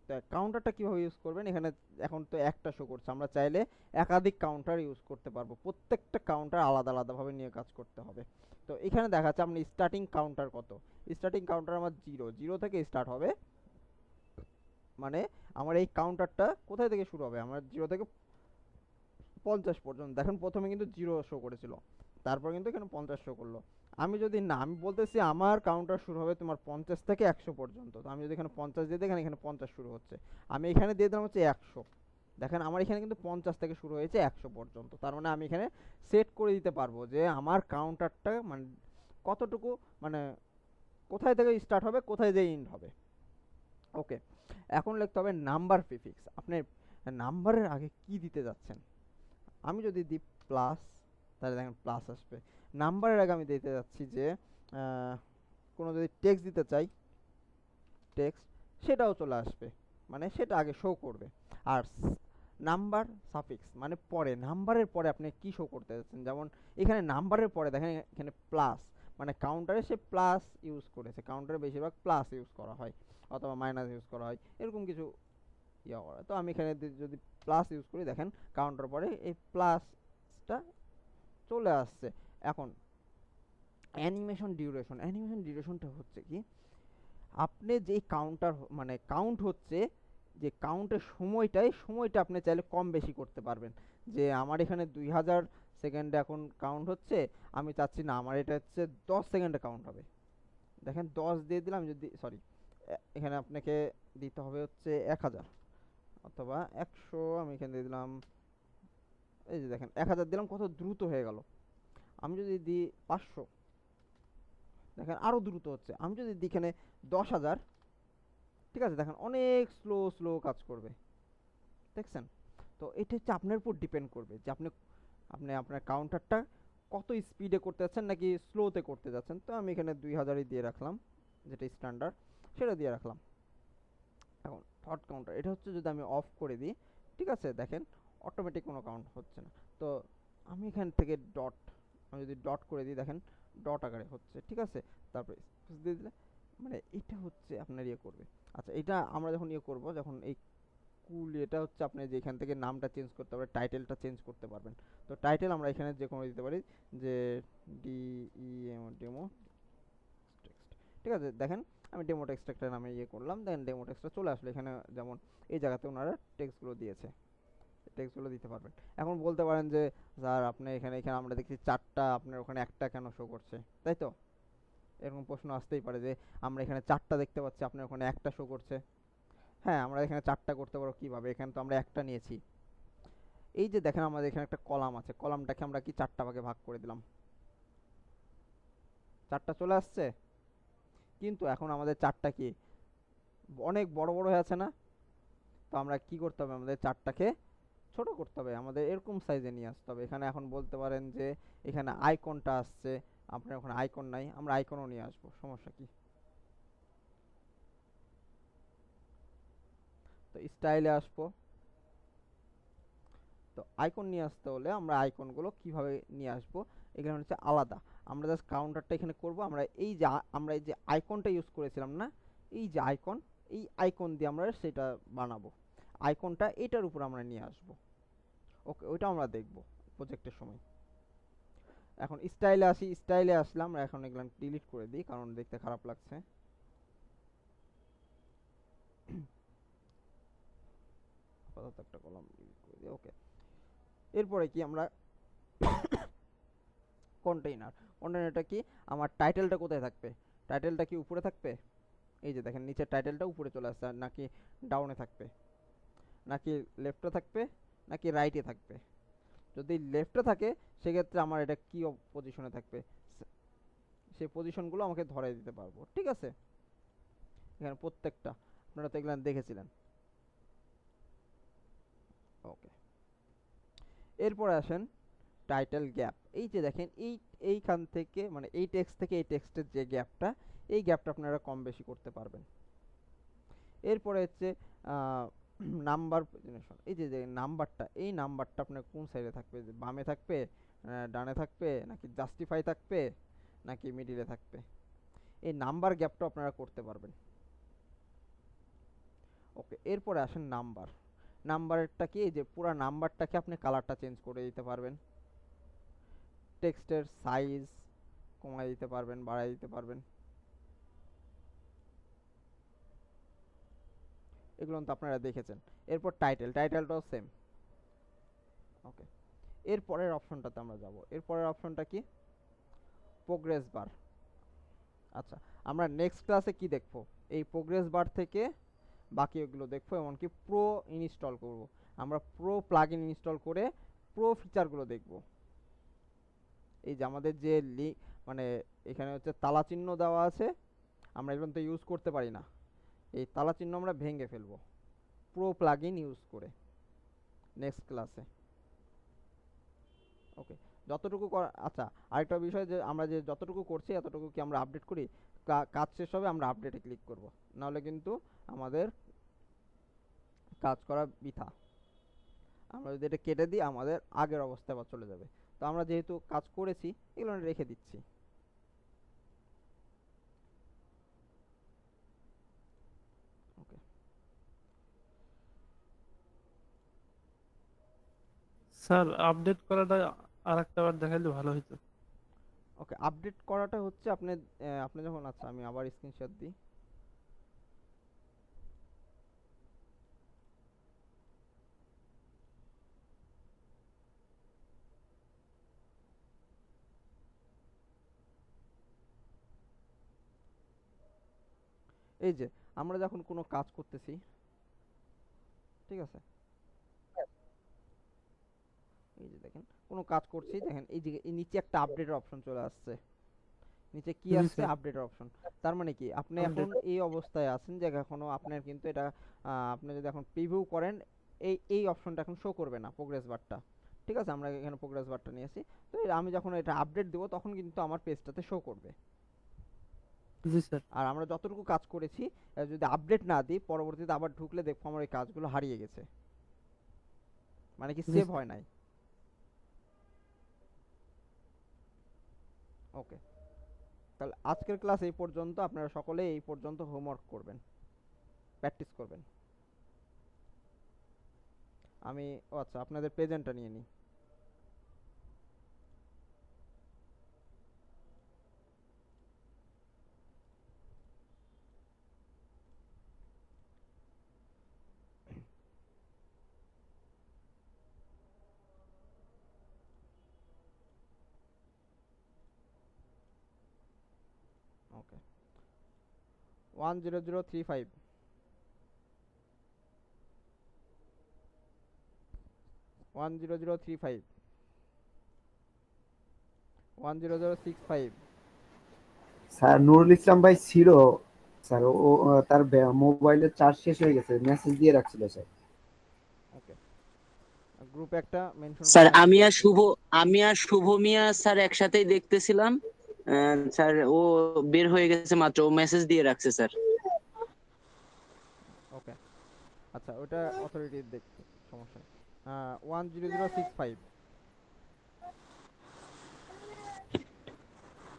তা কাউন্টারটা কীভাবে ইউজ করবেন? এখানে এখন তো একটা শো করছে, আমরা চাইলে একাধিক কাউন্টার ইউজ করতে পারবো। প্রত্যেকটা কাউন্টার আলাদা আলাদাভাবে নিয়ে কাজ করতে হবে। তো এখানে দেখা যাচ্ছে আপনি স্টার্টিং কাউন্টার কত, স্টার্টিং কাউন্টার আমার 0 থেকে স্টার্ট হবে। মানে আমার এই কাউন্টারটা কোথায় থেকে শুরু হবে? আমার 0 থেকে 50 পর্যন্ত। দেখেন প্রথমে কিন্তু 0 শো করেছিল, তারপর কিন্তু এখানে 50 শো করলো। আমি যদি না, আমি বলতেছি আমার কাউন্টার শুরু হবে তোমার 50 থেকে 100 পর্যন্ত। তো আমি যদি এখানে 50 দিয়ে দিই এখানে 50 শুরু হচ্ছে, আমি এখানে দিয়ে দিলাম হচ্ছে 100। দেখেন আমার এখানে কিন্তু 50 থেকে শুরু হয়েছে 100 পর্যন্ত। তার মানে আমি এখানে সেট করে দিতে পারবো যে আমার কাউন্টারটা মানে কতটুকু, মানে কোথায় থেকে স্টার্ট হবে কোথায় যেয়ে এন্ড হবে। ওকে, এখন লিখতে হবে নাম্বার প্রিফিক্স। আপনি নাম্বারের আগে কি দিতে যাচ্ছেন? আমি যদি দিই প্লাস তাহলে দেখেন প্লাস আসবে। নাম্বারের আগে আমি দিতে যাচ্ছি যে কোনো যদি টেক্সট দিতে চাই টেক্সট, সেটাও চলে আসবে, মানে সেটা আগে শো করবে। আর নাম্বার সাফিক্স মানে পরে, নাম্বারের পরে আপনি কি শো করতে যাচ্ছেন। যেমন এখানে নাম্বারের পরে দেখেন এখানে প্লাস, মানে কাউন্টারে সে প্লাস ইউজ করেছে। কাউন্টারে বেশিরভাগ প্লাস ইউজ করা হয় অথবা মাইনাস ইউজ করা হয়, এরকম কিছু ইয়া করা। তো আমি এখানে যদি প্লাস ইউজ করি দেখেন কাউন্টার পরে এই প্লাসটা চলে আসছে। এখন অ্যানিমেশন ডিউরেশনটা হচ্ছে কি, আপনি যেই কাউন্টার মানে কাউন্ট হচ্ছে যে কাউন্টের সময়টা আপনি চাইলে কম বেশি করতে পারবেন। যে আমার এখানে 2000 সেকেন্ডে এখন কাউন্ট হচ্ছে, আমি চাচ্ছি না আমার এটা হচ্ছে 10 সেকেন্ডে কাউন্ট হবে। দেখেন 10 দিয়ে দিলাম, যদি সরি এখানে আপনাকে দিতে হবে হচ্ছে 1000 অথবা 100, আমি এখানে দিয়ে দিলাম এই যে দেখেন 1000 দিলাম, কত দ্রুত হয়ে গেল। আমি যদি দিই 500 দেখেন আরও দ্রুত হচ্ছে। আমি যদি দিই এখানে 10,000, ঠিক আছে দেখেন অনেক স্লো কাজ করবে, দেখছেন। তো এটা হচ্ছে আপনার উপর ডিপেন্ড করবে যে আপনি আপনার কাউন্টারটা কত স্পিডে করতে যাচ্ছেন নাকি স্লোতে করতে যাচ্ছেন। তো আমি এখানে 2000ই দিয়ে রাখলাম, যেটা স্ট্যান্ডার্ড সেটা দিয়ে রাখলাম। এখন থট কাউন্টার এটা হচ্ছে যদি আমি অফ করে দিই, ঠিক আছে দেখেন অটোমেটিক কোনো কাউন্ট হচ্ছে না। তো আমি এখান থেকে আমি যদি ডট করে দিই দেখেন ডট আকারে হচ্ছে, ঠিক আছে। তারপরে স্পেস দিয়ে দিলে মানে এটা হচ্ছে আপনার ইয়ে করবে। আচ্ছা, এটা আমরা যখন ইয়ে করব, যখন এই কুল এটা হচ্ছে আপনি যেখান থেকে নামটা চেঞ্জ করতে পারবেন, টাইটেলটা চেঞ্জ করতে পারবেন। তো টাইটেল আমরা এখানে যে কোনো দিতে পারি, যে ডেমো টেক্সট, ঠিক আছে। দেখেন আমি ডেমো টেক্সট একটা নামে ইয়ে করলাম, দেন ডেমো টেক্সটটা চলে আসলো এখানে। যেমন এই জায়গাতে ওনারা টেক্সটগুলো দিয়েছে, টেক্সটগুলো দিতে পারবেন। এখন বলতে পারেন যে স্যার আপনি এখানে আমরা দেখছি 4টা, আপনার ওখানে একটা কেন শো করছে, তাই তো? এরকম প্রশ্ন আসতেই পারে যে আমরা এখানে 4টা দেখতে পাচ্ছি, আপনার ওখানে একটা শো করছে। হ্যাঁ, আমরা এখানে 4টা করতে পারবো কিভাবে? এখানে তো আমরা একটা নিয়েছি। এই যে দেখেন আমাদের এখানে একটা কলাম আছে, কলামটাকে আমরা কি 4টা ভাগে ভাগ করে দিলাম, 4টা চলে আসছে। কিন্তু এখন আমাদের 4টা কি অনেক বড় হয়ে আছে না? তো আমরা কি করতে হবে, আমাদের 4টাকে ছোট করতে হবে, আমাদের এরকম সাইজে নিয়ে আসতে হবে। এখানে এখন বলতে পারেন যে এখানে আইকনটা আসছে, আপনার ওখানে আইকন নাই, আমরা আইকনও নিয়ে আসবো, সমস্যা কি? তো স্টাইলে আসবো। তো আইকন নিয়ে আসতে হলে আমরা আইকনগুলো কিভাবে নিয়ে আসবো, এগুলো হচ্ছে আলাদা। আমরা জাস্ট কাউন্টারটা এখানে করব। আমরা এই যে আইকনটা ইউজ করেছিলাম না, এই যে আইকন, এই আইকন দিয়ে আমরা সেটা বানাবো। আইকনটা এটার উপর আমরা নিয়ে আসব। ওকে, ওইটা আমরা দেখব প্রজেক্টের সময়। এখন স্টাইলে আসি। স্টাইলে আসলাম, আমরা এখন এগুলো ডিলিট করে দিই কারণ দেখতে খারাপ লাগছে। আপাতত একটা কলাম ডিলিট করে দিই। ওকে, এরপরে কি আমরা কন্টেইনারটা কি, আমার টাইটেলটা কোথায় থাকবে? টাইটেলটা কি উপরে থাকবে? এই যে দেখেন নিচের টাইটেলটা উপরে চলে আসছে, নাকি ডাউনে থাকবে, নাকি লেফটে থাকবে, নাকি রাইটে থাকবে? যদি লেফটে থাকে সেক্ষেত্রে আমার এটা কি পজিশনে থাকবে সেই পজিশনগুলো আমাকে ধরে দিতে পারবো। ঠিক আছে, এখানে প্রত্যেকটা আপনারা তো এগুলো দেখেছিলেন। ওকে, এরপরে আসেন টাইটেল গ্যাপ। এই যে দেখেন এইখান থেকে মানে এই টেক্সট থেকে এই টেক্সটের যে গ্যাপটা, এই গ্যাপটা আপনারা কম বেশি করতে পারবেন। এরপরে হচ্ছে নাম্বার পজিশন। এই যে নাম্বারটা, এই নাম্বারটা আপনার কোন সাইডে থাকবে? যে বামে থাকবে, ডানে থাকবে, নাকি জাস্টিফাই থাকবে, নাকি মিডিলে থাকবে? এই নাম্বার গ্যাপটা আপনারা করতে পারবেন। ওকে, এরপরে আসেন নাম্বারটা কি, যে পুরো নাম্বারটাকে আপনি কালারটা চেঞ্জ করে দিতে পারবেন, টেক্সটের সাইজ কমায় দিতে পারবেন, বাড়ায় দিতে পারবেন। এগুলো তো আপনারা দেখেছেন। এরপর টাইটেলটাও সেম। ওকে, এরপরের অপশনটাতে আমরা যাব। এরপরের অপশনটা কি? প্রোগ্রেস বার। আচ্ছা, আমরা নেক্সট ক্লাসে কি দেখব? এই প্রোগ্রেস বার থেকে বাকি এগুলো দেখবো, এমনকি প্রো ইনস্টল করব। আমরা প্রো প্লাগইন ইনস্টল করে প্রো ফিচারগুলো দেখব। এই যে আমাদের যে মানে এখানে হচ্ছে তালা চিহ্ন দেওয়া আছে, আমরা এগুলো তো ইউজ করতে পারি না। এই তালা চিহ্ন আমরা ভেঙে ফেলবো প্রো প্লাগইন ইউজ করে নেক্সট ক্লাসে। ওকে, যতটুকু আচ্ছা, আরেকটা বিষয় যে আমরা যে যতটুকু করছি এতটুকু কি আমরা আপডেট করি? কাজ শেষ হবে আমরা আপডেটে ক্লিক করব, নাহলে কিন্তু আমাদের কাজ করা বৃথা। আমরা যদি এটা কেটে দিই আমাদের আগের অবস্থায় আবার চলে যাবে। তো আমরা যেহেতু কাজ করেছি এগুলো রেখে দিচ্ছি। ওকে, স্যার আপডেট করাটা আরেকটা বার দেখাইলে ভালো হতো। ওকে, আপডেট করাটা হচ্ছে আপনি যখন, আচ্ছা আমি আবার স্ক্রিনশট দিই। এই যে আমরা যখন কোনো কাজ করতেছি, ঠিক আছে, এই যে দেখেন কোনো কাজ করছি, দেখেন এই যে এই নিচে একটা আপডেটের অপশন চলে আসছে। নিচে কি জি আসছে? স্যার, আপডেটের অপশন। তার মানে কি আপনি এখন আপডেট। এই অবস্থায় আছেন যে এখনো আপনার কিন্তু এটা আপনি যদি এখন প্রিভিউ করেন এই অপশনটা এখন শো করবে না, প্রোগ্রেস বারটা। ঠিক আছে, আমরা এখানে প্রোগ্রেস বারটা নিয়েছি। তো আমি যখন এটা আপডেট দেব তখন কিন্তু আমার পেজটাতে শো করবে। জি স্যার। আর আমরা যতটুকু কাজ করেছি যদি আপডেট না দিই পরবর্তীতে আবার ঢুকলে দেখবো আমার এই কাজগুলো হারিয়ে গেছে, মানে কি জি সেভ স্যার। হয় নাই। ওকে, তাহলে আজকের ক্লাস এই পর্যন্ত। আপনারা সকলে এই পর্যন্ত হোমওয়ার্ক করবেন, প্র্যাকটিস করবেন। আমি আচ্ছা আপনাদের প্রেজেন্টটা নিয়ে নিই। ওকে, 10035 10035 10065। স্যার নুরুল ইসলাম ভাই ছিল স্যার, তার মোবাইলের চার্জ শেষ হয়ে গেছে, মেসেজ দিয়ে রাখছিল স্যার। ওকে, গ্রুপে একটা মেনশন স্যার করে আমি আর শুভ মিয়া স্যার একসাথেই দেখতেছিলাম। স্যার ও বের হয়ে গেছে মাত্র, ও মেসেজ দিয়ে রাখছে স্যার। ওকে, আচ্ছা ওটা অথরিটি দেখতে সমস্যা নেই। 10065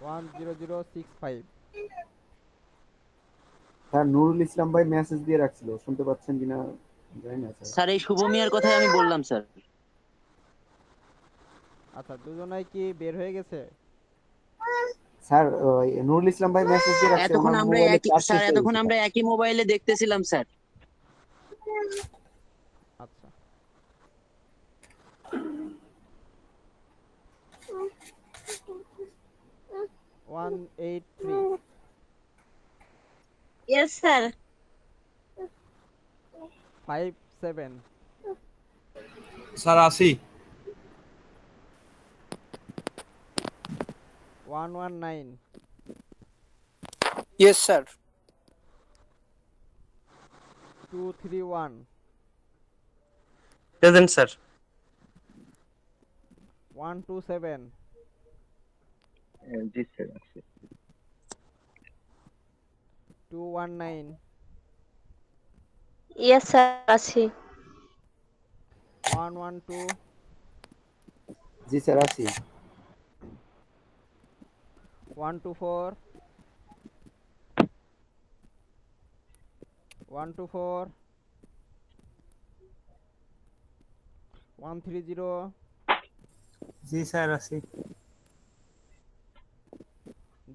10065। স্যার নুরুল ইসলাম ভাই মেসেজ দিয়ে রাখছিল, শুনতে পাচ্ছেন কিনা জানি না স্যার। স্যার এই শুভ মিয়ার কথাই আমি বললাম স্যার। আচ্ছা, দুজনাই কি বের হয়ে গেছে? স্যার নুরুল ইসলাম ভাই মেসেজ দিয়ে রাখছে, এতক্ষণ ওনার আমরা মোবাইলে একই চার্জ স্যার শেষ হয়ে এতক্ষণ গেছে আমরা স্যার। একই মোবাইলে দেখতেছিলাম স্যার। আচ্ছা, 183। Yes sir. 57। স্যার আসি। 119। Yes sir. 231। Present sir. 127। জি স্যার আছে। 219। ইয়েস স্যার আছি। 112। জি স্যার আছি। 124। 124। 130। জি স্যার আছি।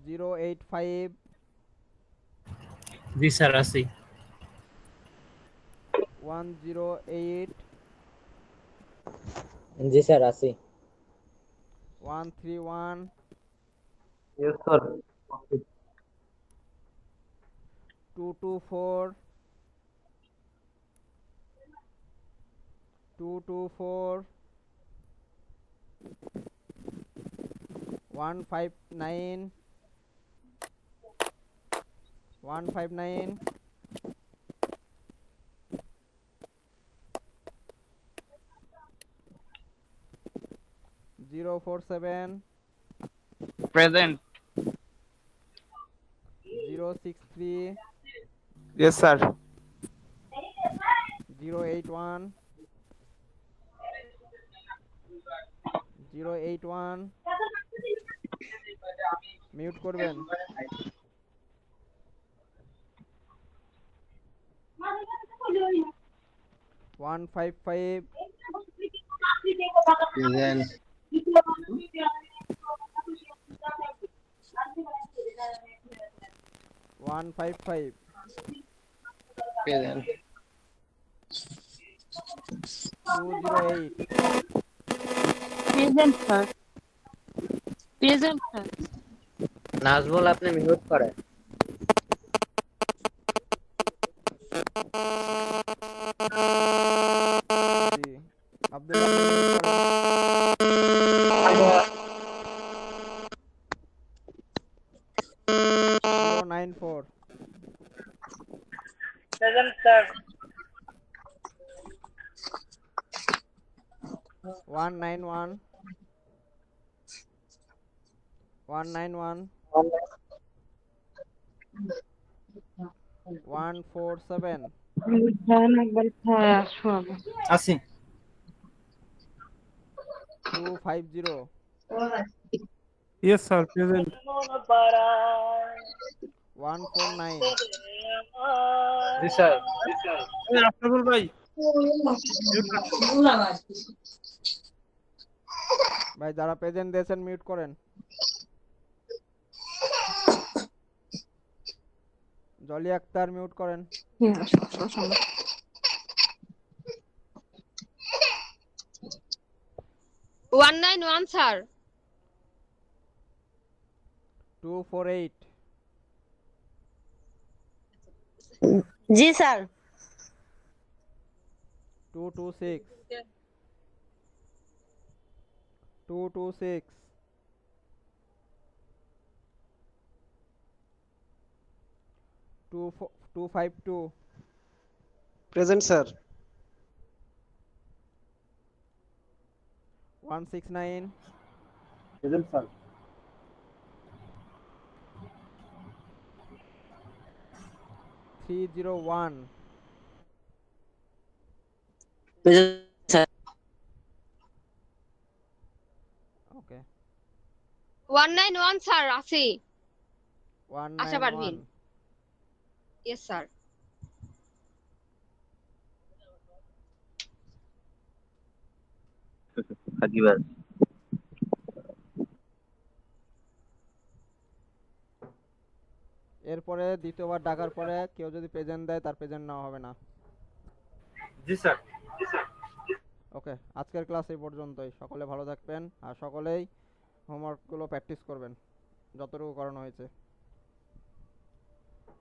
085। জি স্যার আছি। 108। জি স্যার আছি। 131। Yes sir. 224। 224। 159। 159। 047। Present. 063। Yes sir. 081। 081। Mute করবেন। 155। Present. 155। Present. 208। Present sir. Present sir. Nazmul আপনি মিউট করেন। জি, আব্দুল্লাহ আপনি মিউট করেন। 094। Present sir. 191। 191। 147। আছি। 250। Yes sir present. 149। জি স্যার। আফতাবুল ভাই ভাই যারা প্রেজেন্ট দিয়েছেন মিউট করেন। জলি আক্তার মিউট করেন। 191 স্যার। 248। জি sir. 226। 226। 252। Present sir. 169। Present sir. 301। Present sir. Okay. 191 sir আছে। আশা পারভিন। 191 yes sir. ফাঁকিবাজ। এরপরে দ্বিতীয়বার ডাকার পরে কেউ যদি প্রেজেন্ট দেয় তার প্রেজেন্ট নেওয়া হবে না। জি স্যার। ওকে, আজকের ক্লাস এই পর্যন্তই। সকলে ভালো থাকবেন আর সকলেই হোমওয়ার্কগুলো প্র্যাকটিস করবেন যতটুকু করানো হয়েছে।